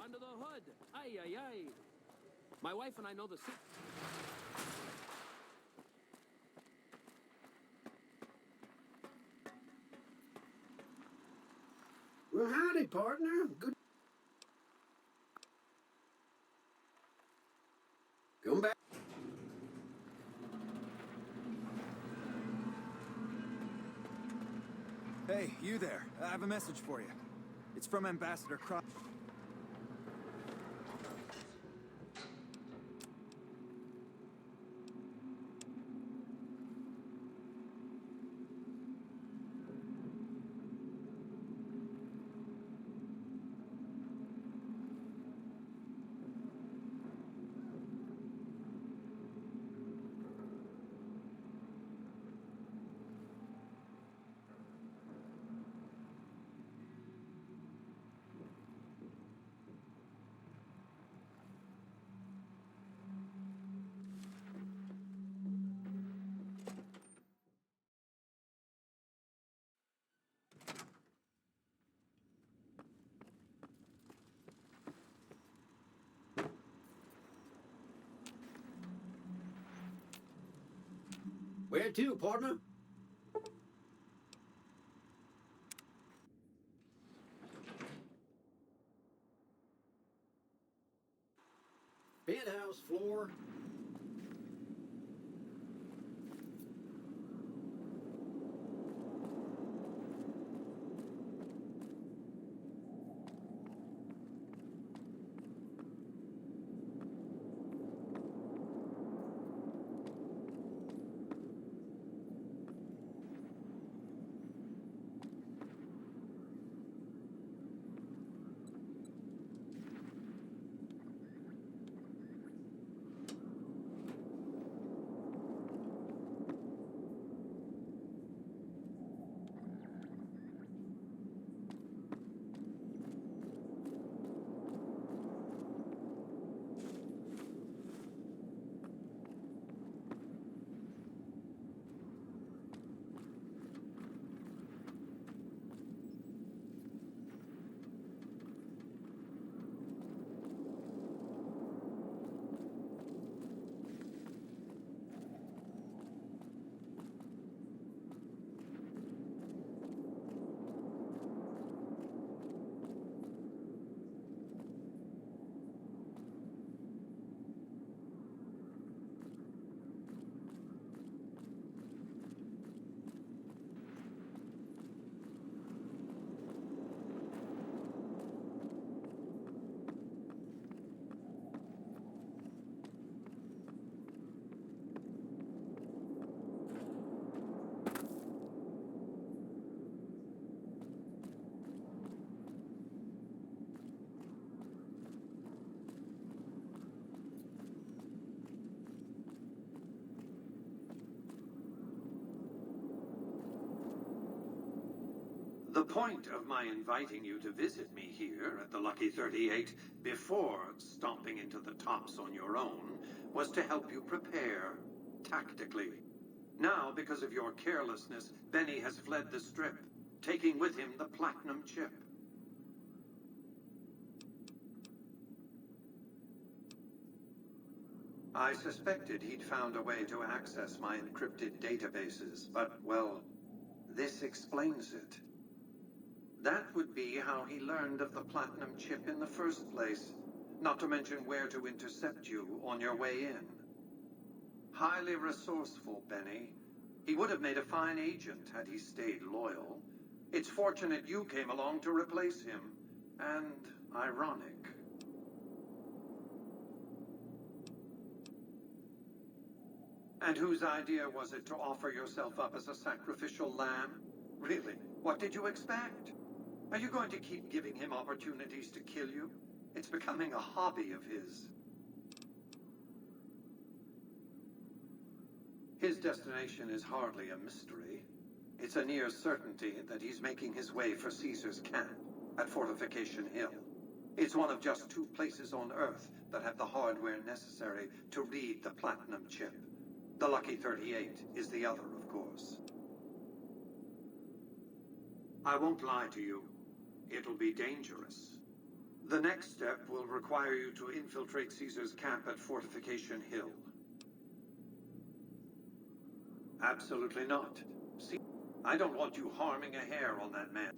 Under the hood. Ay, ay, ay. My wife and I know the secret. Well, howdy, partner. Good. Come back. Hey, you there. I have a message for you. It's from Ambassador Cross. Where to, partner? Penthouse floor. The point of my inviting you to visit me here at the Lucky 38 before stomping into the tops on your own was to help you prepare, tactically. Now, because of your carelessness, Benny has fled the Strip, taking with him the platinum chip. I suspected he'd found a way to access my encrypted databases, but, well, this explains it. That would be how he learned of the platinum chip in the first place, not to mention where to intercept you on your way in. Highly resourceful, Benny. He would have made a fine agent had he stayed loyal. It's fortunate you came along to replace him, and ironic. And whose idea was it to offer yourself up as a sacrificial lamb? Really, what did you expect? Are you going to keep giving him opportunities to kill you? It's becoming a hobby of his. His destination is hardly a mystery. It's a near certainty that he's making his way for Caesar's camp at Fortification Hill. It's one of just 2 places on Earth that have the hardware necessary to read the platinum chip. The Lucky 38 is the other, of course. I won't lie to you. It'll be dangerous. The next step will require you to infiltrate Caesar's camp at Fortification Hill. Absolutely not. See, I don't want you harming a hair on that man.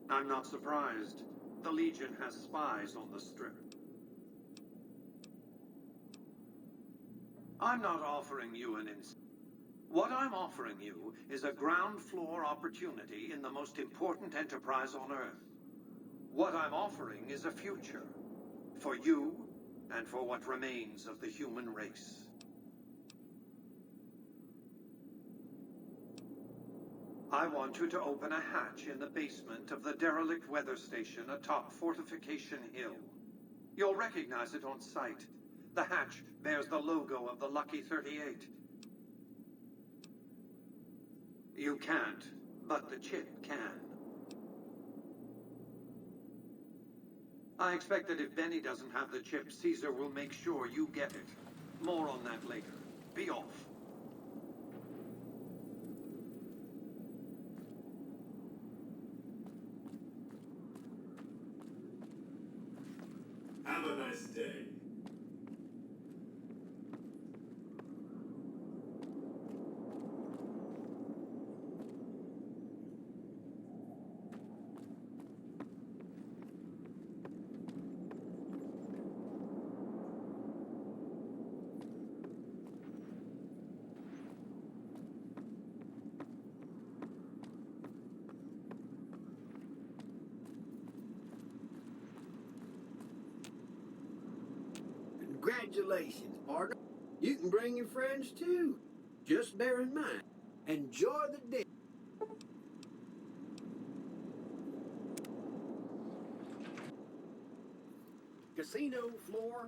I'm not surprised. The Legion has spies on the Strip. I'm not offering you an What I'm offering you is a ground floor opportunity in the most important enterprise on Earth. What I'm offering is a future. For you, and for what remains of the human race. I want you to open a hatch in the basement of the derelict weather station atop Fortification Hill. You'll recognize it on sight. The hatch bears the logo of the Lucky 38. You can't, but the chip can. I expect that if Benny doesn't have the chip, Caesar will make sure you get it. More on that later. Be off. Have a nice day. Congratulations, partner. You can bring your friends too. Just bear in mind, enjoy the day. Casino floor.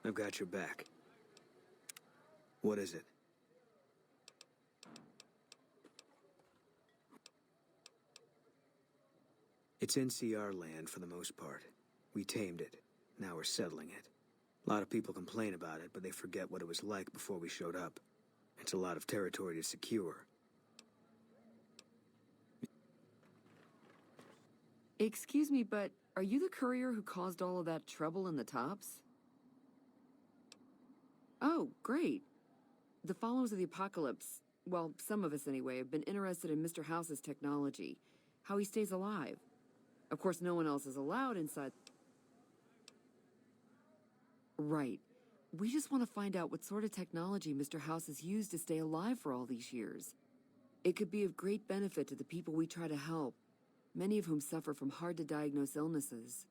I've got your back. What is it? It's NCR land for the most part. We tamed it. Now we're settling it. A lot of people complain about it, but they forget what it was like before we showed up. It's a lot of territory to secure. Excuse me, but are you the courier who caused all of that trouble in the tops? Oh, great. The followers of the apocalypse, well, some of us anyway, have been interested in Mr. House's technology, how he stays alive. Of course, no one else is allowed inside. Right. We just want to find out what sort of technology Mr. House has used to stay alive for all these years. It could be of great benefit to the people we try to help, many of whom suffer from hard-to-diagnose illnesses.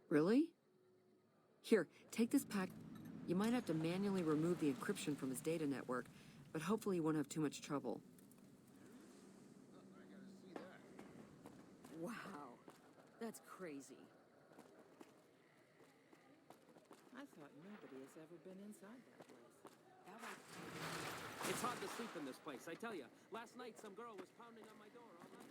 Really? Here, take this pack. You might have to manually remove the encryption from his data network, but hopefully you won't have too much trouble. Wow, that's crazy. I thought nobody has ever been inside that place. It's hard to sleep in this place, I tell you. Last night, some girl was pounding on my door all night.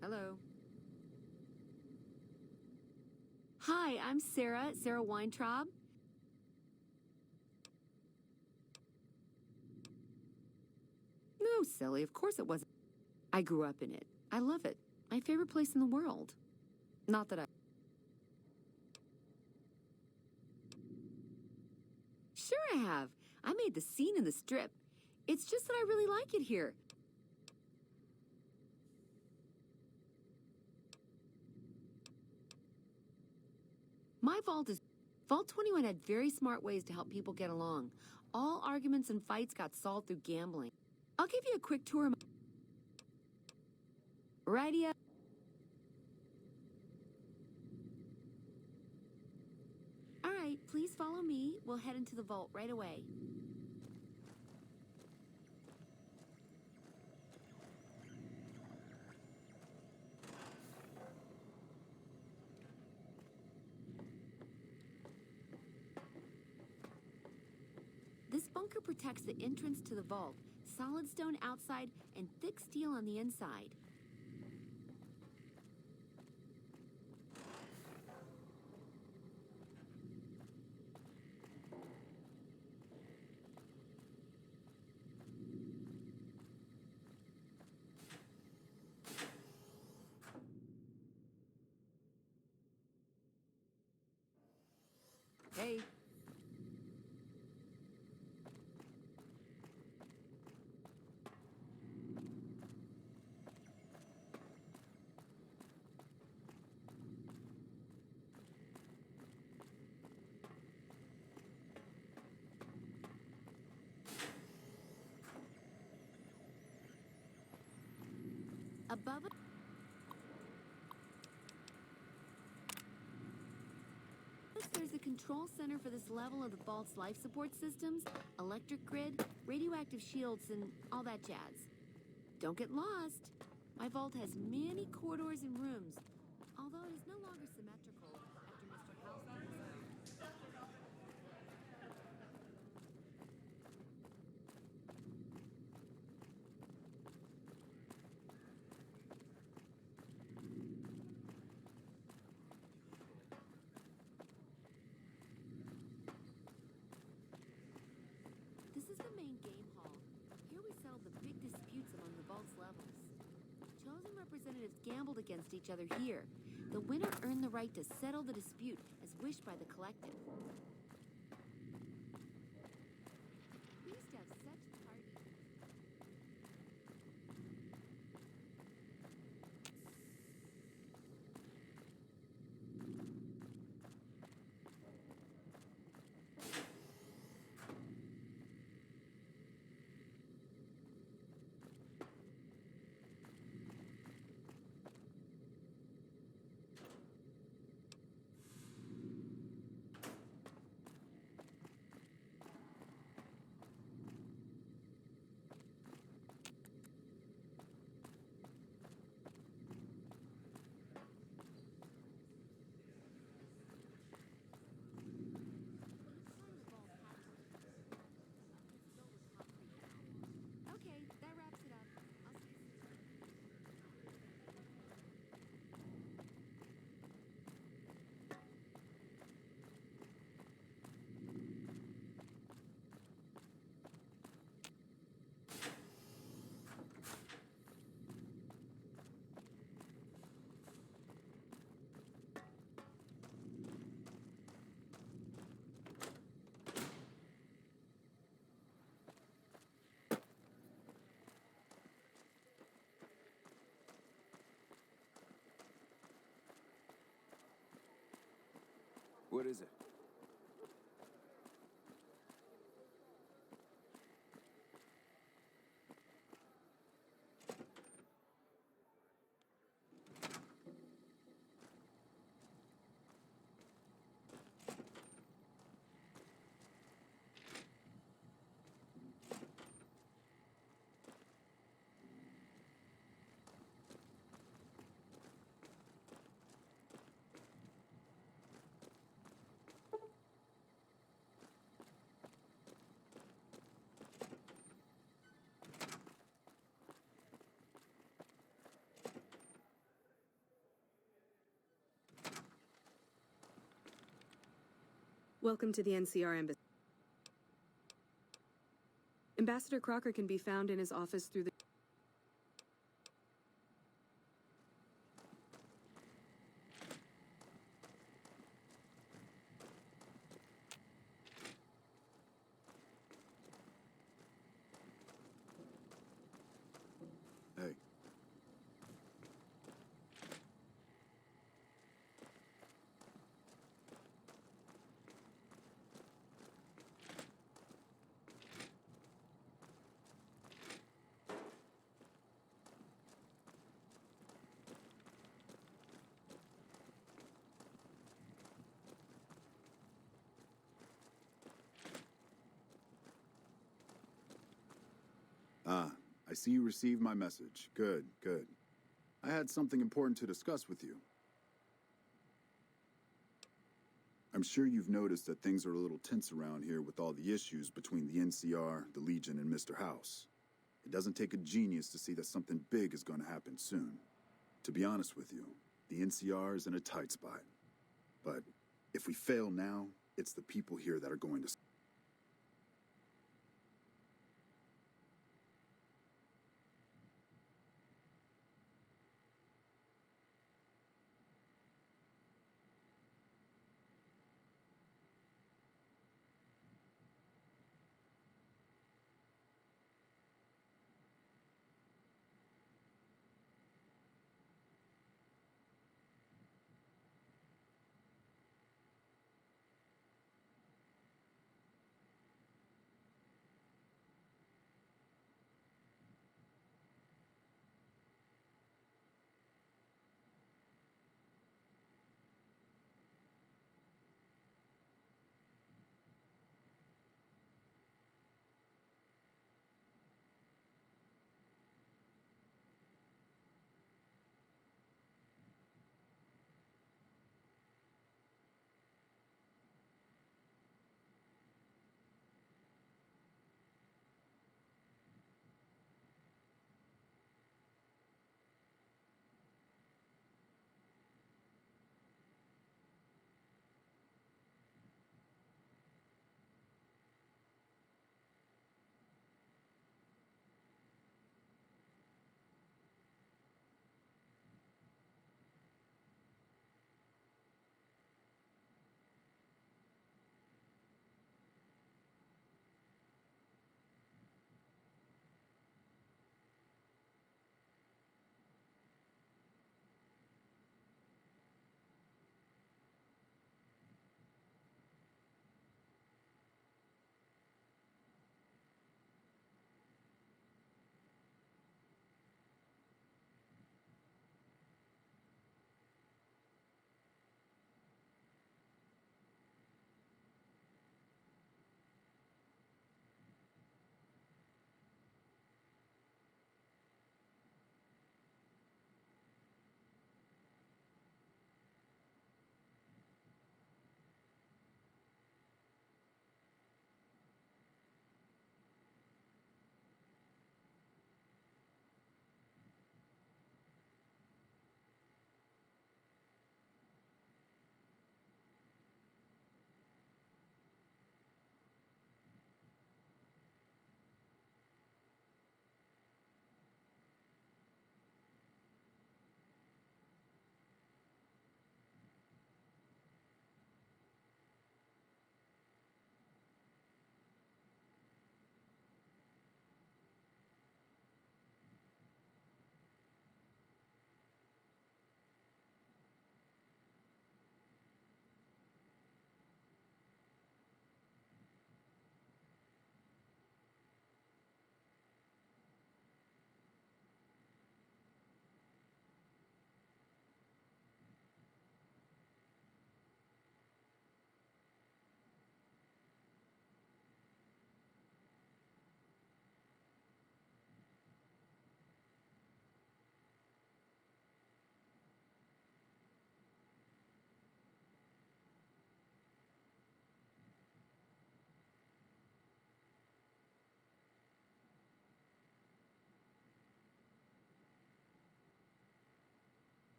Hello. Hi, I'm Sarah Weintraub. No, silly, of course it wasn't. I grew up in it. I love it. My favorite place in the world. Not that I... Sure I have. I made the scene in the strip. It's just that I really like it here. My vault is... Vault 21 had very smart ways to help people get along. All arguments and fights got solved through gambling. I'll give you a quick tour of my... Righty up. All right, please follow me. We'll head into the vault right away. This bunker protects the entrance to the vault. Solid stone outside and thick steel on the inside. Hey. Above it. There's a control center for this level of the vault's life support systems, electric grid, radioactive shields, and all that jazz. Don't get lost. My vault has many corridors and rooms, although it is no longer symmetrical after Mr. House. representatives gambled against each other here. The winner earned the right to settle the dispute as wished by the collective. We used to have such parties. Okay, that wraps it up. I'll see you soon. What is it? Welcome to the NCR Embassy. Ambassador Crocker can be found in his office through the... Hey. Ah, I see you received my message. Good, good. I had something important to discuss with you. I'm sure you've noticed that things are a little tense around here with all the issues between the NCR, the Legion, and Mr. House. It doesn't take a genius to see that something big is going to happen soon. To be honest with you, the NCR is in a tight spot. But if we fail now, it's the people here that are going to...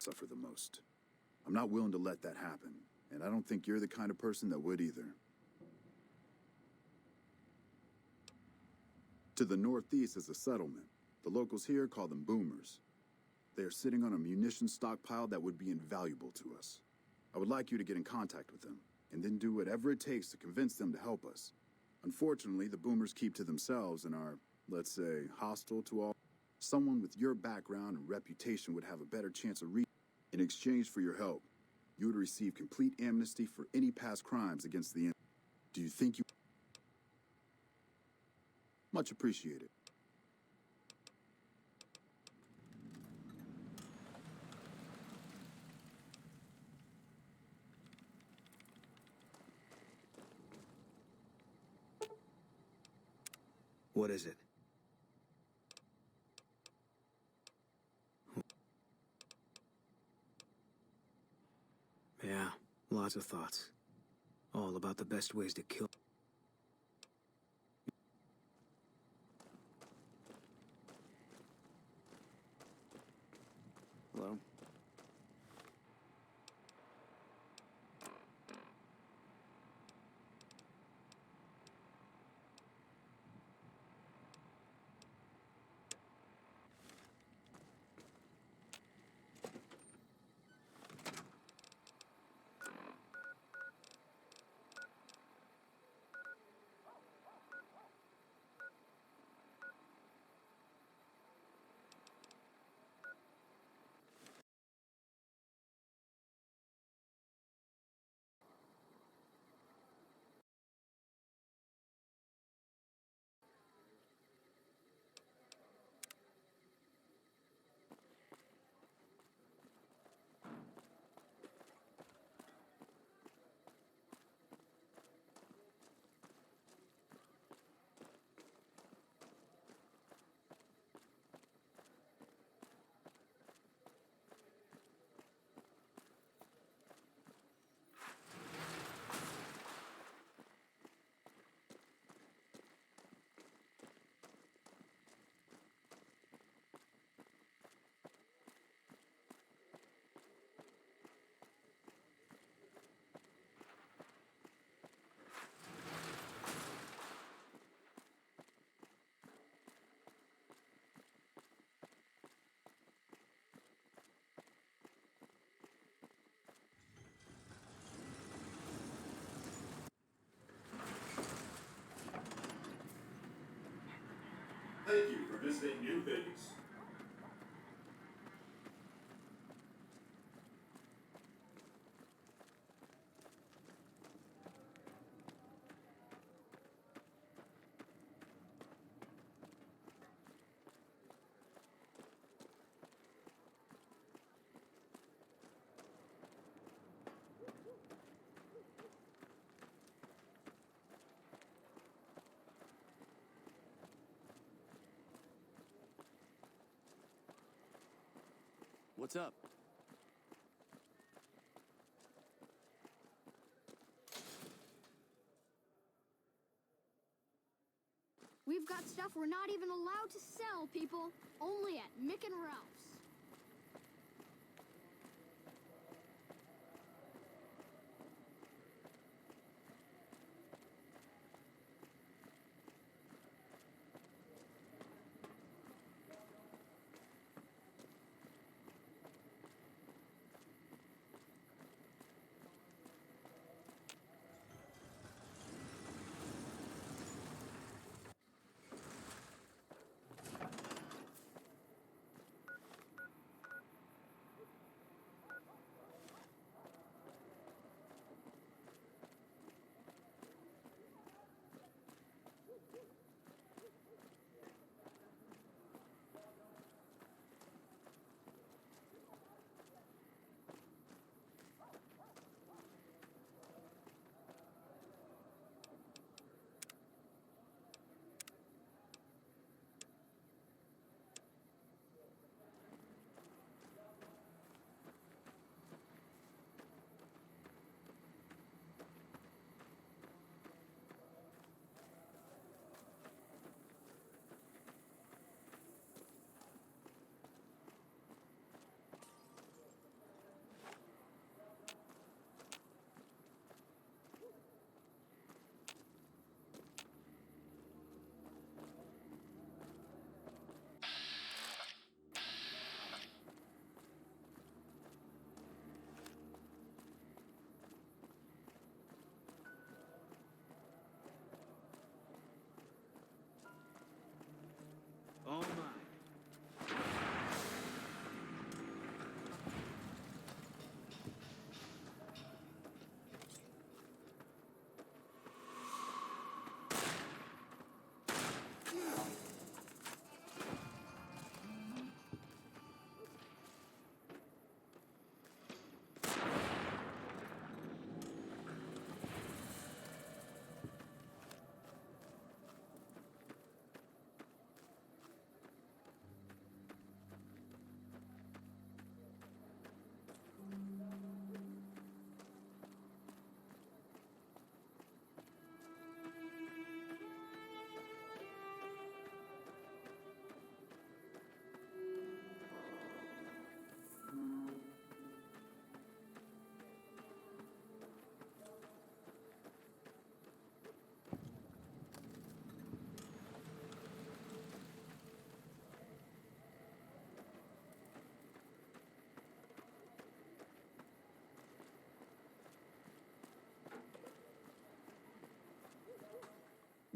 suffer the most. I'm not willing to let that happen, and I don't think you're the kind of person that would either. To the northeast is a settlement. The locals here call them boomers. They are sitting on a munitions stockpile that would be invaluable to us. I would like you to get in contact with them, and then do whatever it takes to convince them to help us. Unfortunately, the boomers keep to themselves and are, let's say, hostile to all. Someone with your background and reputation would have a better chance of reaching. In exchange for your help, you would receive complete amnesty for any past crimes against the enemy. Do you think you... Much appreciated. What is it? Yeah, lots of thoughts. All about the best ways to kill. Hello? Thank you for visiting New Vegas. What's up? We've got stuff we're not even allowed to sell, people. Only at Mick and Ralph's.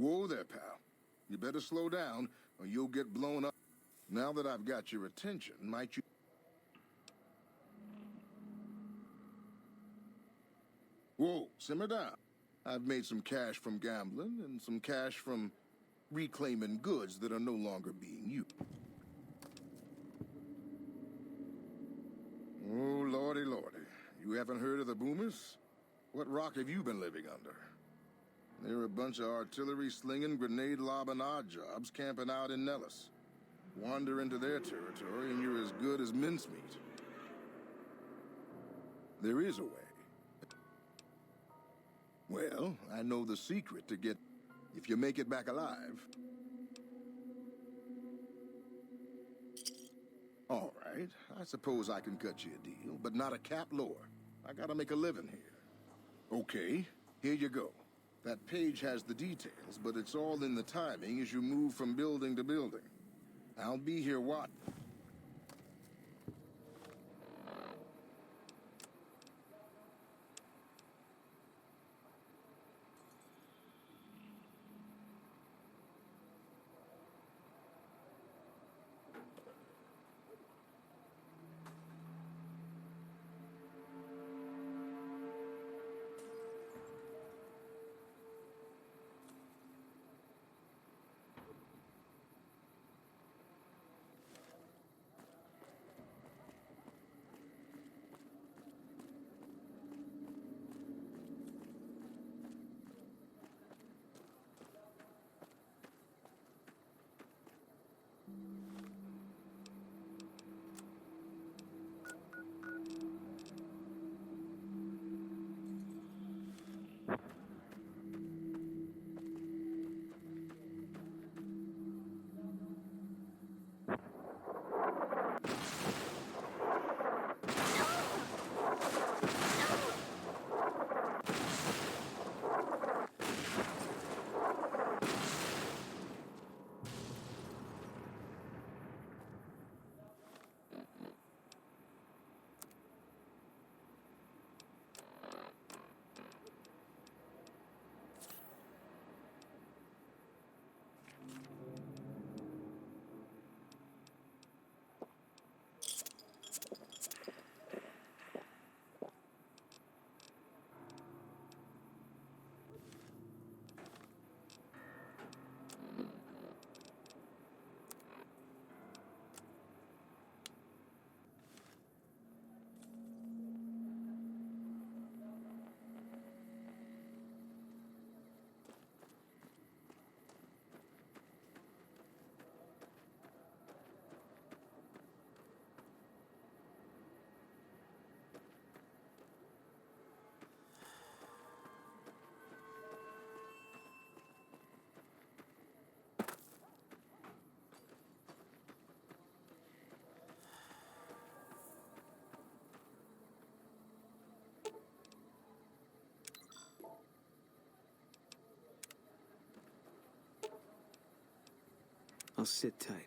Whoa there, pal. You better slow down, or you'll get blown up. Now that I've got your attention, might you... Whoa, simmer down. I've made some cash from gambling and some cash from reclaiming goods that are no longer being used. Oh, lordy, lordy. You haven't heard of the boomers? What rock have you been living under? They're a bunch of artillery-slinging, grenade-lobbing odd jobs camping out in Nellis. Wander into their territory and you're as good as mincemeat. There is a way. Well, I know the secret to get... if you make it back alive. All right, I suppose I can cut you a deal, but not a cap lower. I gotta make a living here. Okay, here you go. That page has the details, but it's all in the timing as you move from building to building. I'll be here watching. I'll sit tight.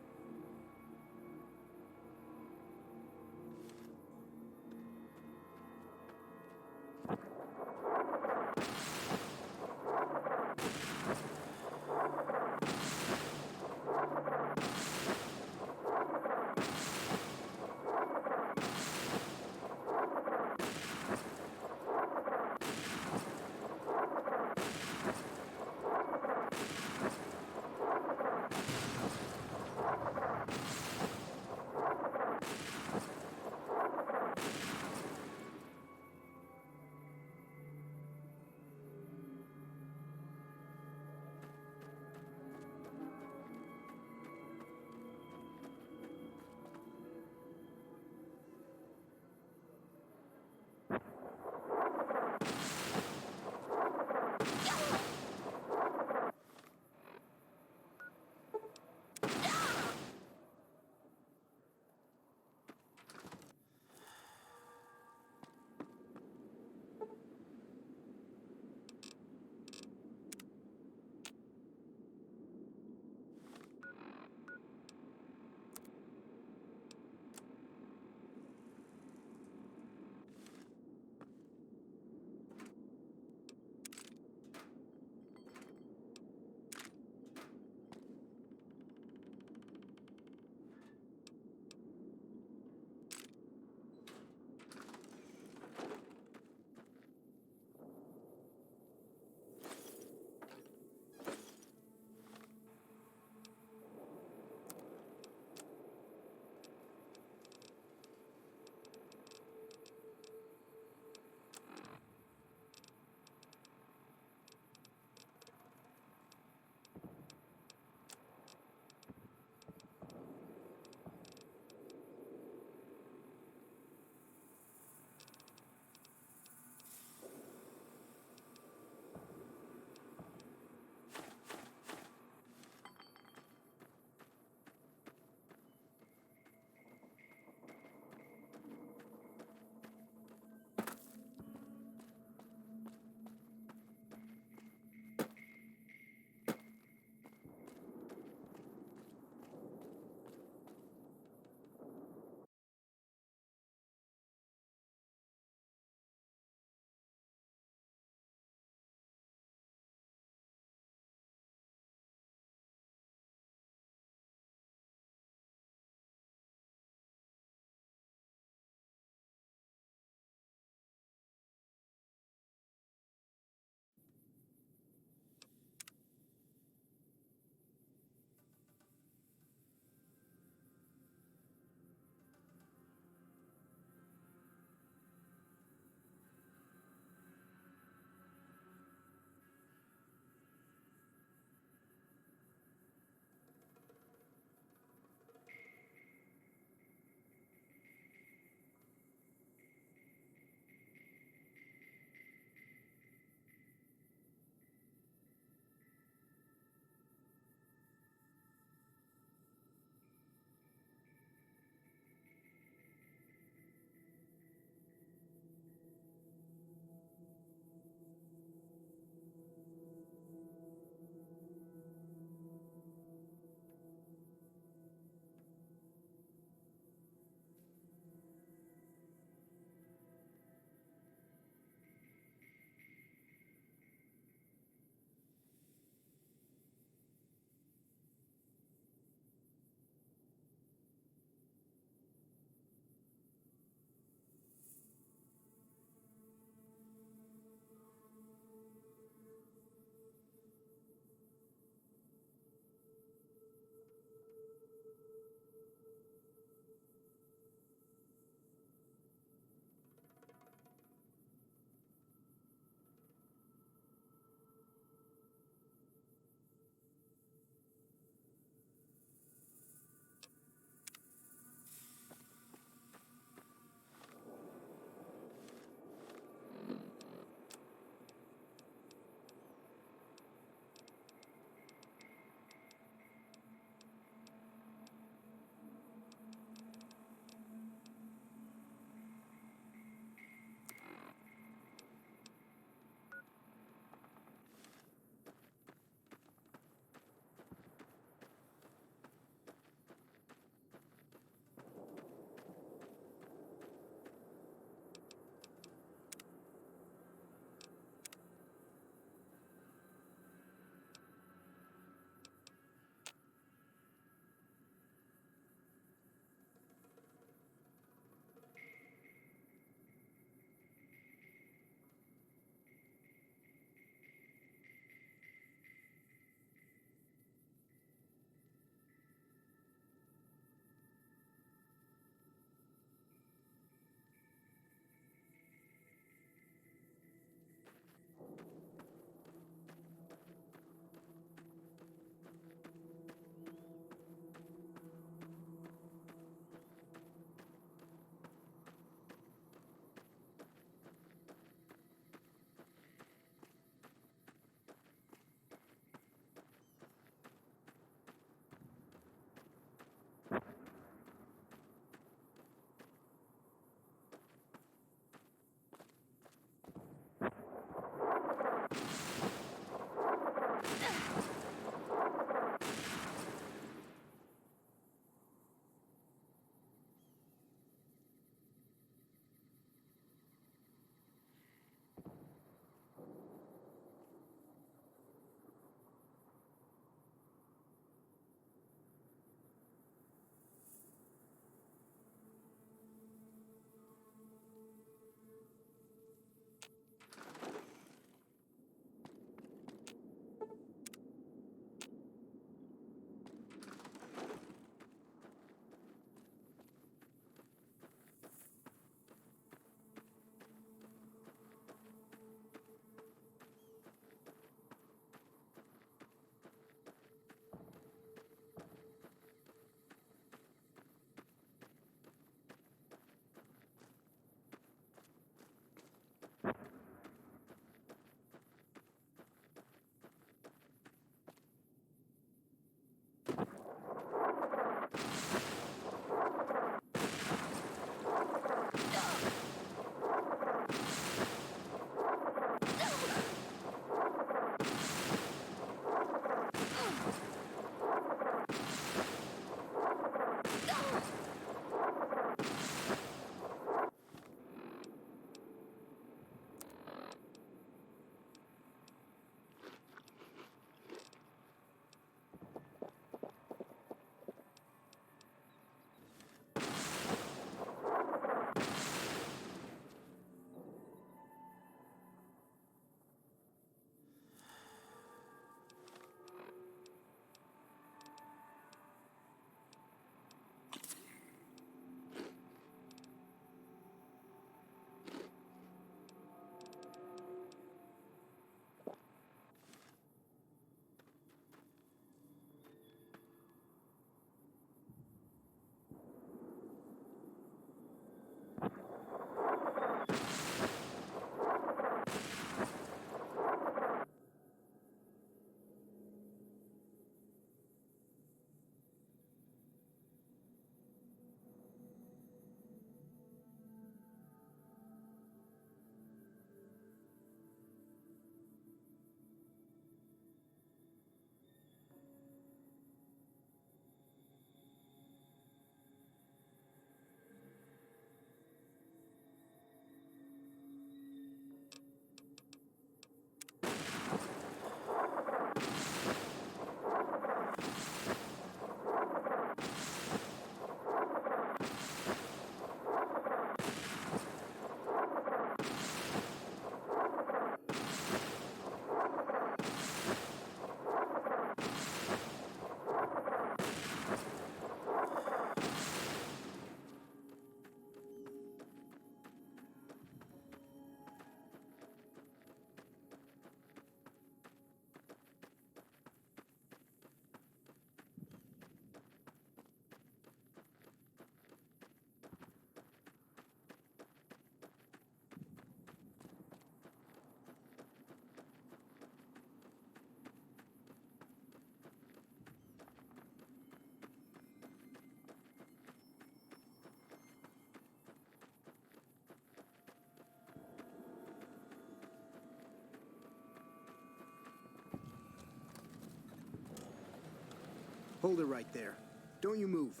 Hold it right there. Don't you move.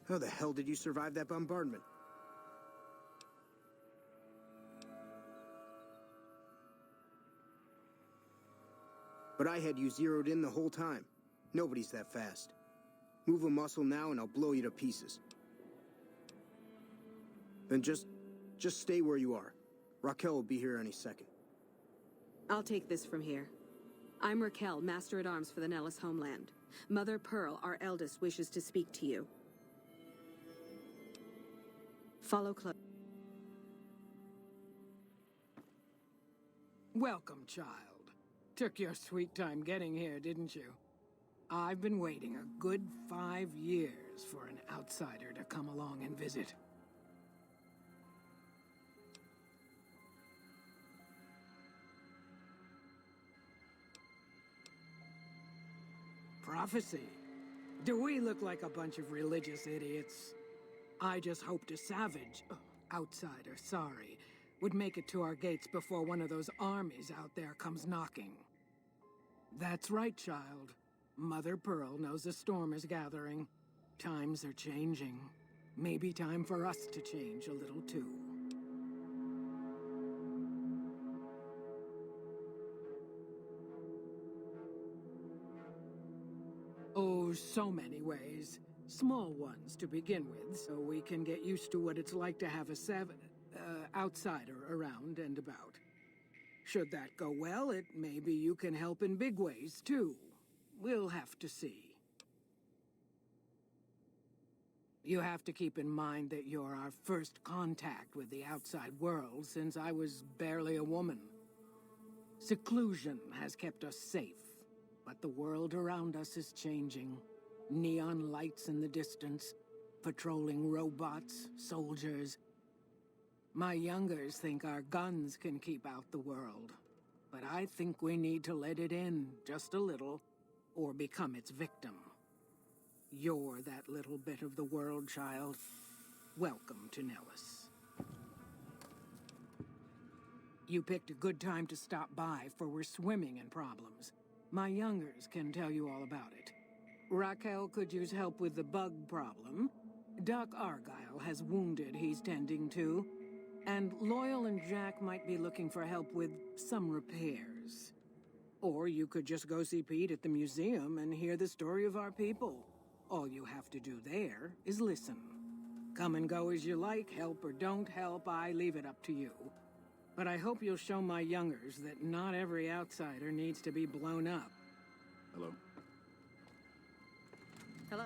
How the hell did you survive that bombardment? But I had you zeroed in the whole time. Nobody's that fast. Move a muscle now and I'll blow you to pieces. Then just stay where you are. Raquel will be here any second. I'll take this from here. I'm Raquel, Master-at-Arms for the Nellis homeland. Mother Pearl, our eldest, wishes to speak to you. Follow close. Welcome, child. Took your sweet time getting here, didn't you? I've been waiting a good 5 years for an outsider to come along and visit. Prophecy. Do we look like a bunch of religious idiots? I just hoped a savage, outsider, sorry, would make it to our gates before one of those armies out there comes knocking. That's right, child. Mother Pearl knows a storm is gathering. Times are changing. Maybe time for us to change a little too. Oh, so many ways. Small ones to begin with, so we can get used to what it's like to have a outsider around and about. Should that go well, maybe you can help in big ways, too. We'll have to see. You have to keep in mind that you're our first contact with the outside world since I was barely a woman. Seclusion has kept us safe, but the world around us is changing. Neon lights in the distance, patrolling robots, soldiers. My youngers think our guns can keep out the world, but I think we need to let it in just a little, or become its victim. You're that little bit of the world, child. Welcome to Nellis. You picked a good time to stop by, for we're swimming in problems. My youngers can tell you all about it. Raquel could use help with the bug problem. Doc Argyle has wounded he's tending to. And Loyal and Jack might be looking for help with some repairs. Or you could just go see Pete at the museum and hear the story of our people. All you have to do there is listen. Come and go as you like, help or don't help, I leave it up to you. But I hope you'll show my youngers that not every outsider needs to be blown up. Hello? Hello.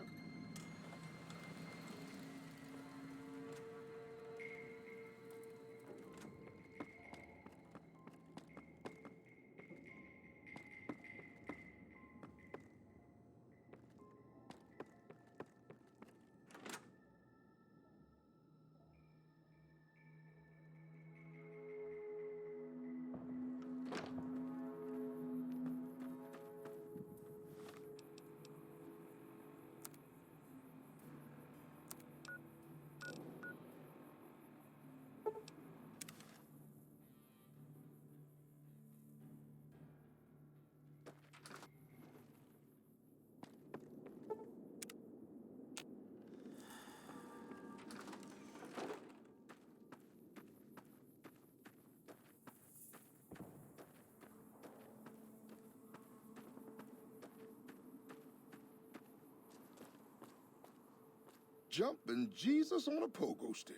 Jumping Jesus on a pogo stick.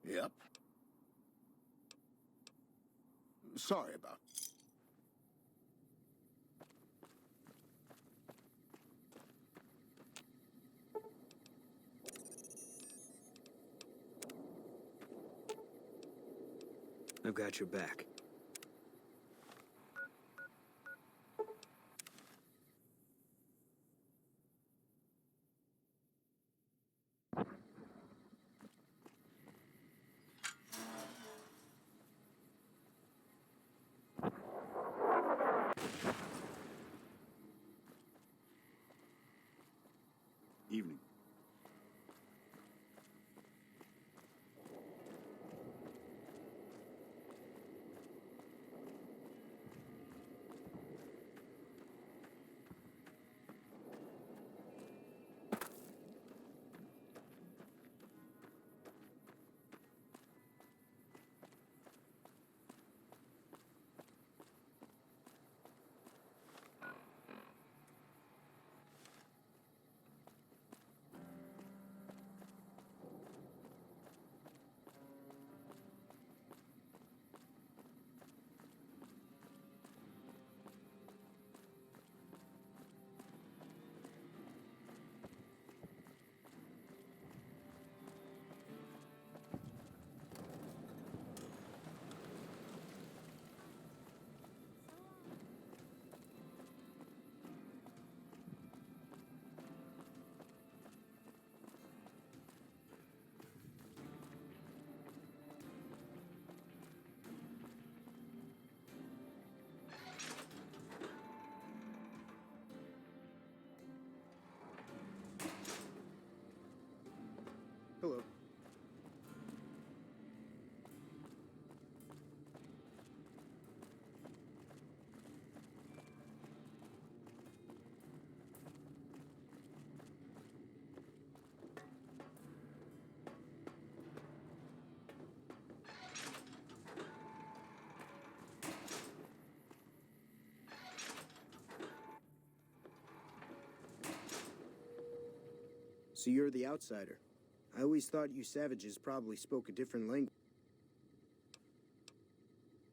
Yep. Sorry about it. I've got your back. Evening. So you're the outsider. I always thought you savages probably spoke a different language.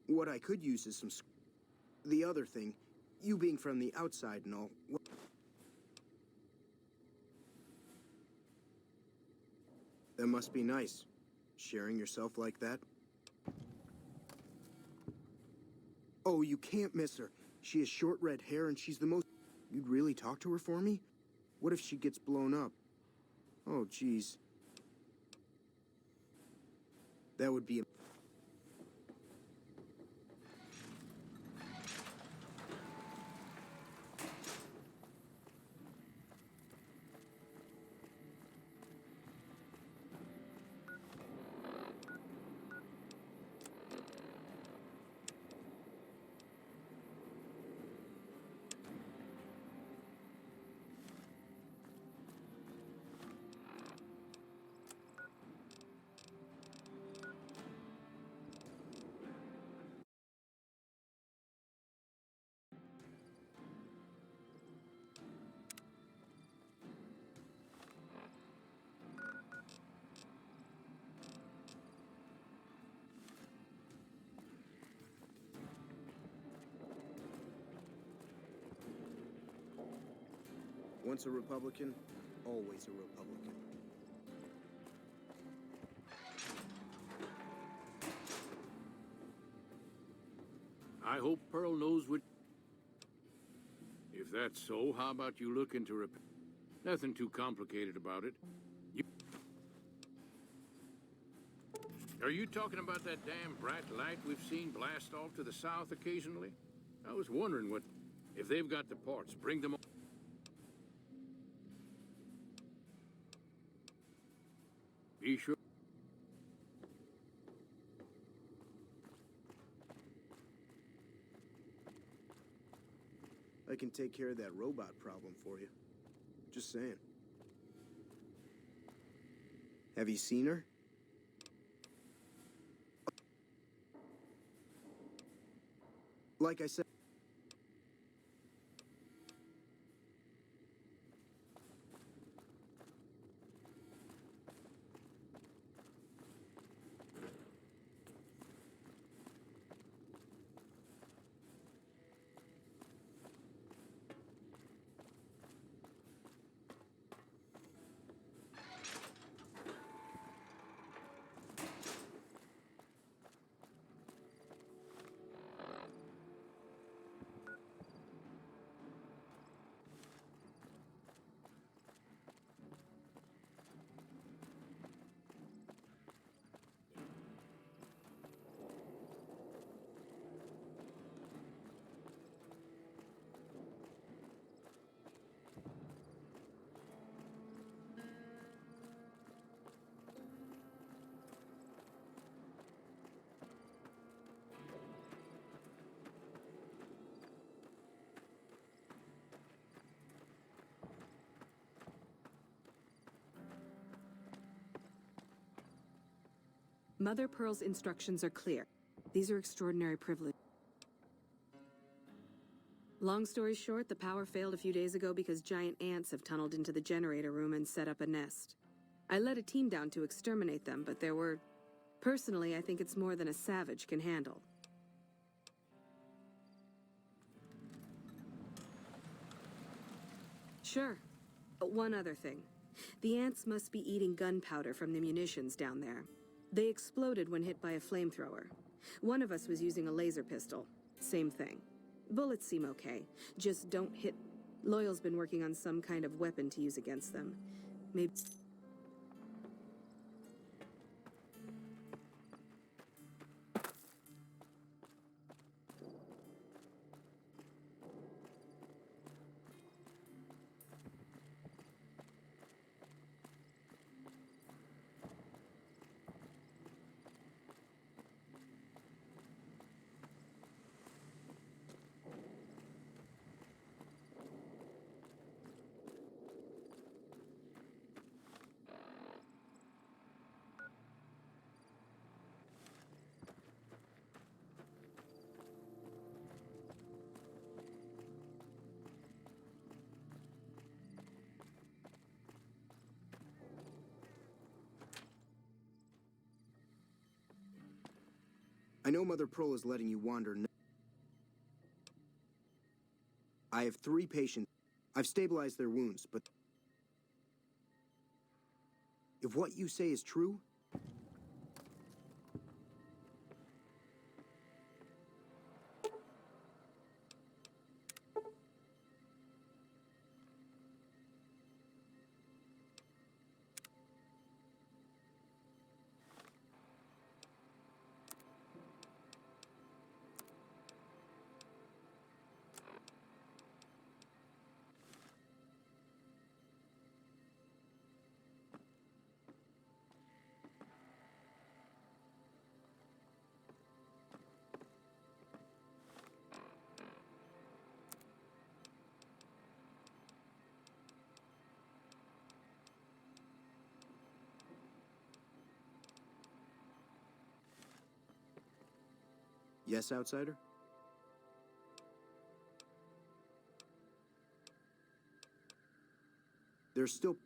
What I could use is some... The other thing, you being from the outside and all... That must be nice, sharing yourself like that. Oh, you can't miss her. She has short red hair and she's the most... You'd really talk to her for me? What if she gets blown up? Oh, geez. That would be... Once a Republican, always a Republican. I hope Pearl knows what... If that's so, how about you look into Nothing too complicated about it. Are you talking about that damn bright light we've seen blast off to the south occasionally? I was wondering what... If they've got the parts, bring them on. Be sure. I can take care of that robot problem for you. Just saying. Have you seen her? Like I said... Mother Pearl's instructions are clear. These are extraordinary privileges. Long story short, the power failed a few days ago because giant ants have tunneled into the generator room and set up a nest. I led a team down to exterminate them, but there were... Personally, I think it's more than a savage can handle. Sure. But one other thing. The ants must be eating gunpowder from the munitions down there. They exploded when hit by a flamethrower. One of us was using a laser pistol. Same thing. Bullets seem okay. Just don't hit... Loyal's been working on some kind of weapon to use against them. Maybe... I know Mother Pearl is letting you wander. I have 3 patients. I've stabilized their wounds, but if what you say is true, yes, outsider? There's still...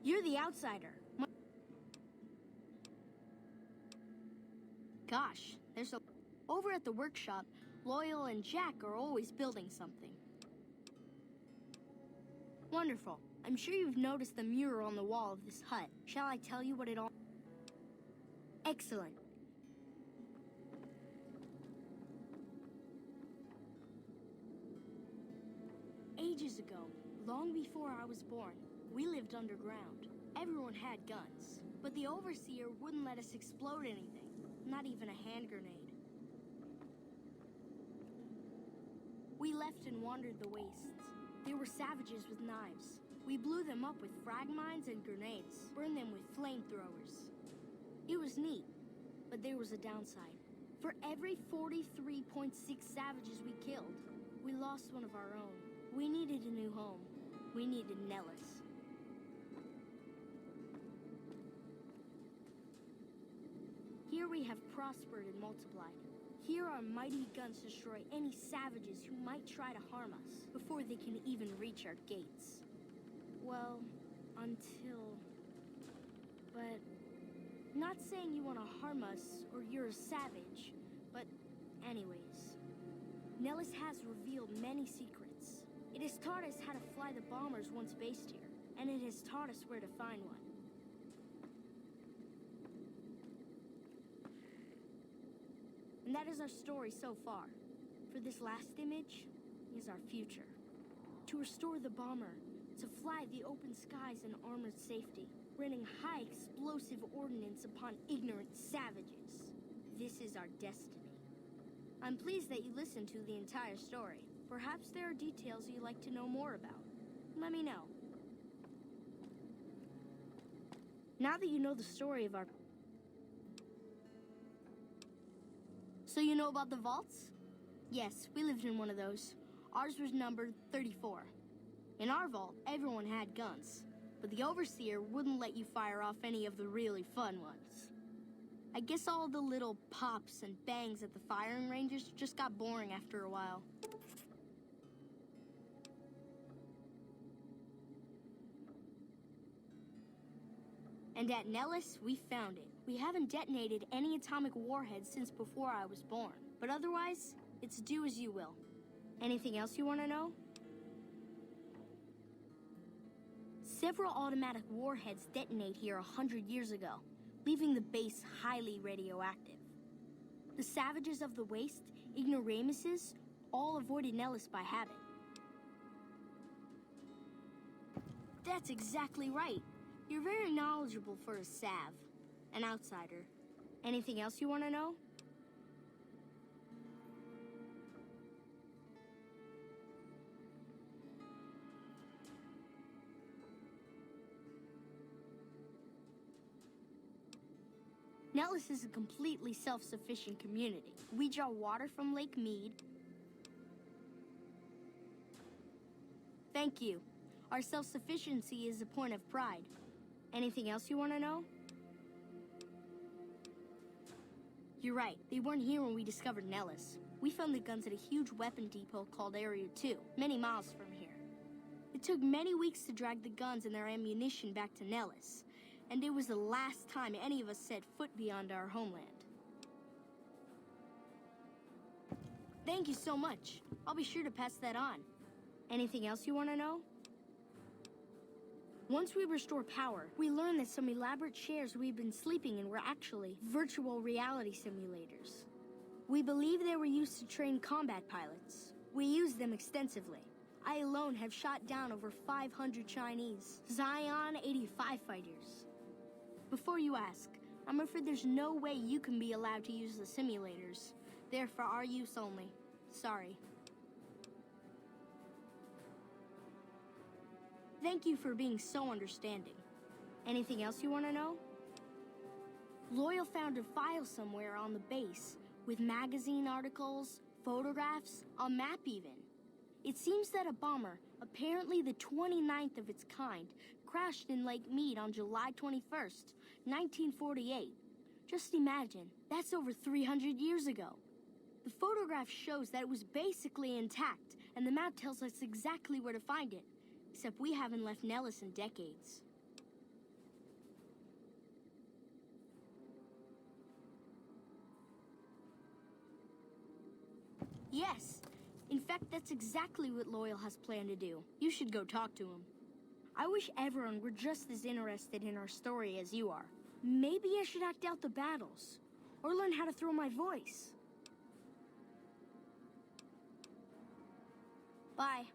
You're the outsider. Gosh, there's a... Over at the workshop, Loyal and Jack are always building something. Wonderful. I'm sure you've noticed the mural on the wall of this hut. Shall I tell you what it all... Excellent. Ages ago, long before I was born, we lived underground. Everyone had guns, but the Overseer wouldn't let us explode anything, not even a hand grenade. We left and wandered the wastes. There were savages with knives. We blew them up with frag mines and grenades, burned them with flamethrowers. It was neat, but there was a downside. For every 43.6 savages we killed, we lost one of our own. We needed a new home. We needed Nellis. Here we have prospered and multiplied. Here our mighty guns destroy any savages who might try to harm us before they can even reach our gates. Well, until... But... Not saying you want to harm us or you're a savage, but anyways. Nellis has revealed many secrets. It has taught us how to fly the bombers once based here, and it has taught us where to find one. And that is our story so far. For this last image is our future. To restore the bomber, to fly the open skies in armored safety, raining high explosive ordnance upon ignorant savages. This is our destiny. I'm pleased that you listened to the entire story. Perhaps there are details you'd like to know more about. Let me know. Now that you know the story of our... So you know about the vaults? Yes, we lived in one of those. Ours was numbered 34. In our vault, everyone had guns, but the Overseer wouldn't let you fire off any of the really fun ones. I guess all the little pops and bangs at the firing ranges just got boring after a while. And at Nellis, we found it. We haven't detonated any atomic warheads since before I was born. But otherwise, it's do as you will. Anything else you want to know? Several automatic warheads detonate here 100 years ago, leaving the base highly radioactive. The savages of the Waste, ignoramuses, all avoided Nellis by habit. That's exactly right. You're very knowledgeable for a Sav, an outsider. Anything else you want to know? Nellis is a completely self-sufficient community. We draw water from Lake Mead. Thank you. Our self-sufficiency is a point of pride. Anything else you want to know? You're right. They weren't here when we discovered Nellis. We found the guns at a huge weapon depot called Area 2, many miles from here. It took many weeks to drag the guns and their ammunition back to Nellis, and it was the last time any of us set foot beyond our homeland. Thank you so much. I'll be sure to pass that on. Anything else you want to know? Once we restore power, we learned that some elaborate chairs we've been sleeping in were actually virtual reality simulators. We believe they were used to train combat pilots. We use them extensively. I alone have shot down over 500 Chinese Zion 85 fighters. Before you ask, I'm afraid there's no way you can be allowed to use the simulators. They're for our use only. Sorry. Thank you for being so understanding. Anything else you want to know? Loyal found a file somewhere on the base with magazine articles, photographs, a map even. It seems that a bomber, apparently the 29th of its kind, crashed in Lake Mead on July 21st, 1948. Just imagine, that's over 300 years ago. The photograph shows that it was basically intact, and the map tells us exactly where to find it. Except we haven't left Nellis in decades. Yes. In fact, that's exactly what Loyal has planned to do. You should go talk to him. I wish everyone were just as interested in our story as you are. Maybe I should act out the battles, or learn how to throw my voice. Bye.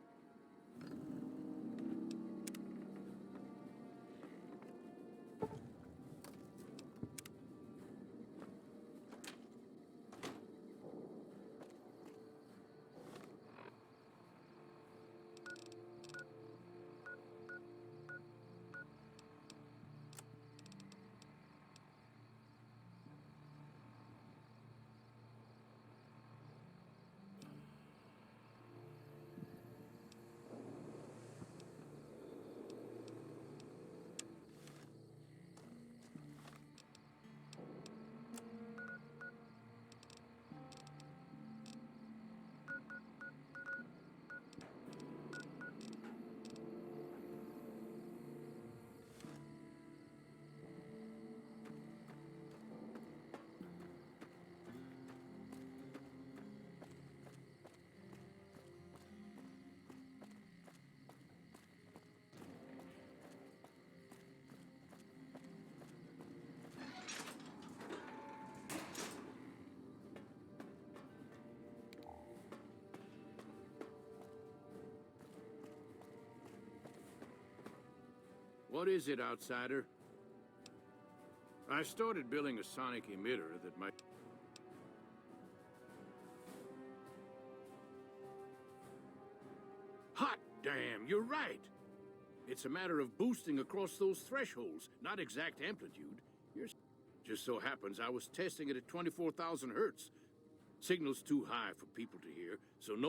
What is it, outsider? I started building a sonic emitter that might... Hot damn, you're right! It's a matter of boosting across those thresholds, not exact amplitude. Just so happens I was testing it at 24,000 hertz. Signal's too high for people to hear, so no...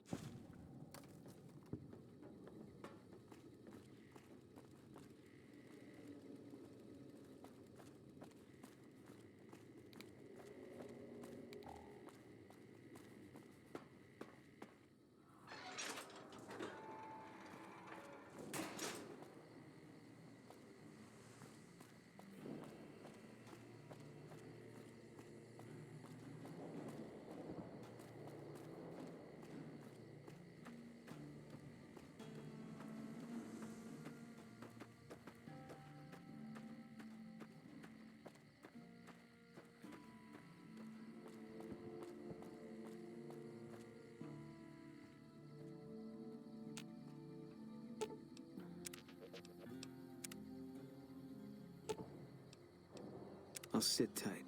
I'll sit tight.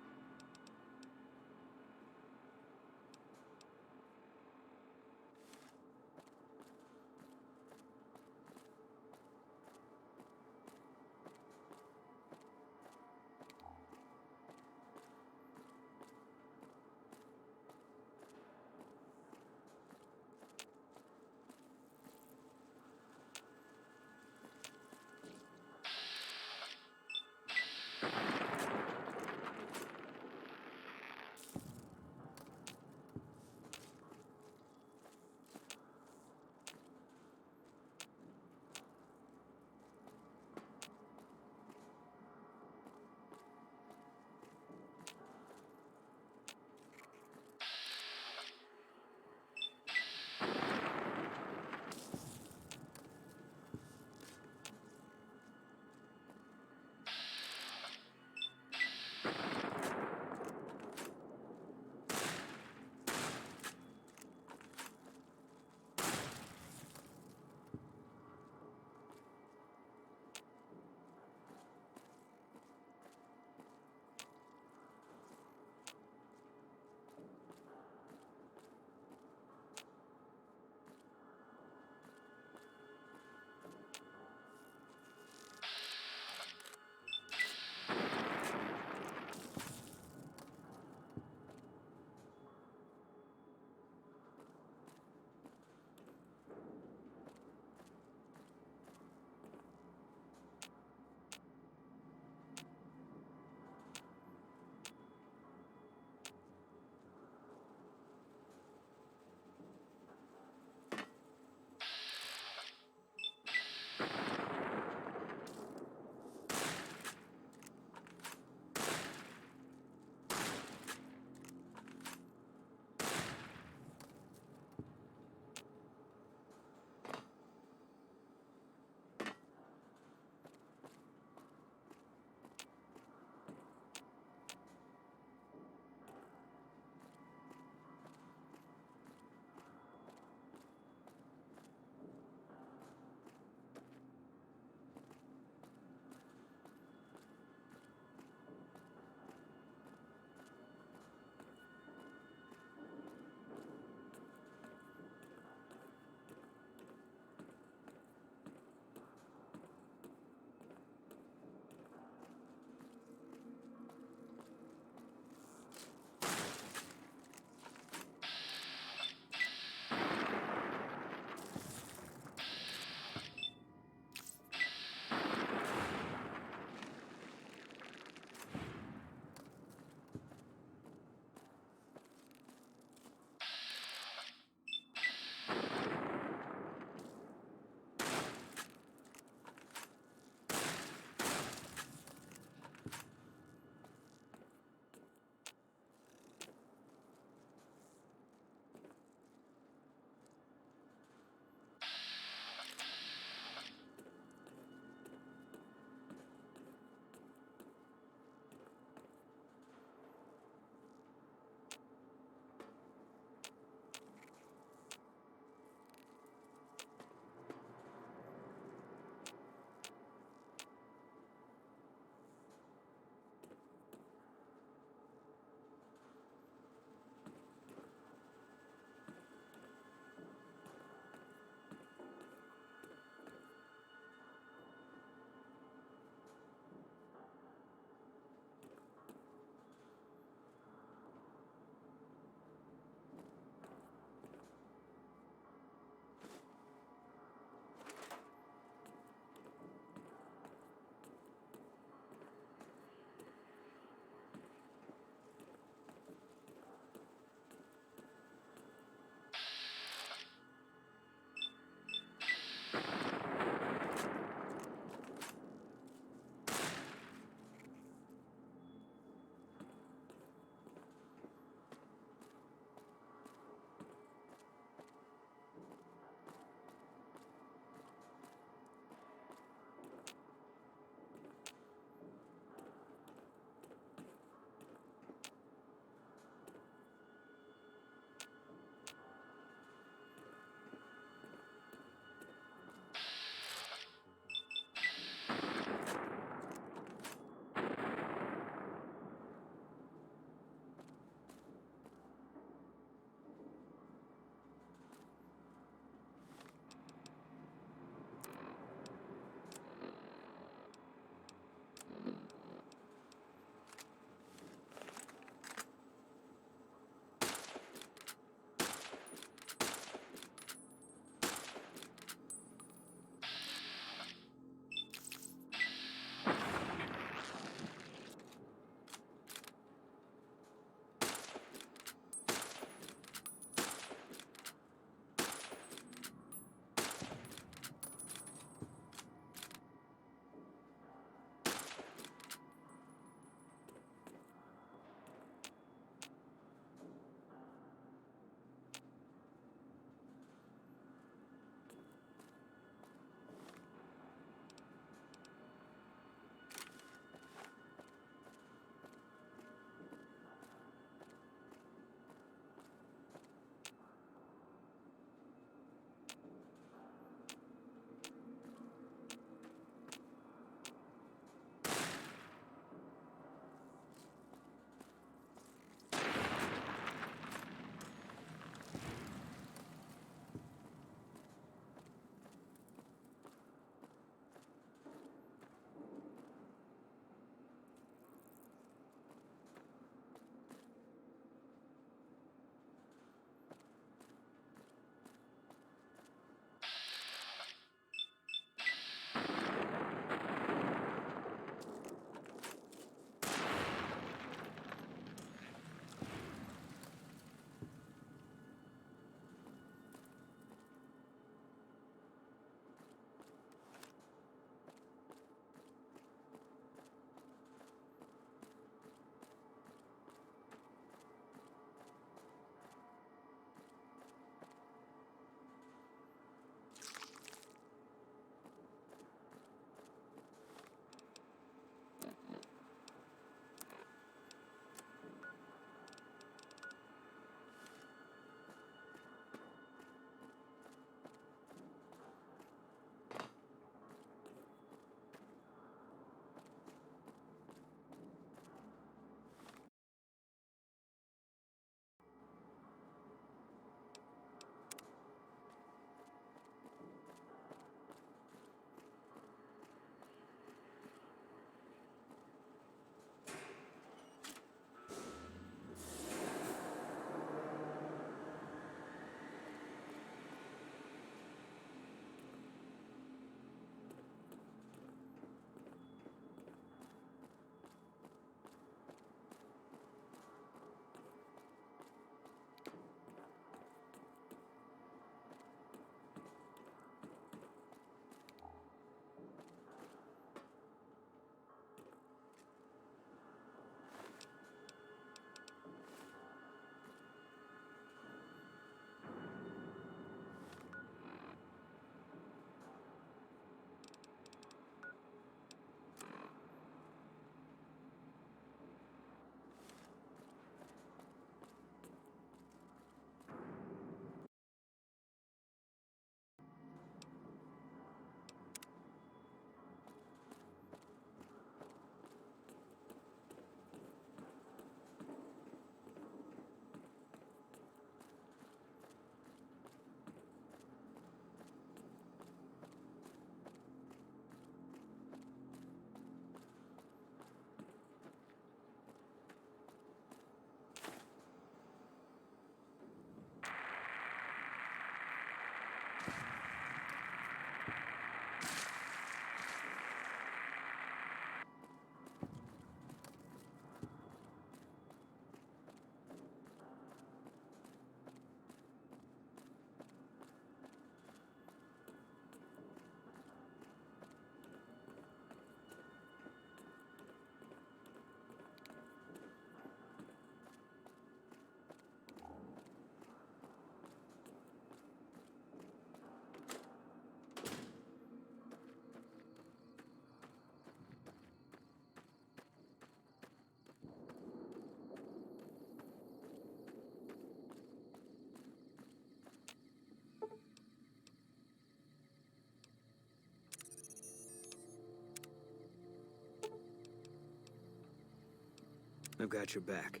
I've got your back.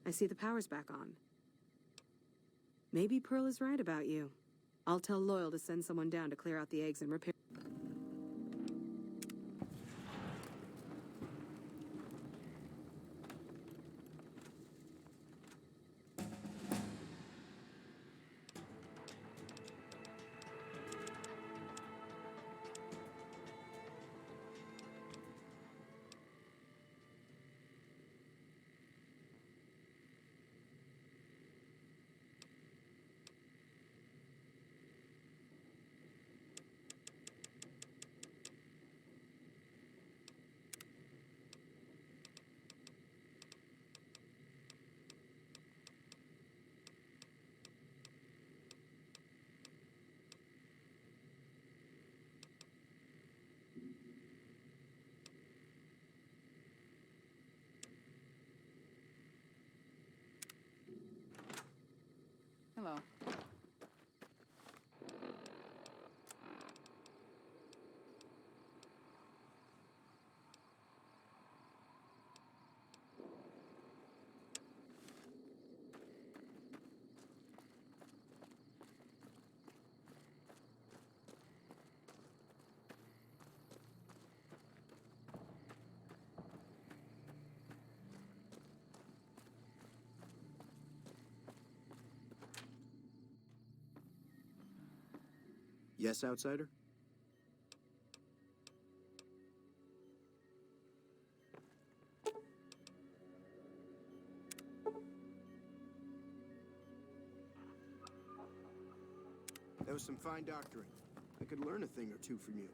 I see the power's back on. Maybe Pearl is right about you. I'll tell Loyal to send someone down to clear out the eggs and repair. Hello. Yes, outsider? That was some fine doctoring. I could learn a thing or two from you.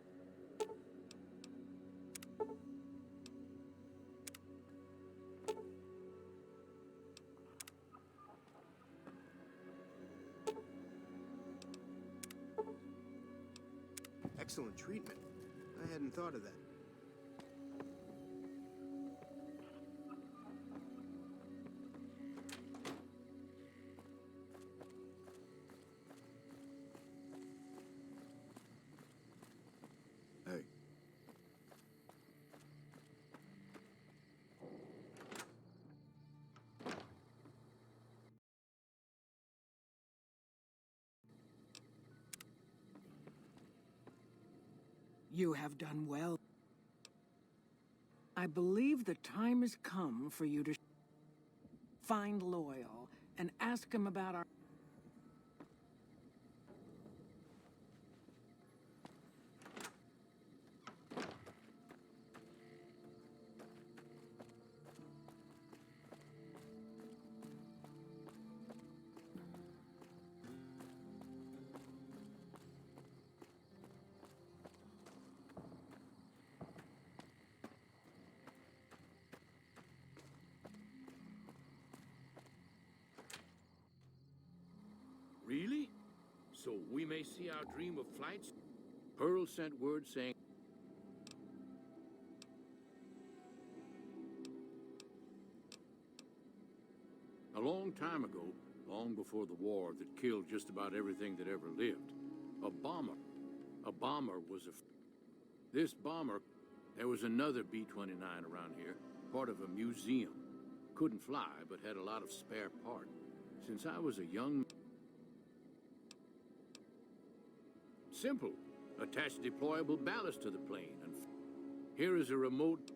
Excellent treatment. I hadn't thought of that. Hey. You have done well. I believe the time has come for you to find Loyal and ask him about our... Really? So we may see our dream of flights? Pearl sent word saying... A long time ago, long before the war that killed just about everything that ever lived, a bomber was This bomber, there was another B-29 around here, part of a museum. Couldn't fly, but had a lot of spare part. Since I was a young... Simple. Attach deployable ballast to the plane, and here is a remote...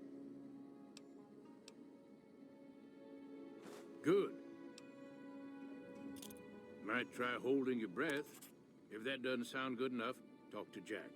Good. Might try holding your breath. If that doesn't sound good enough, talk to Jack.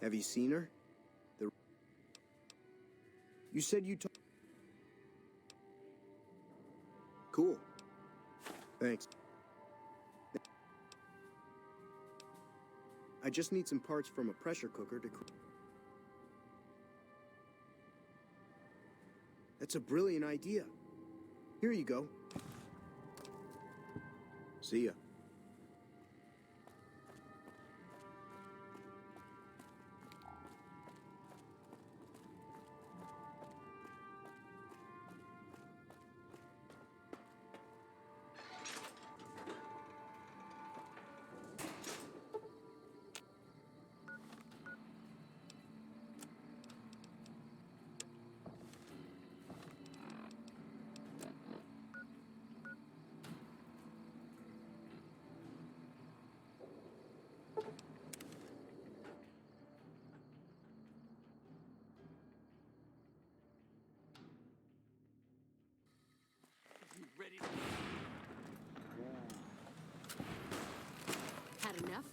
Have you seen her? You said you talked... Cool. Thanks. I just need some parts from a pressure cooker to... That's a brilliant idea. Here you go. See ya. Ready? Had enough?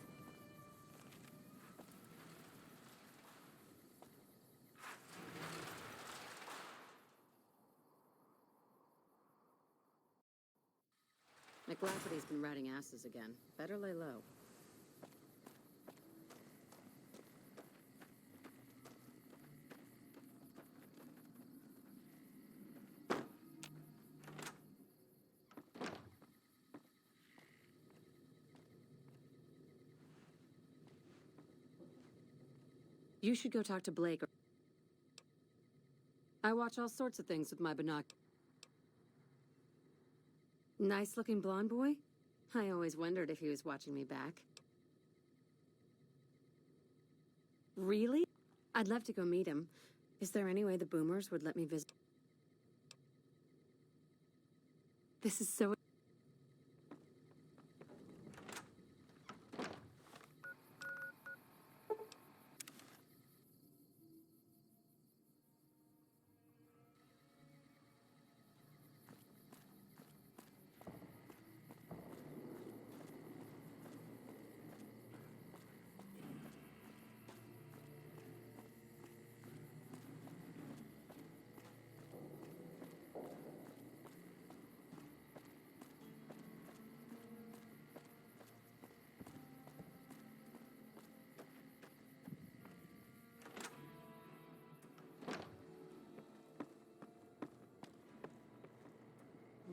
McLafferty's been riding asses again. Better lay low. You should go talk to Blake. I watch all sorts of things with my binoculars. Nice-looking blonde boy? I always wondered if he was watching me back. Really? I'd love to go meet him. Is there any way the boomers would let me visit? This is so...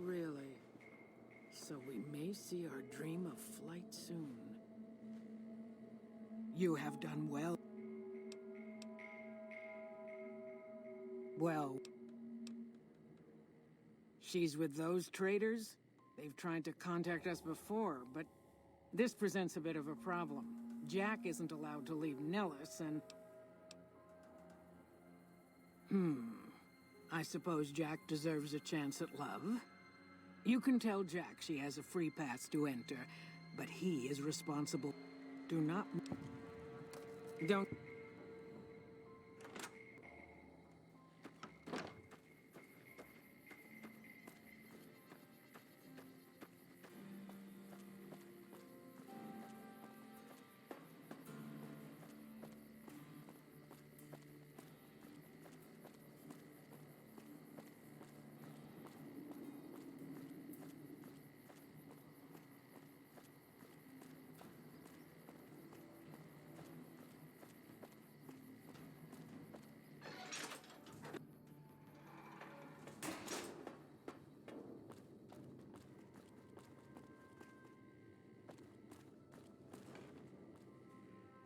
Really? So we may see our dream of flight soon. You have done well. Well, she's with those traitors? They've tried to contact us before, but this presents a bit of a problem. Jack isn't allowed to leave Nellis, and... I suppose Jack deserves a chance at love. You can tell Jack she has a free pass to enter, but he is responsible. Do not... Don't...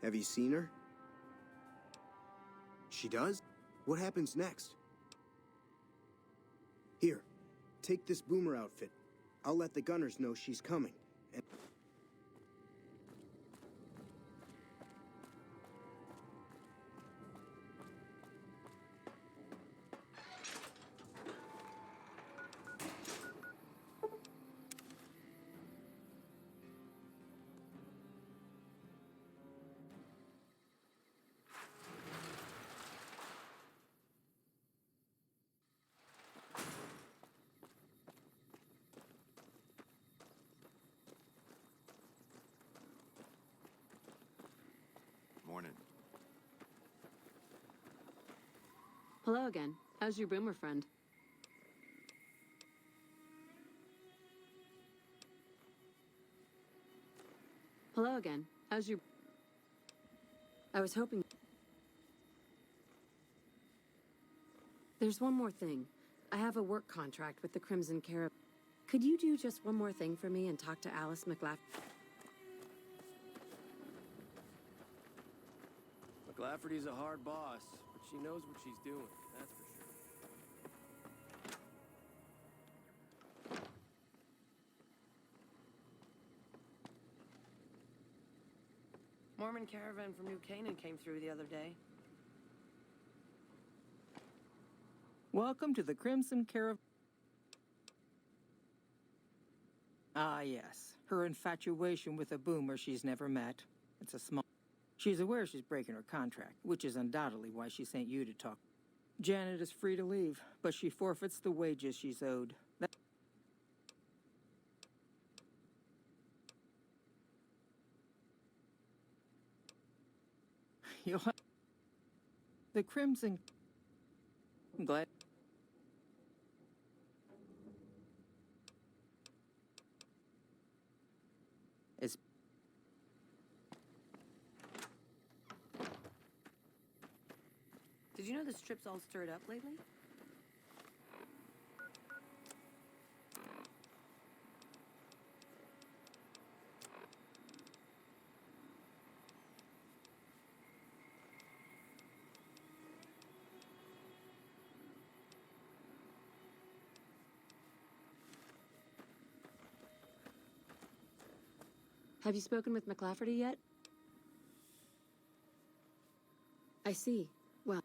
Have you seen her? She does? What happens next? Here, take this boomer outfit. I'll let the gunners know she's coming. And Morning. Hello again. How's your boomer friend? Hello again. How's your... I was hoping... There's one more thing. I have a work contract with the Crimson Caravan. Could you do just one more thing for me and talk to Alice McLaughlin? McLafferty's a hard boss, but she knows what she's doing, that's for sure. Mormon caravan from New Canaan came through the other day. Welcome to the Crimson Caravan. Ah, yes. Her infatuation with a boomer she's never met. It's a small... She's aware she's breaking her contract, which is undoubtedly why she sent you to talk. Janet is free to leave, but she forfeits the wages she's owed. You'll have... The Crimson... I'm glad... It's... Did you know the strip's all stirred up lately? Have you spoken with McLafferty yet? I see. Well...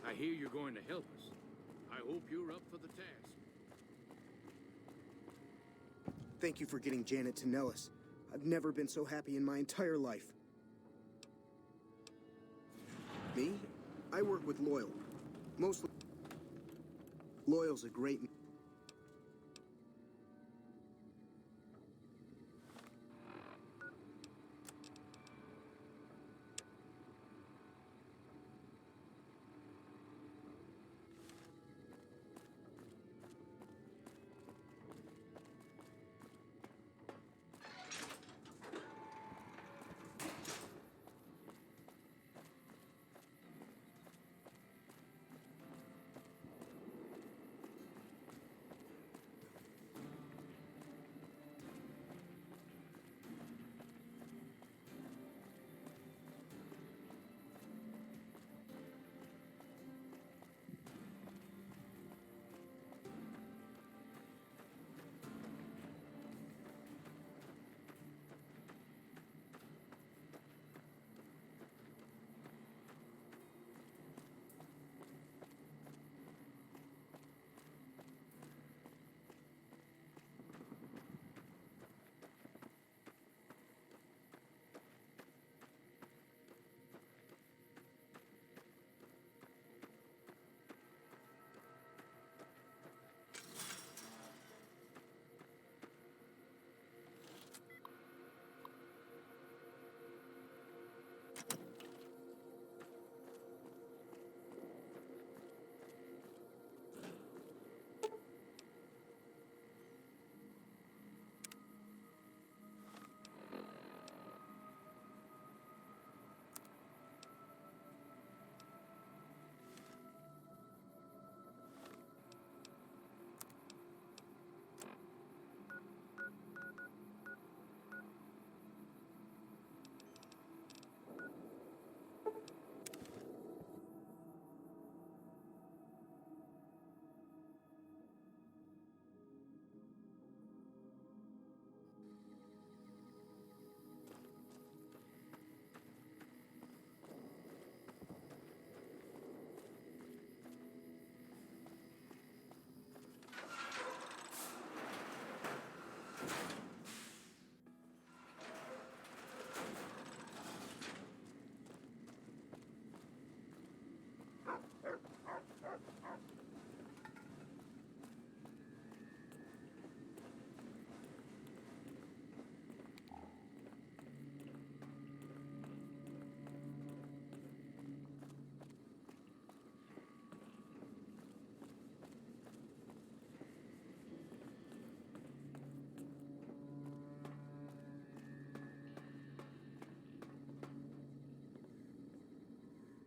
I hear you're going to help us. I hope you're up for the task. thank you for getting Janet to Nellis. I've never been so happy in my entire life. Me? I work with Loyal. Mostly... Loyal's a great...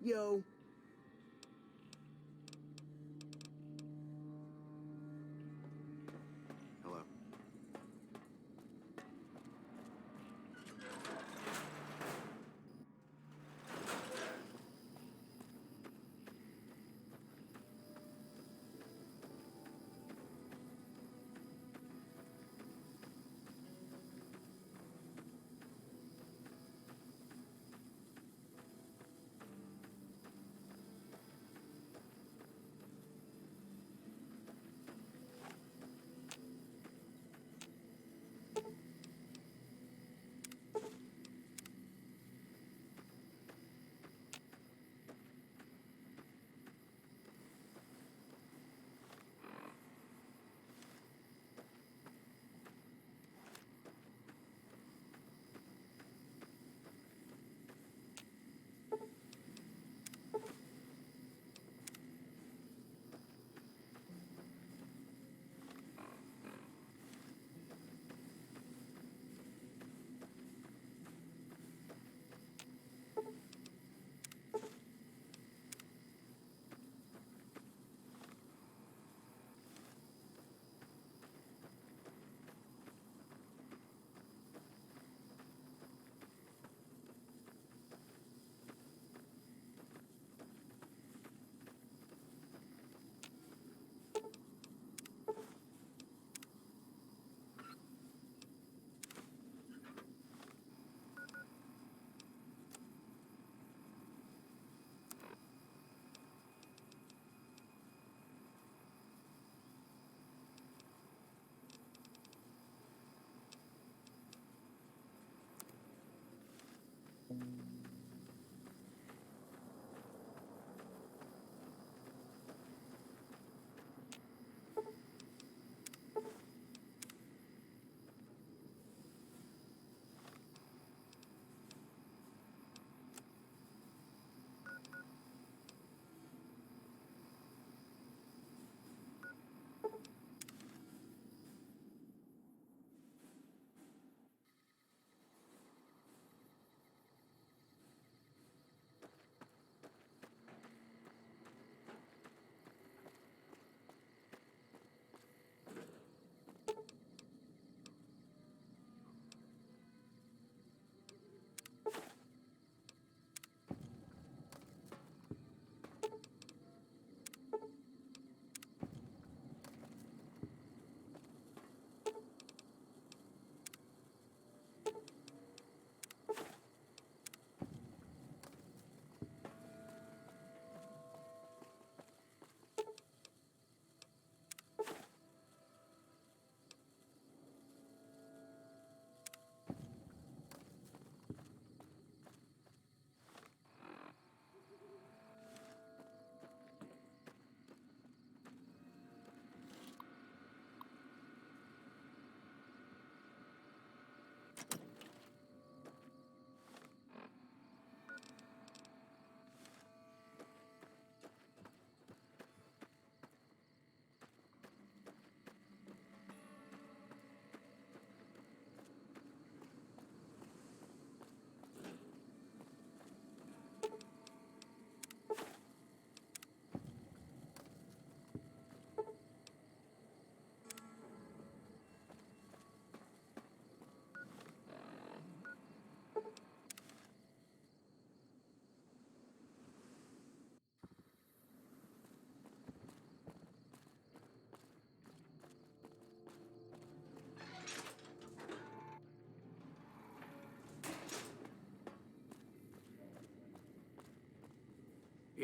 Yo. Hello.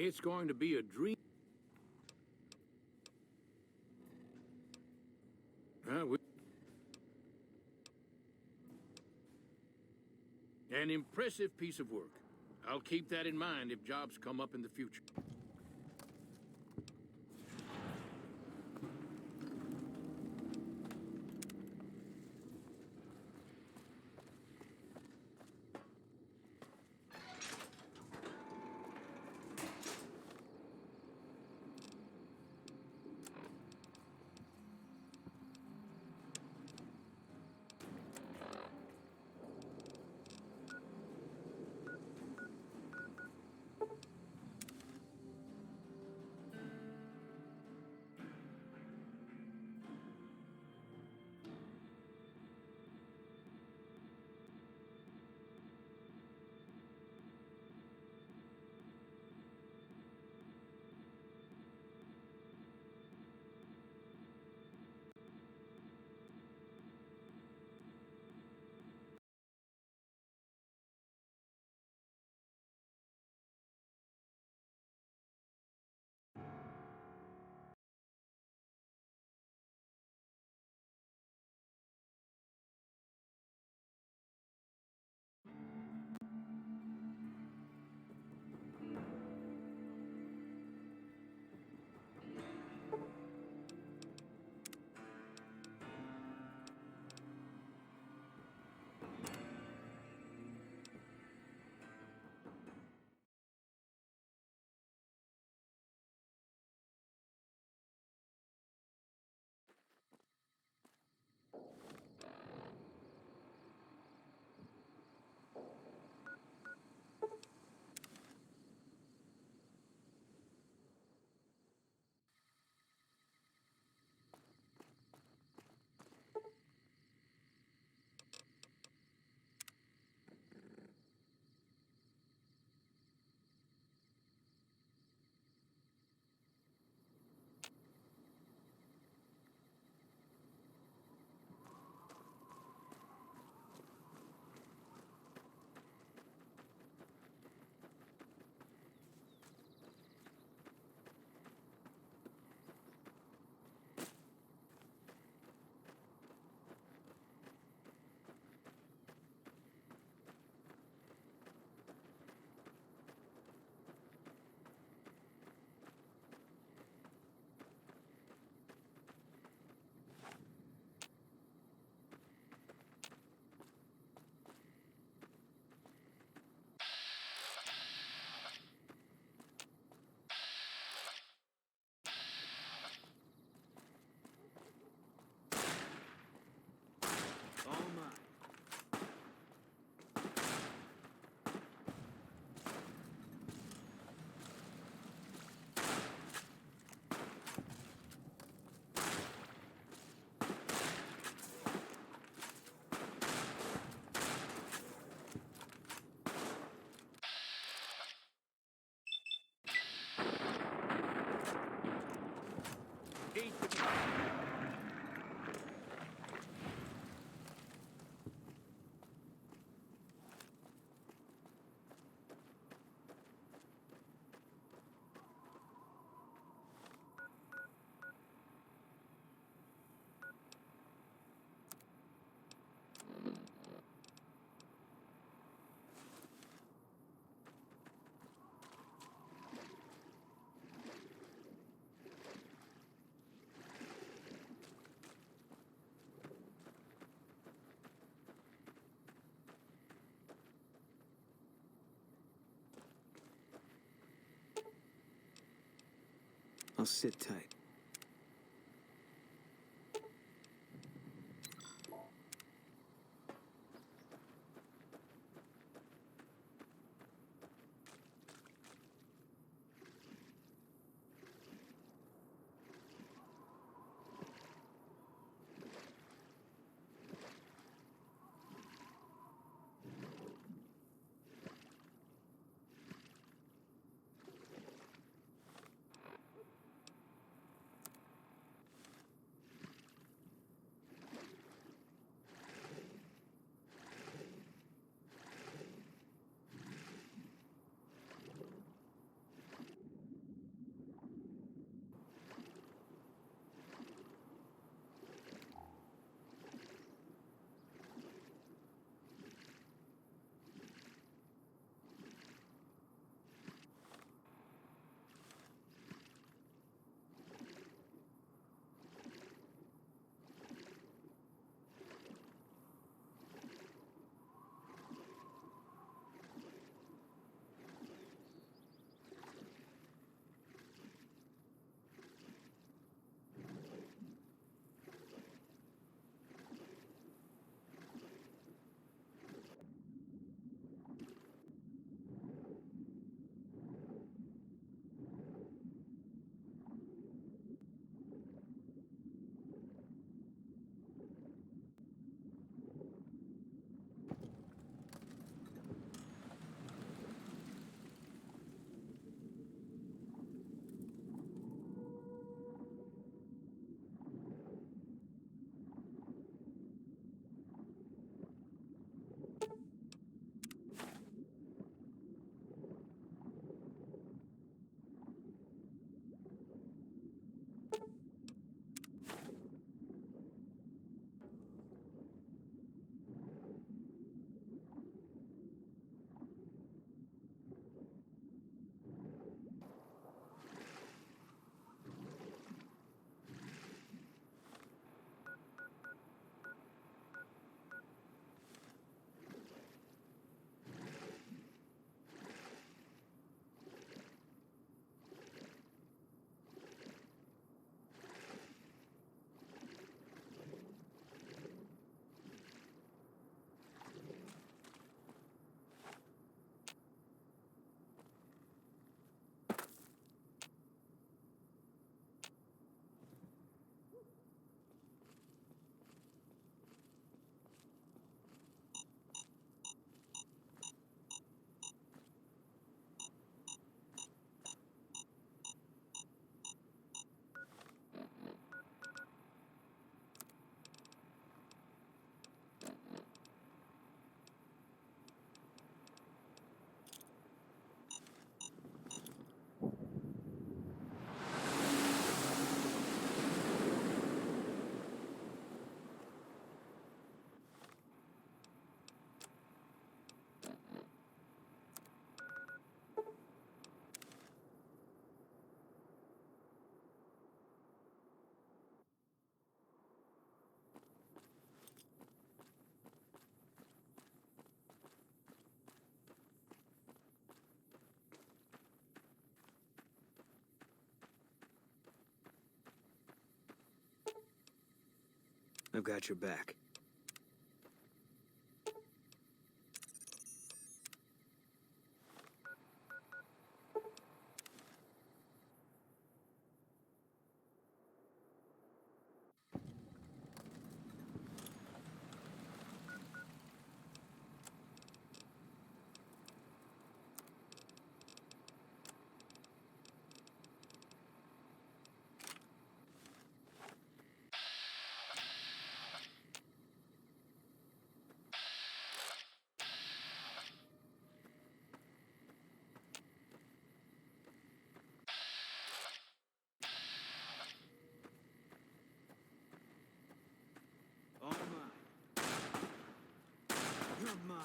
It's going to be a dream. An impressive piece of work. I'll keep that in mind if jobs come up in the future. I'll sit tight. I've got your back. All mine. You're mine.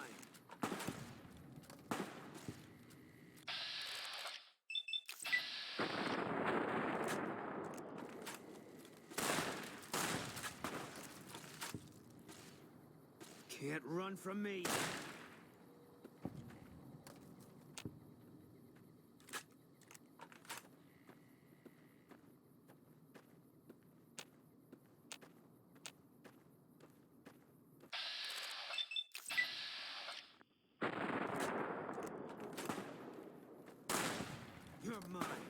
Can't run from me. mine.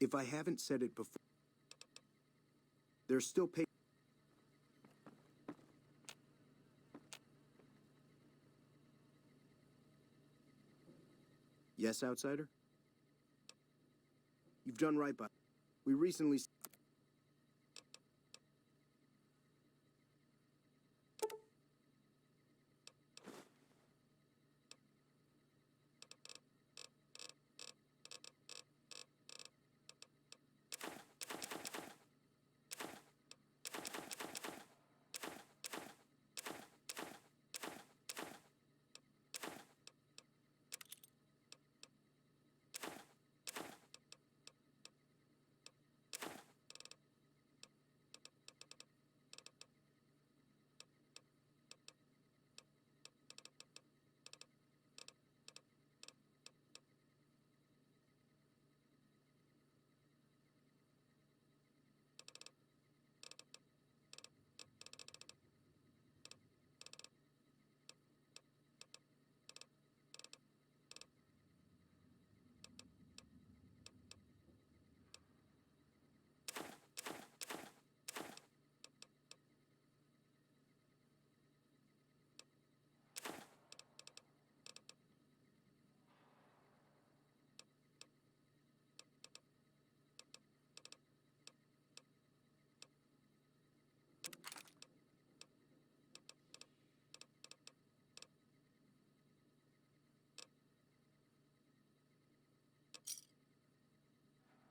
If I haven't said it before, there's still pay. Yes, outsider? You've done right by. We recently.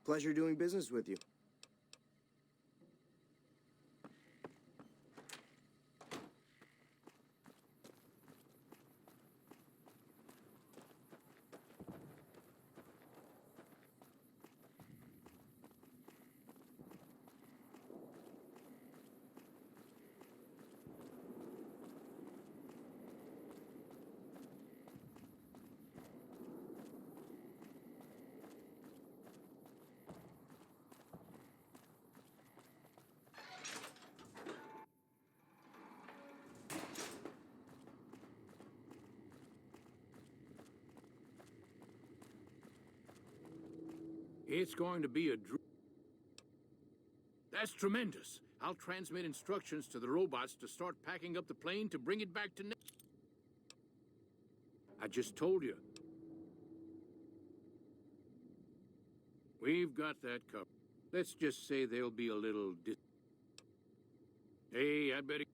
Pleasure doing business with you. It's going to be a That's tremendous. I'll transmit instructions to the robots to start packing up the plane to bring it back to I just told you. We've got that covered. Let's just say they'll be a little Hey, I'd better...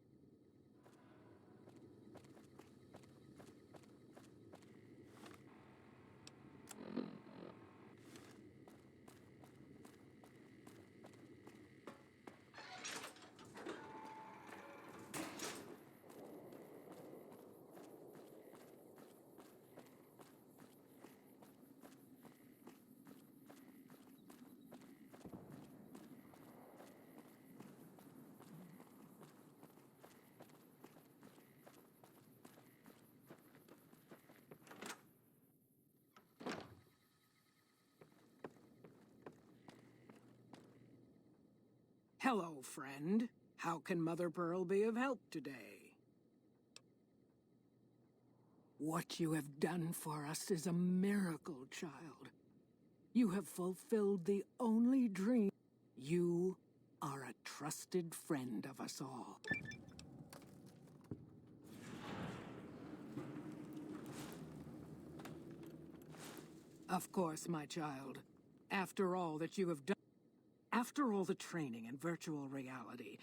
Hello, friend. How can Mother Pearl be of help today? What you have done for us is a miracle, child. You have fulfilled the only dream. You are a trusted friend of us all. Of course, my child. After all that you have done, after all the training in virtual reality,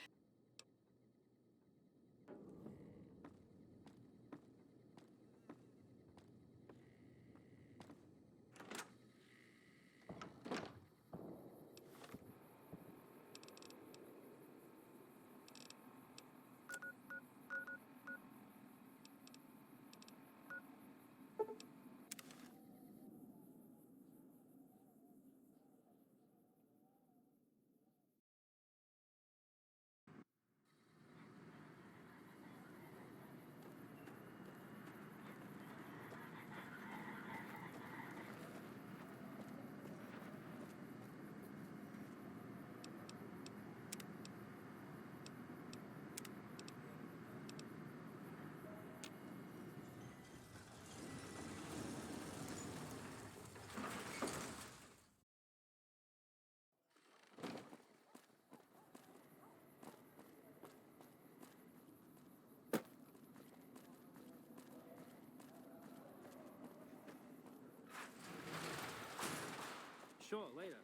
Sure, later.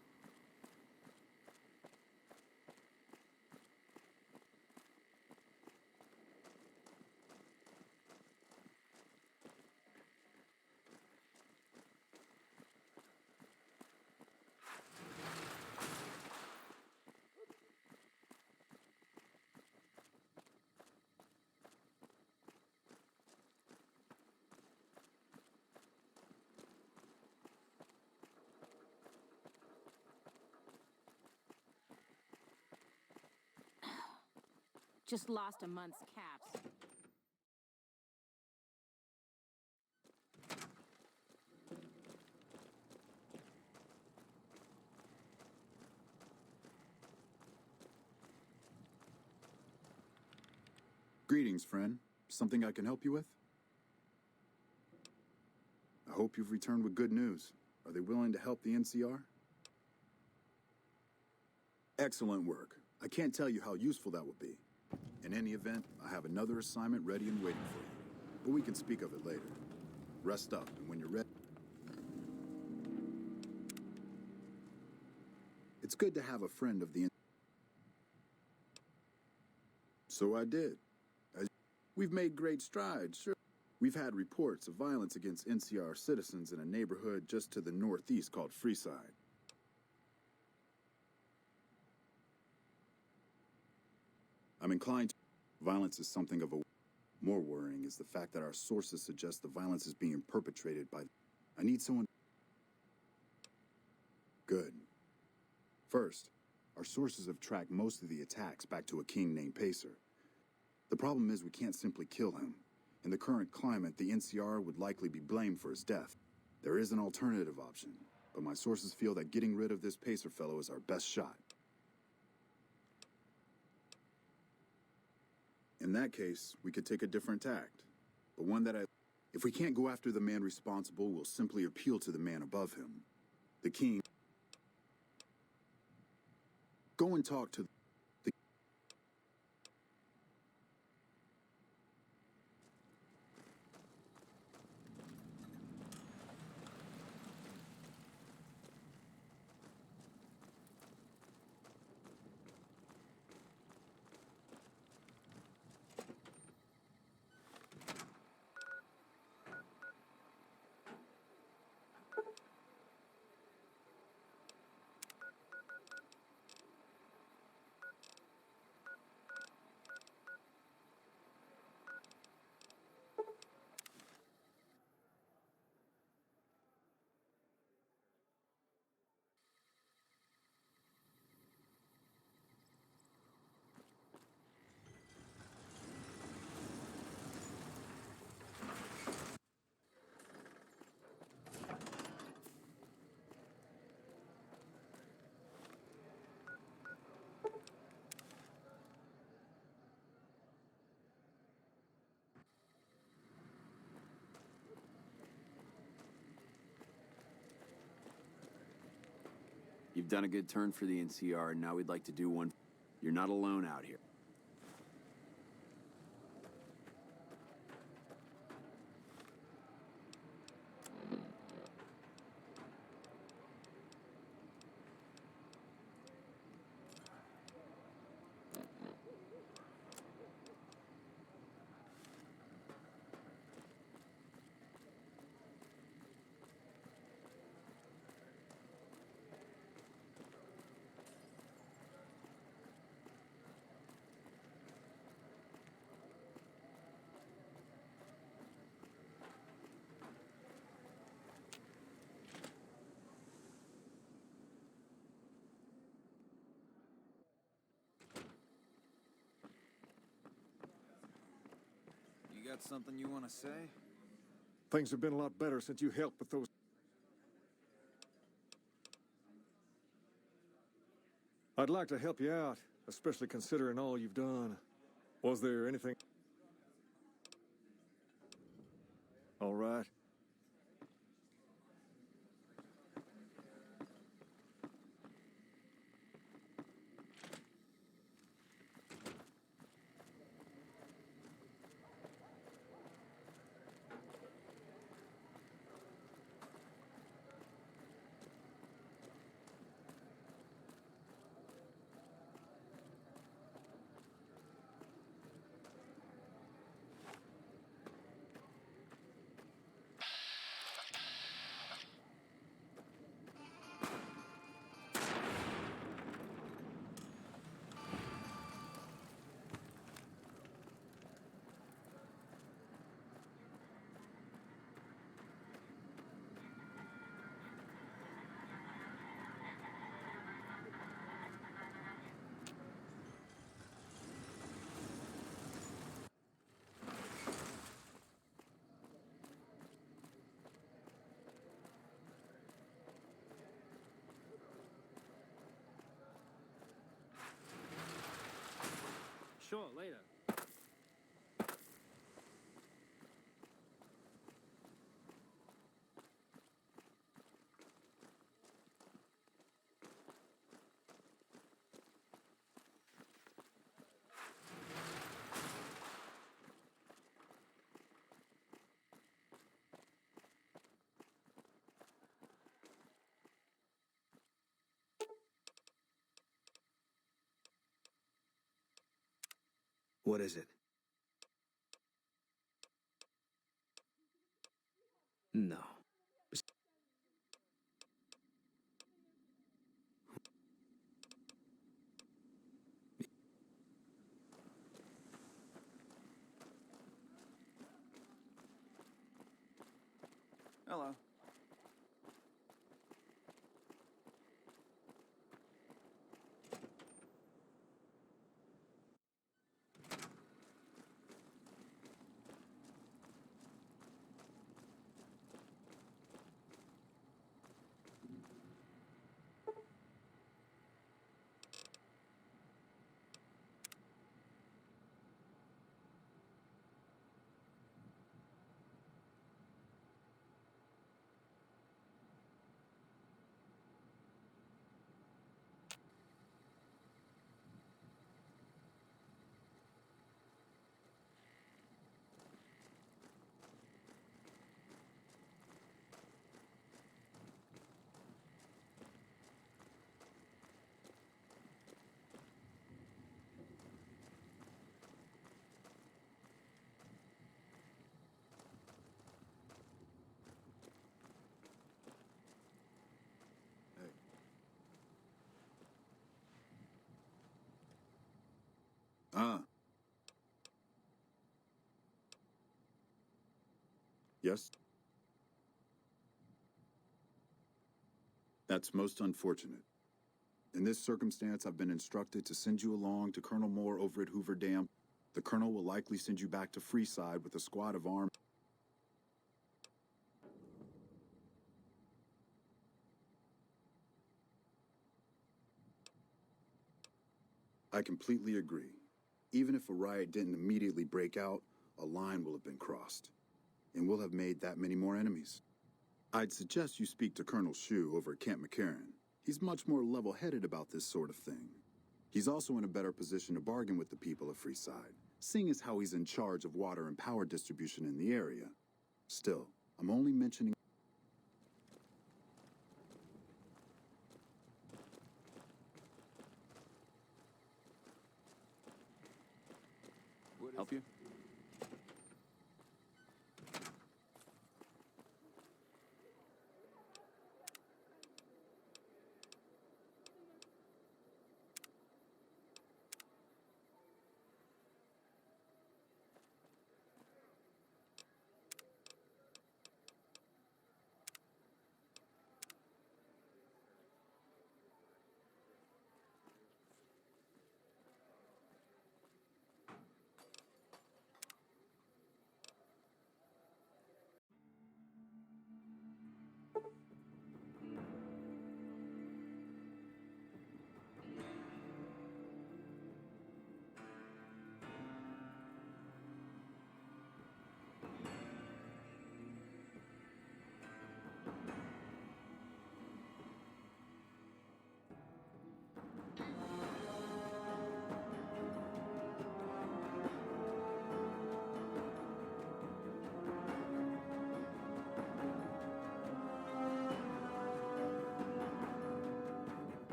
Just lost a month's caps. Greetings, friend. Something I can help you with? I hope you've returned with good news. Are they willing to help the NCR? Excellent work. I can't tell you how useful that will be. In any event, I have another assignment ready and waiting for you. But we can speak of it later. Rest up, and when you're ready... It's good to have a friend of the... So I did. We've made great strides, sure. We've had reports of violence against NCR citizens in a neighborhood just to the northeast called Freeside. I'm inclined to... Violence is something of a... More worrying is the fact that our sources suggest the violence is being perpetrated by... I need someone... Good. First, our sources have tracked most of the attacks back to a king named Pacer. The problem is we can't simply kill him. In the current climate, the NCR would likely be blamed for his death. There is an alternative option, but my sources feel that getting rid of this Pacer fellow is our best shot. In that case, we could take a different tact, but one that If we can't go after the man responsible, we'll simply appeal to the man above him. The king. Go and talk to the... You've done a good turn for the NCR, and now we'd like to do one. You're not alone out here. You got something you want to say? Things have been a lot better since you helped with those. I'd like to help you out, especially considering all you've done. Was there anything? All right. Sure, later. What is it? No. Hello. Ah. Yes? That's most unfortunate. In this circumstance, I've been instructed to send you along to Colonel Moore over at Hoover Dam. The Colonel will likely send you back to Freeside with a squad of armed. I completely agree. Even if a riot didn't immediately break out, a line will have been crossed. And we'll have made that many more enemies. I'd suggest you speak to Colonel Shue over at Camp McCarran. He's much more level-headed about this sort of thing. He's also in a better position to bargain with the people of Freeside, seeing as how he's in charge of water and power distribution in the area. Still, I'm only mentioning... Help you?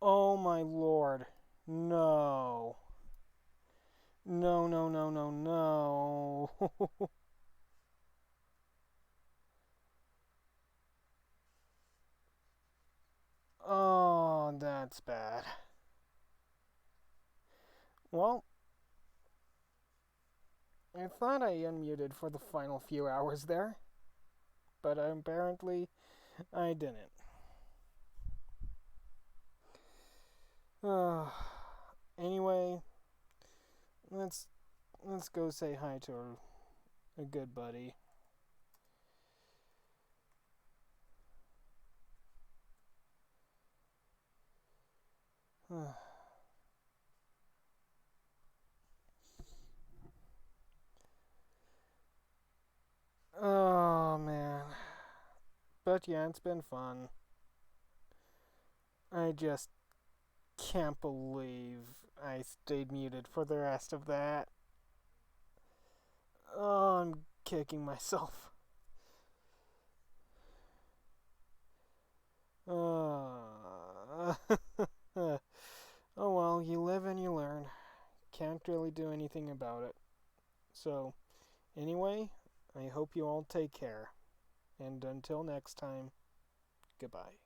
Oh my lord. No. No, no, no, no, no. Oh, that's bad. Well, I thought I unmuted for the final few hours there, but apparently I didn't. Anyway, let's go say hi to a good buddy. Oh man. But yeah, it's been fun. I just can't believe I stayed muted for the rest of that. Oh, I'm kicking myself. Oh well, you live and you learn. Can't really do anything about it. So, anyway, I hope you all take care. And until next time, goodbye.